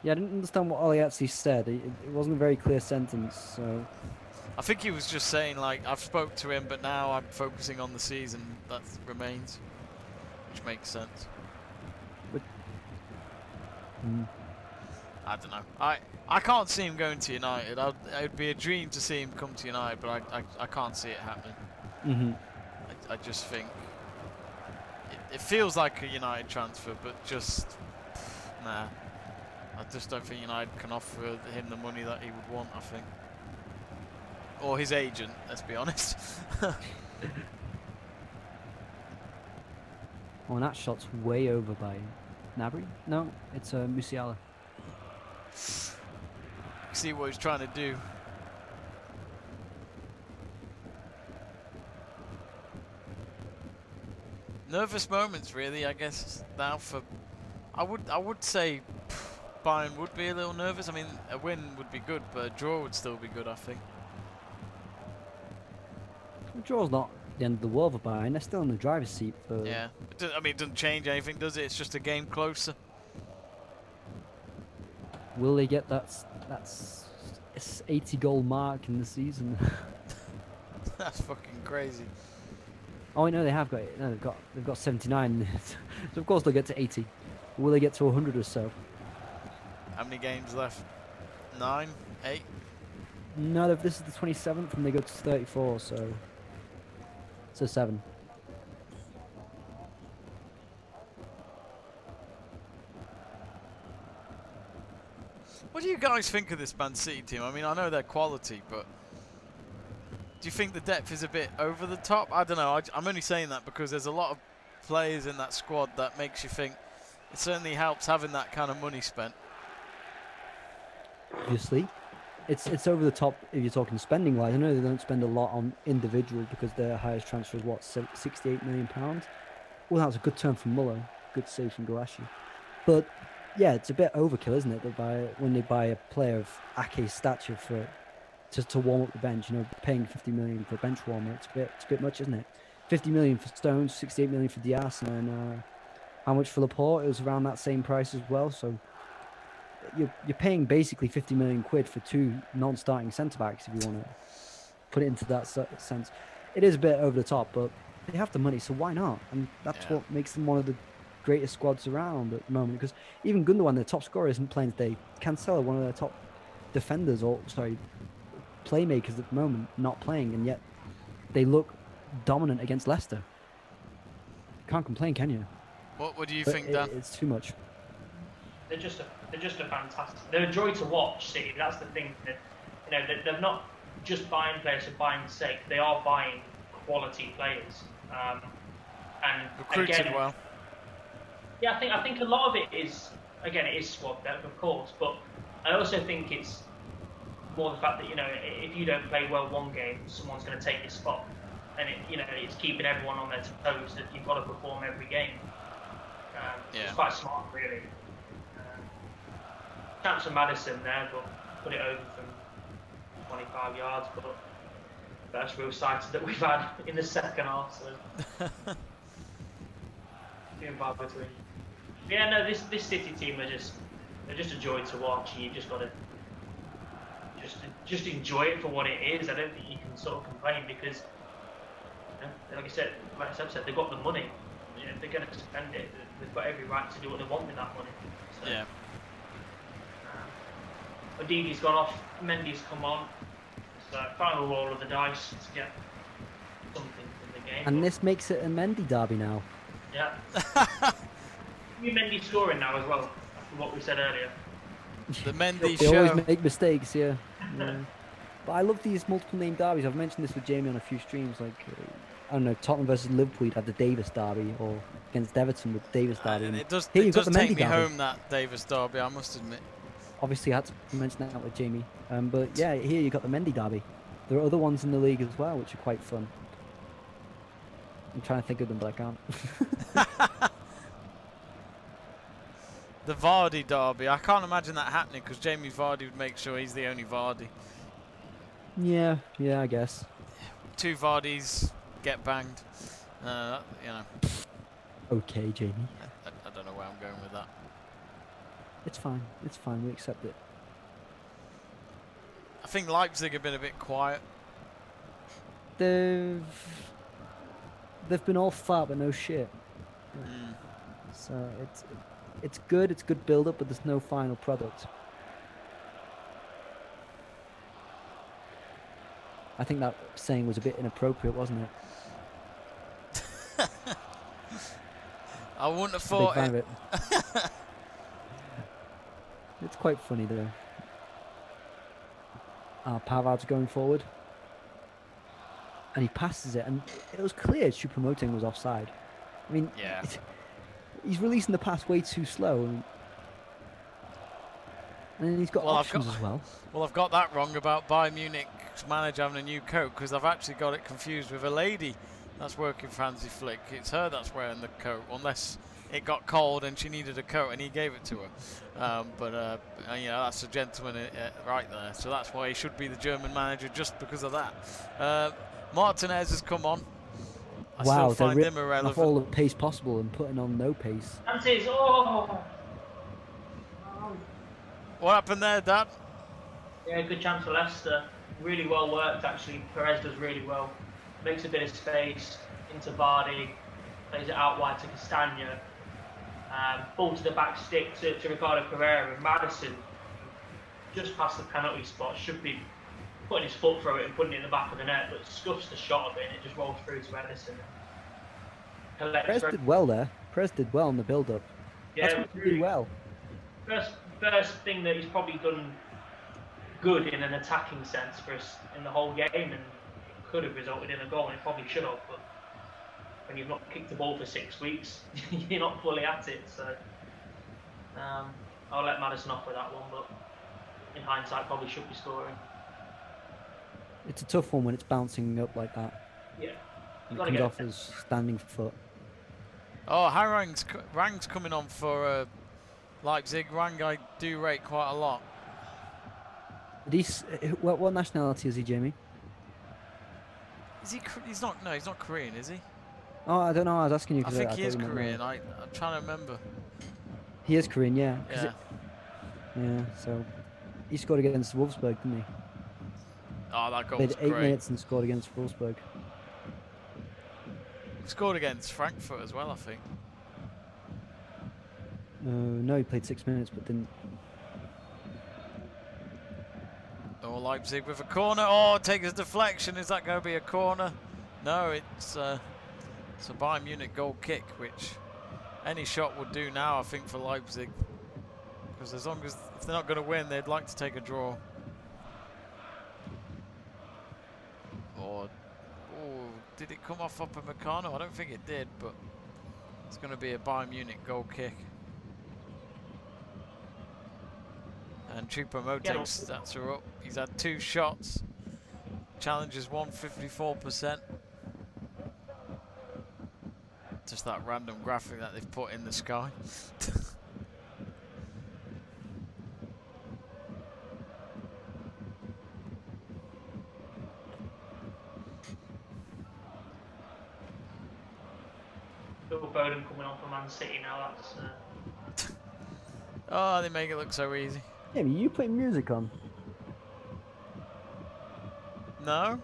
Yeah, I didn't understand what Ollie actually said. It wasn't a very clear sentence. So I think he was just saying, like, I've spoke to him, but now I'm focusing on the season that remains, which makes sense. But, I don't know. I can't see him going to United. It would be a dream to see him come to United, but I can't see it happening. I just think it feels like a United transfer, but just nah. I just don't think United can offer him the money that he would want, I think. Or his agent, let's be honest. Oh, and that shot's way over by Gnabry? No, it's Musiala. See what he's trying to do. Nervous moments, really, I guess, now for... I would say Bayern would be a little nervous. I mean, a win would be good, but a draw would still be good, I think. The draw's not the end of the world for Bayern. They're still in the driver's seat. For... Yeah, I mean, it doesn't change anything, does it? It's just a game closer. Will they get that 80-goal mark in the season? That's fucking crazy. Oh, no, they have got it. No, they've got 79. So of course they'll get to 80. Will they get to 100 or so? How many games left? 9? 8? No, this is the 27th, and they go to 34. So 7. What do you guys think of this Man City team? I mean, I know they're quality, but do you think the depth is a bit over the top? I don't know. I'm only saying that because there's a lot of players in that squad that makes you think it certainly helps having that kind of money spent. Obviously, it's over the top if you're talking spending wise. I know they don't spend a lot on individuals because their highest transfer is what, £68 million. Well, that was a good turn from Muller. Good save from Golashi. But yeah, it's a bit overkill, isn't it? When they buy a player of Ake's stature to warm up the bench, you know, paying 50 million for a bench warmer, it's a bit much, isn't it? 50 million for Stones, 68 million for Diaz, and then how much for Laporte? It was around that same price as well. So you're paying basically 50 million quid for 2 non-starting centre backs if you want to put it into that sense. It is a bit over the top, but they have the money, so why not? And that's what makes them one of the greatest squads around at the moment. Because even Gundogan, their top scorer, isn't playing today. Cancelo, one of their top defenders, playmakers at the moment, not playing, and yet they look dominant against Leicester. Can't complain, can you? What do you think, Dan? It's too much. They're just a fantastic. They're a joy to watch. City. That's the thing. That, you know, they're not just buying players for buying sake. They are buying quality players. And recruited again, well. Yeah, I think a lot of it is, again, it is squad depth, of course, but I also think it's more the fact that, you know, if you don't play well one game, someone's going to take your spot, and it's keeping everyone on their toes that you've got to perform every game. It's quite smart, really. Chance for Madison there, but put it over from 25 yards, but that's real sights that we've had in the second half, so few and far between. Yeah, no, this City team they're just a joy to watch, and you just got to just enjoy it for what it is. I don't think you can sort of complain because, you know, like Seb said, they've got the money. You know, if they're going to spend it, they've got every right to do what they want with that money. So, Yeah. Odini's gone off, Mendy's come on. So final roll of the dice to get something from the game. And this makes it a Mendy derby now. Yeah. New Mendy scoring now as well, after what we said earlier. The Mendy They show. always make mistakes, yeah. But I love these multiple name derbies. I've mentioned this with Jamie on a few streams. Like, I don't know, Tottenham versus Liverpool, you'd have the Davis derby, or against Everton with Davis derby. And it does, Here it you've does got the take Mendy me derby. home, that Davis derby, I must admit. Obviously, I had to mention that with Jamie. But yeah, here you got the Mendy derby. There are other ones in the league as well, which are quite fun. I'm trying to think of them, but I can't. the Vardy derby. I can't imagine that happening because Jamie Vardy would make sure he's the only Vardy. Yeah, I guess. 2 Vardys get banged. You know. Okay, Jamie. I don't know where I'm going with that. It's fine. It's fine. We accept it. I think Leipzig have been a bit quiet. They've been all fat but no shit. Mm. So it's good. It's good build up, but there's no final product. I think that saying was a bit inappropriate, wasn't it? I wouldn't have Big thought fan of it. it. It's quite funny though. Pavard's going forward. And he passes it, and it was clear Choupo-Moting was offside. I mean, Yeah. He's releasing the pass way too slow. And then he's got options as well. Well, I've got that wrong about Bayern Munich's manager having a new coat because I've actually got it confused with a lady that's working for Hansi Flick. It's her that's wearing the coat, unless it got cold and she needed a coat and he gave it to her. But you know, that's a gentleman right there. So that's why he should be the German manager, just because of that. Martinez has come on. I still find him irrelevant. Off all the pace possible and putting on no pace. Antes, oh! What happened there, Dad? Yeah, good chance for Leicester. Really well worked, actually. Perez does really well. Makes a bit of space into Vardy. Plays it out wide to Castagna. Ball to the back stick to Ricardo Pereira. And Maddison, just past the penalty spot, should be putting his foot through it and putting it in the back of the net, but scuffs the shot of it and it just rolls through to Edison. Perez did well there. Perez did well in the build-up. Yeah, that's what he did well. First thing that he's probably done good in an attacking sense for us in the whole game, and it could have resulted in a goal, and it probably should have, but when you've not kicked the ball for 6 weeks, you're not fully at it, so I'll let Maddison off with that one, but in hindsight probably should be scoring. It's a tough one when it's bouncing up like that. Yeah. And it comes off his standing foot. Oh, Rang's coming on for Leipzig. Rang I do rate quite a lot. What nationality is he, Jamie? Is he? He's not. No, he's not Korean, is he? Oh, I don't know. I was asking you. I think he is Korean. I'm trying to remember. He is Korean, yeah. Yeah. Yeah. So he scored against Wolfsburg, didn't he? Oh, that goal Played was 8 great. minutes and scored against Wolfsburg. Scored against Frankfurt as well, I think. No, he played 6 minutes, but didn't. Oh, Leipzig with a corner. Oh, takes a deflection. Is that going to be a corner? No, it's a Bayern Munich goal kick, which any shot would do now, I think, for Leipzig. Because as long as if they're not going to win, they'd like to take a draw. Or, oh, did it come off Upamecano? I don't think it did, but it's going to be a Bayern Munich goal kick. And Choupo-Moting's stats are up. He's had 2 shots. Challenges 154%. Just that random graphic that they've put in the sky. Phil Foden coming on for Man City now. That's. Oh, they make it look so easy. Yeah, but you putting music on? No?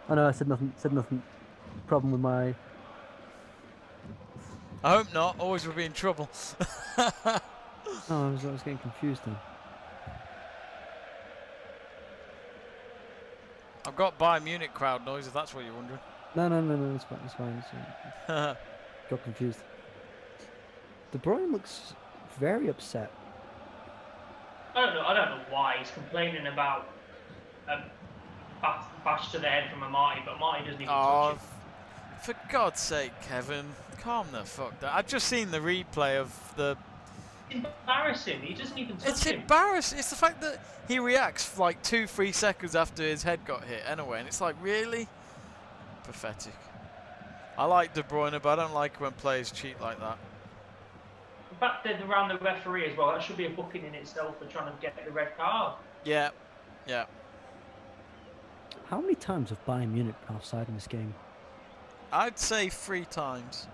Oh no, I said nothing. Said nothing. Problem with my. I hope not. Always would be in trouble. Oh, I was getting confused then. I've got Bayern Munich crowd noise, if that's what you're wondering. No, it's fine. It's fine. Got confused. De Bruyne looks very upset. I don't know why he's complaining about a bash to the head from Amati, but Amati doesn't even touch it. For God's sake, Kevin, calm the fuck down. I've just seen the replay of the. It's embarrassing. He doesn't even touch It's him. embarrassing. It's the fact that he reacts like 2-3 seconds after his head got hit anyway, and it's like, really? Pathetic. I like De Bruyne, but I don't like when players cheat like that. fact they're around the referee as well, that should be a booking in itself for trying to get the red card. Yeah, yeah. How many times have Bayern Munich been offside in this game? I'd say 3 times.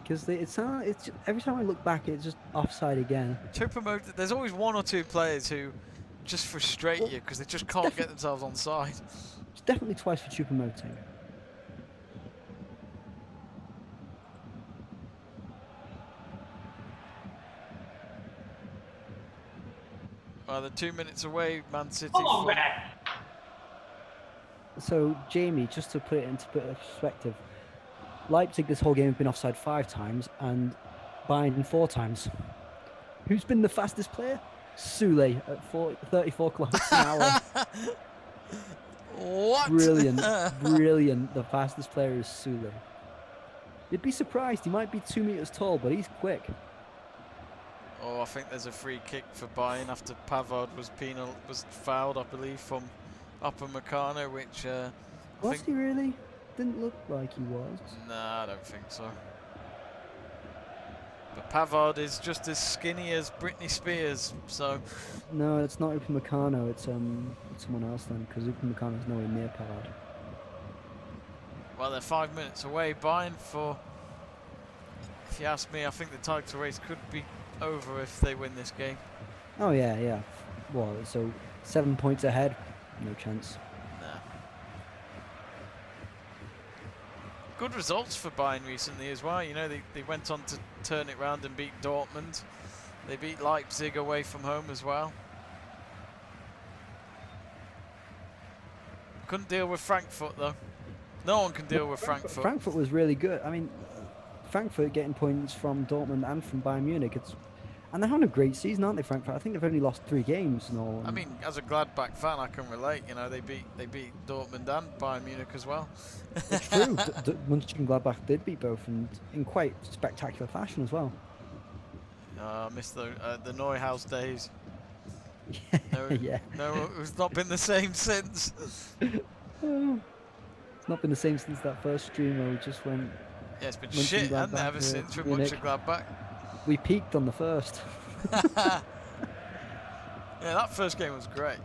Because it's every time I look back, it's just offside again. There's always 1 or 2 players who just frustrate you because they just can't get themselves on side. It's definitely twice for Choupo-Moting. Well, they're 2 minutes away, Man City. Come on, man. So, Jamie, just to put it into perspective, Leipzig this whole game have been offside 5 times and Bayern 4 times. Who's been the fastest player? Sule at 34 kilometers an hour. What? Brilliant, brilliant. The fastest player is Sule. You'd be surprised. He might be 2 meters tall, but he's quick. Oh, I think there's a free kick for Bayern after Pavard was fouled, I believe, from Upamecano, which Was he really? Didn't look like he was. Nah, I don't think so. But Pavard is just as skinny as Britney Spears, so... No, it's not Upamecano, it's someone else then, because Upamecano's nowhere near Pavard. Well, they're 5 minutes away. Bayern for... If you ask me, I think the title race could be over if they win this game. Oh, yeah. Well, so 7 points ahead, no chance. Nah. Good results for Bayern recently as well. You know, they went on to turn it round and beat Dortmund. They beat Leipzig away from home as well. Couldn't deal with Frankfurt though. No one can deal with Frankfurt. Frankfurt was really good. I mean, Frankfurt getting points from Dortmund and from Bayern Munich. And they're having a great season, aren't they, Frankfurt? I think they've only lost 3 games in all. I mean, as a Gladbach fan, I can relate. You know, they beat Dortmund and Bayern Munich as well. It's true. Mönchengladbach did beat both, and in quite spectacular fashion as well. I miss the Neuhaus days. Yeah. No, it's not been the same since. It's not been the same since that first stream where we just went. Yeah, it's been shit, hasn't it, ever since with Mönchengladbach. We peaked on the first. Yeah, that first game was great.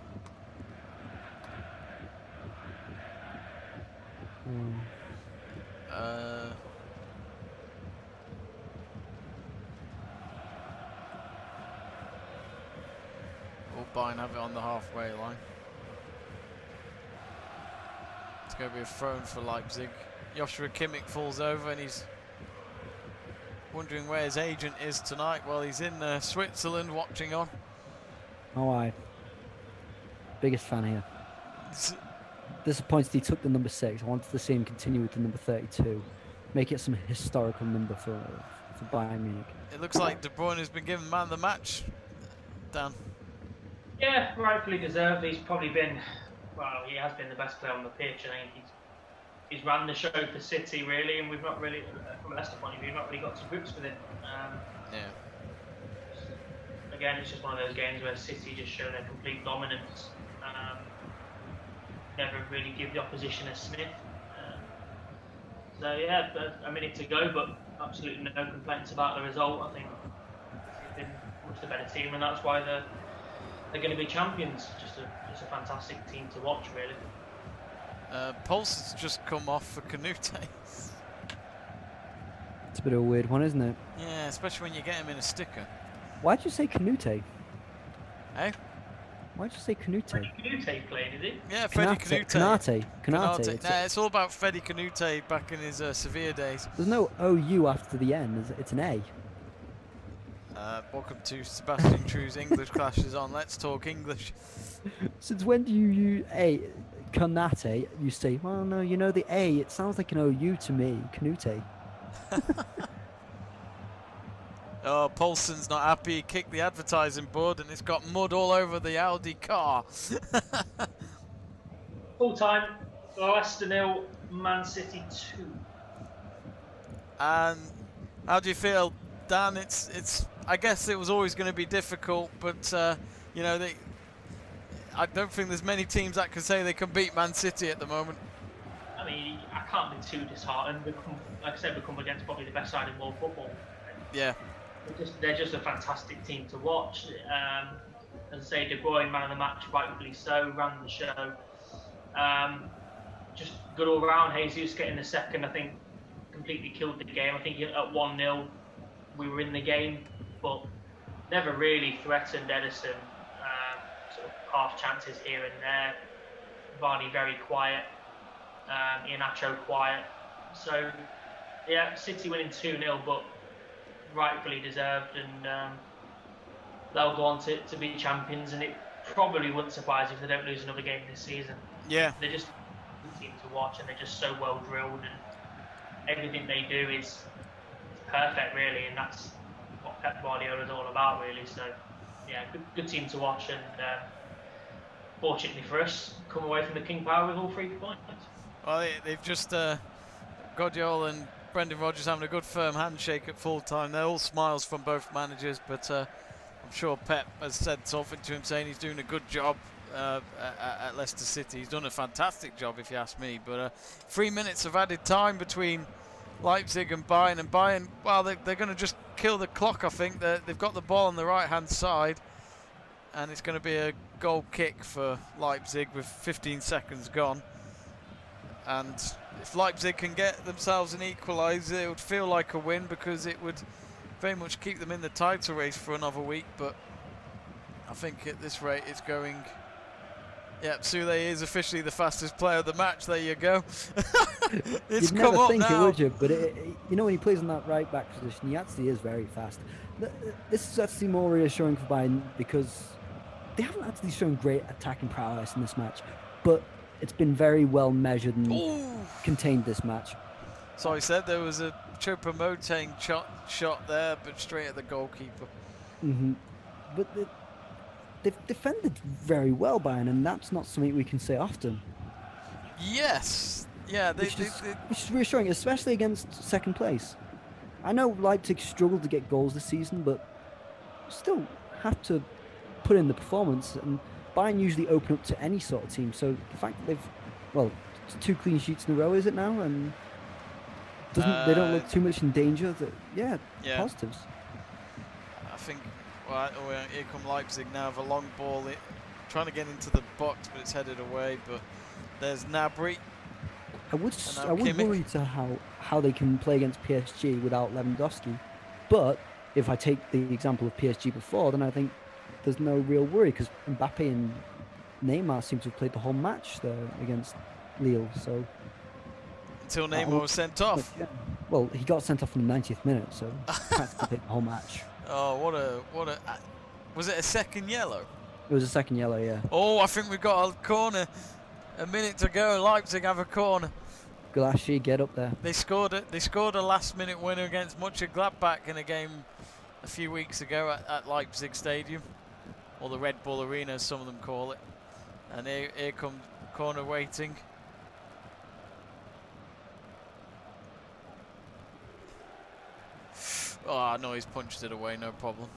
Will Bayern have it on the halfway line? It's going to be a throw for Leipzig. Joshua Kimmich falls over and he's wondering where his agent is tonight. Well, he's in Switzerland watching on. Oh, biggest fan here. Disappointed he took the number 6. I wanted to see him continue with the number 32. Make it some historical number for Bayern Munich. It looks like De Bruyne has been given man of the match, Dan. Yeah, rightfully deserved. He's probably been, well, he has been the best player on the pitch. I think he's ran the show for City, really, and we've not really, from a Leicester point of view, not really got to grips with him. Yeah. Again, it's just one of those games where City just show their complete dominance. Never really give the opposition a sniff. So yeah, a minute to go, but absolutely no complaints about the result. I think they've been much the better team, and that's why they're going to be champions. Just a fantastic team to watch, really. Pulse has just come off for Canute. It's a bit of a weird one, isn't it? Yeah, especially when you get him in a sticker. Why'd you say Canute? Eh? Why'd you say Canute? Canute played, is he? Yeah, Freddie Canute. Canute. Nah, it's all about Freddie Canute back in his Sevilla days. There's no OU after the N, it's an A. Welcome to Sebastian True's English Clashes on Let's Talk English. Since when do you use A? Canate, you say, well, no, you know the A, it sounds like an OU to me, Canute. Oh, Paulson's not happy. He kicked the advertising board and it's got mud all over the Audi car. Full time, Leicester 0, Man City 2. And how do you feel, Dan? It's. I guess it was always going to be difficult, but you know, I don't think there's many teams that can say they can beat Man City at the moment. I mean, I can't be too disheartened. Like I said, we come against probably the best side in world football. Yeah. they're just a fantastic team to watch. As I say, De Bruyne, man of the match, rightfully so, ran the show. Just good all round. Jesus getting the second, I think, completely killed the game. I think at 1-0, we were in the game, but never really threatened Edison. Sort of half chances here and there. Varney very quiet. Iheanacho quiet. So, yeah, City winning 2-0, but rightfully deserved, and they'll go on to be champions, and it probably wouldn't surprise if they don't lose another game this season. Yeah. They're just a good team to watch, and they're just so well drilled, and everything they do is perfect, really, and that's what Pep Guardiola is all about, really. So, yeah, good team to watch, and fortunately for us, come away from the King Power with all 3 points. Well, they've just Guardiola and Brendan Rodgers having a good firm handshake at full time. They're all smiles from both managers, but I'm sure Pep has said something to him saying he's doing a good job at Leicester City. He's done a fantastic job, if you ask me. But 3 minutes of added time between Leipzig and Bayern, well, they're going to just kill the clock, I think. They've got the ball on the right-hand side, and it's going to be a goal kick for Leipzig with 15 seconds gone. And if Leipzig can get themselves an equaliser, it would feel like a win, because it would very much keep them in the title race for another week. But I think at this rate it's going... Yep, Sule is officially the fastest player of the match. There you go. It's You'd come never up think now. it, would you? But you know, when he plays in that right back position, he actually is very fast. This is actually more reassuring for Bayern, because they haven't actually shown great attacking prowess in this match, but it's been very well measured and contained this match. So I said there was a Choupo-Moting shot there, but straight at the goalkeeper. But they've defended very well, Bayern, and that's not something we can say often. Yes. Yeah, Which is reassuring, especially against second place. I know Leipzig struggled to get goals this season, but still have to put in the performance, and Bayern usually open up to any sort of team. So the fact that they've, 2 clean sheets in a row, is it now? And they don't look too much in danger. Yeah, positives. I think, here come Leipzig now with a long ball, trying to get into the box, but it's headed away. But there's Gnabry. I would worry to how they can play against PSG without Lewandowski. But if I take the example of PSG before, then I think there's no real worry, because Mbappe and Neymar seem to have played the whole match there against Lille. So until Neymar was sent off. Yeah. Well, he got sent off in the 90th minute, so practically played the whole match. Oh, what a! Was it a second yellow? It was a second yellow, yeah. Oh, I think we've got a corner. A minute to go. Leipzig have a corner. Gulaschi, get up there. They scored a last-minute winner against Mönchengladbach in a game a few weeks ago at Leipzig Stadium, or the Red Bull Arena, as some of them call it. And here comes corner waiting. Oh no, he's punched it away, no problem.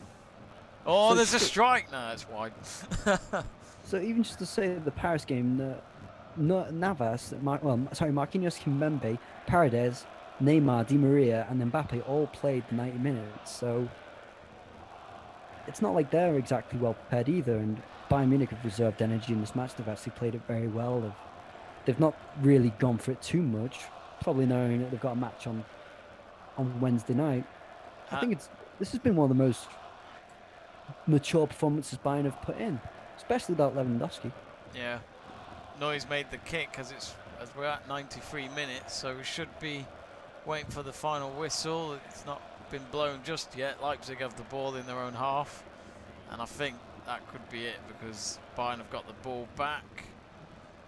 Oh, So there's a strike. No, it's wide. So even just to say the Paris game, Navas, Marquinhos, Kimpembe, Paredes, Neymar, Di Maria, and Mbappe all played the 90 minutes. So it's not like they're exactly well prepared either. And Bayern Munich have reserved energy in this match. They've actually played it very well. They've not really gone for it too much, probably knowing that they've got a match on Wednesday night. I think this has been one of the most mature performances Bayern have put in, especially without Lewandowski. Yeah. Neu's made the kick as we're at 93 minutes, so we should be waiting for the final whistle. It's not been blown just yet. Leipzig have the ball in their own half, and I think that could be it, because Bayern have got the ball back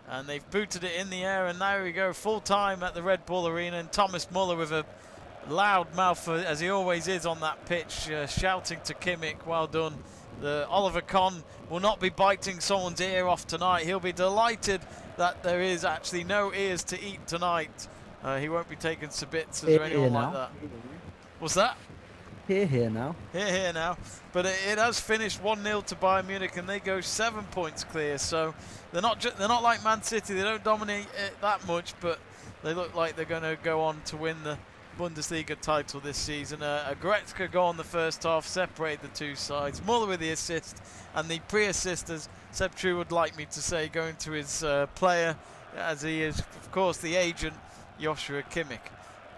and they've booted it in the air, and there we go, full time at the Red Bull Arena, and Thomas Muller with a loud mouth, as he always is on that pitch, shouting to Kimmich, well done. The Oliver Kahn will not be biting someone's ear off tonight. He'll be delighted that there is actually no ears to eat tonight. He won't be taking Sabitzers or anyone like that. What's that? Here now. Here now. But it has finished 1-0 to Bayern Munich, and they go 7 points clear. So they're not like Man City. They don't dominate it that much, but they look like they're going to go on to win Bundesliga title this season. A Goretzka goal in the first half separated the two sides. Muller with the assist, and the pre-assist, as Seb True would like me to say, going to his player, as he is, of course, the agent, Joshua Kimmich.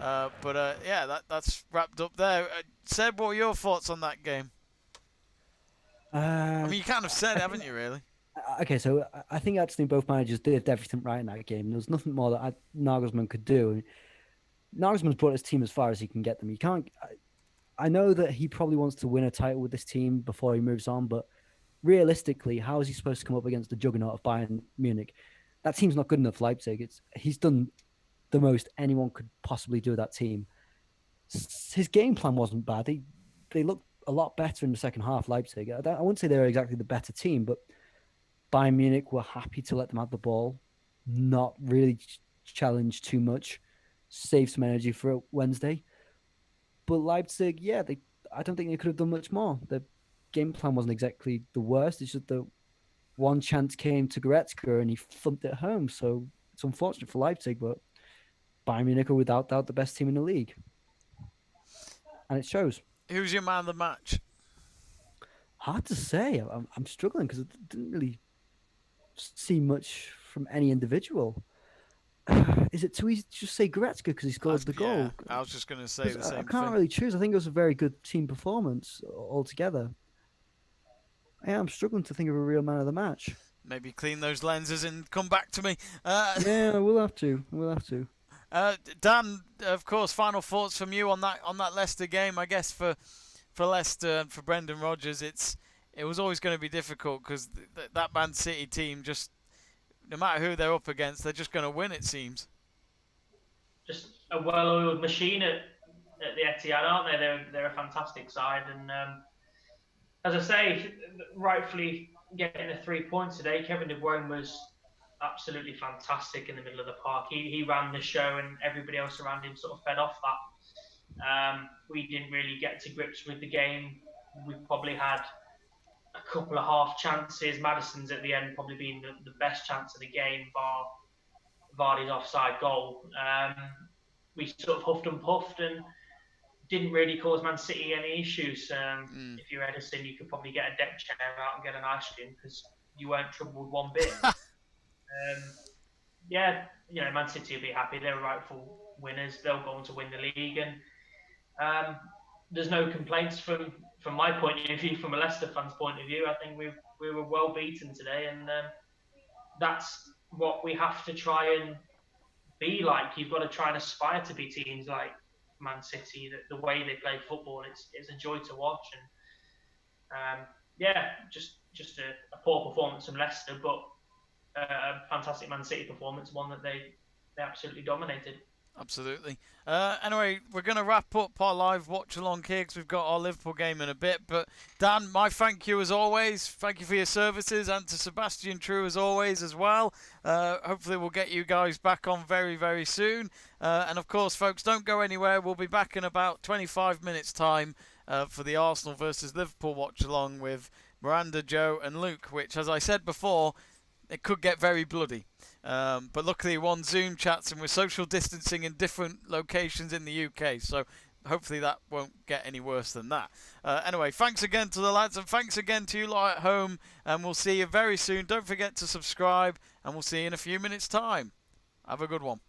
Yeah, that's wrapped up there. Seb, what were your thoughts on that game? I mean, you kind of said it, haven't you, really? Okay, so I think actually both managers did everything right in that game. There was nothing more that Nagelsmann could do. Nagelsmann's brought his team as far as he can get them. You can't. I know that he probably wants to win a title with this team before he moves on, but realistically, how is he supposed to come up against the juggernaut of Bayern Munich? That team's not good enough for Leipzig. He's done the most anyone could possibly do with that team. His game plan wasn't bad. They looked a lot better in the second half, Leipzig. I wouldn't say they were exactly the better team, but Bayern Munich were happy to let them have the ball, not really challenge too much, save some energy for Wednesday. But Leipzig, yeah, I don't think they could have done much more. The game plan wasn't exactly the worst. It's just the one chance came to Goretzka and he thumped it home. So it's unfortunate for Leipzig, but Bayern Munich are without doubt the best team in the league. And it shows. Who's your man of the match? Hard to say. I'm struggling because I didn't really see much from any individual. Is it too easy to just say Goretzka because he scored the goal? Yeah, I was just going to say the same thing. I can't really choose. I think it was a very good team performance altogether. Yeah, I'm struggling to think of a real man of the match. Maybe clean those lenses and come back to me. Yeah, we'll have to. Dan, of course, final thoughts from you on that Leicester game. I guess for Leicester and for Brendan Rodgers, it was always going to be difficult because that Man City team, just no matter who they're up against, they're just going to win, it seems. Just a well-oiled machine at the Etihad, aren't they? They're a fantastic side, and as I say, rightfully getting the 3 points today. Kevin De Bruyne was absolutely fantastic in the middle of the park. He ran the show, and everybody else around him sort of fed off that. We didn't really get to grips with the game. We probably had a couple of half chances. Maddison's at the end probably being the best chance of the game, bar Vardy's offside goal. We sort of huffed and puffed and didn't really cause Man City any issues. If you're Edison, you could probably get a deck chair out and get an ice cream because you weren't troubled one bit. Yeah, Man City will be happy. They're rightful winners. They'll go on to win the league, and there's no complaints from my point of view, from a Leicester fan's point of view. I think we were well beaten today, and that's what we have to try and be like. You've got to try and aspire to be teams like Man City. The way they play football, it's a joy to watch, and just a poor performance from Leicester, but a fantastic Man City performance, one that they absolutely dominated. Absolutely. Anyway, we're going to wrap up our live watch along here because we've got our Liverpool game in a bit. But Dan, my thank you as always. Thank you for your services, and to Sebastian True as always as well. Hopefully we'll get you guys back on very, very soon. And of course, folks, don't go anywhere. We'll be back in about 25 minutes time for the Arsenal versus Liverpool watch along with Miranda, Joe and Luke, which, as I said before, it could get very bloody. But luckily we're on Zoom chats and we're social distancing in different locations in the UK, so hopefully that won't get any worse than that. Anyway, thanks again to the lads, and thanks again to you lot at home, and we'll see you very soon. Don't forget to subscribe, and we'll see you in a few minutes time. Have a good one.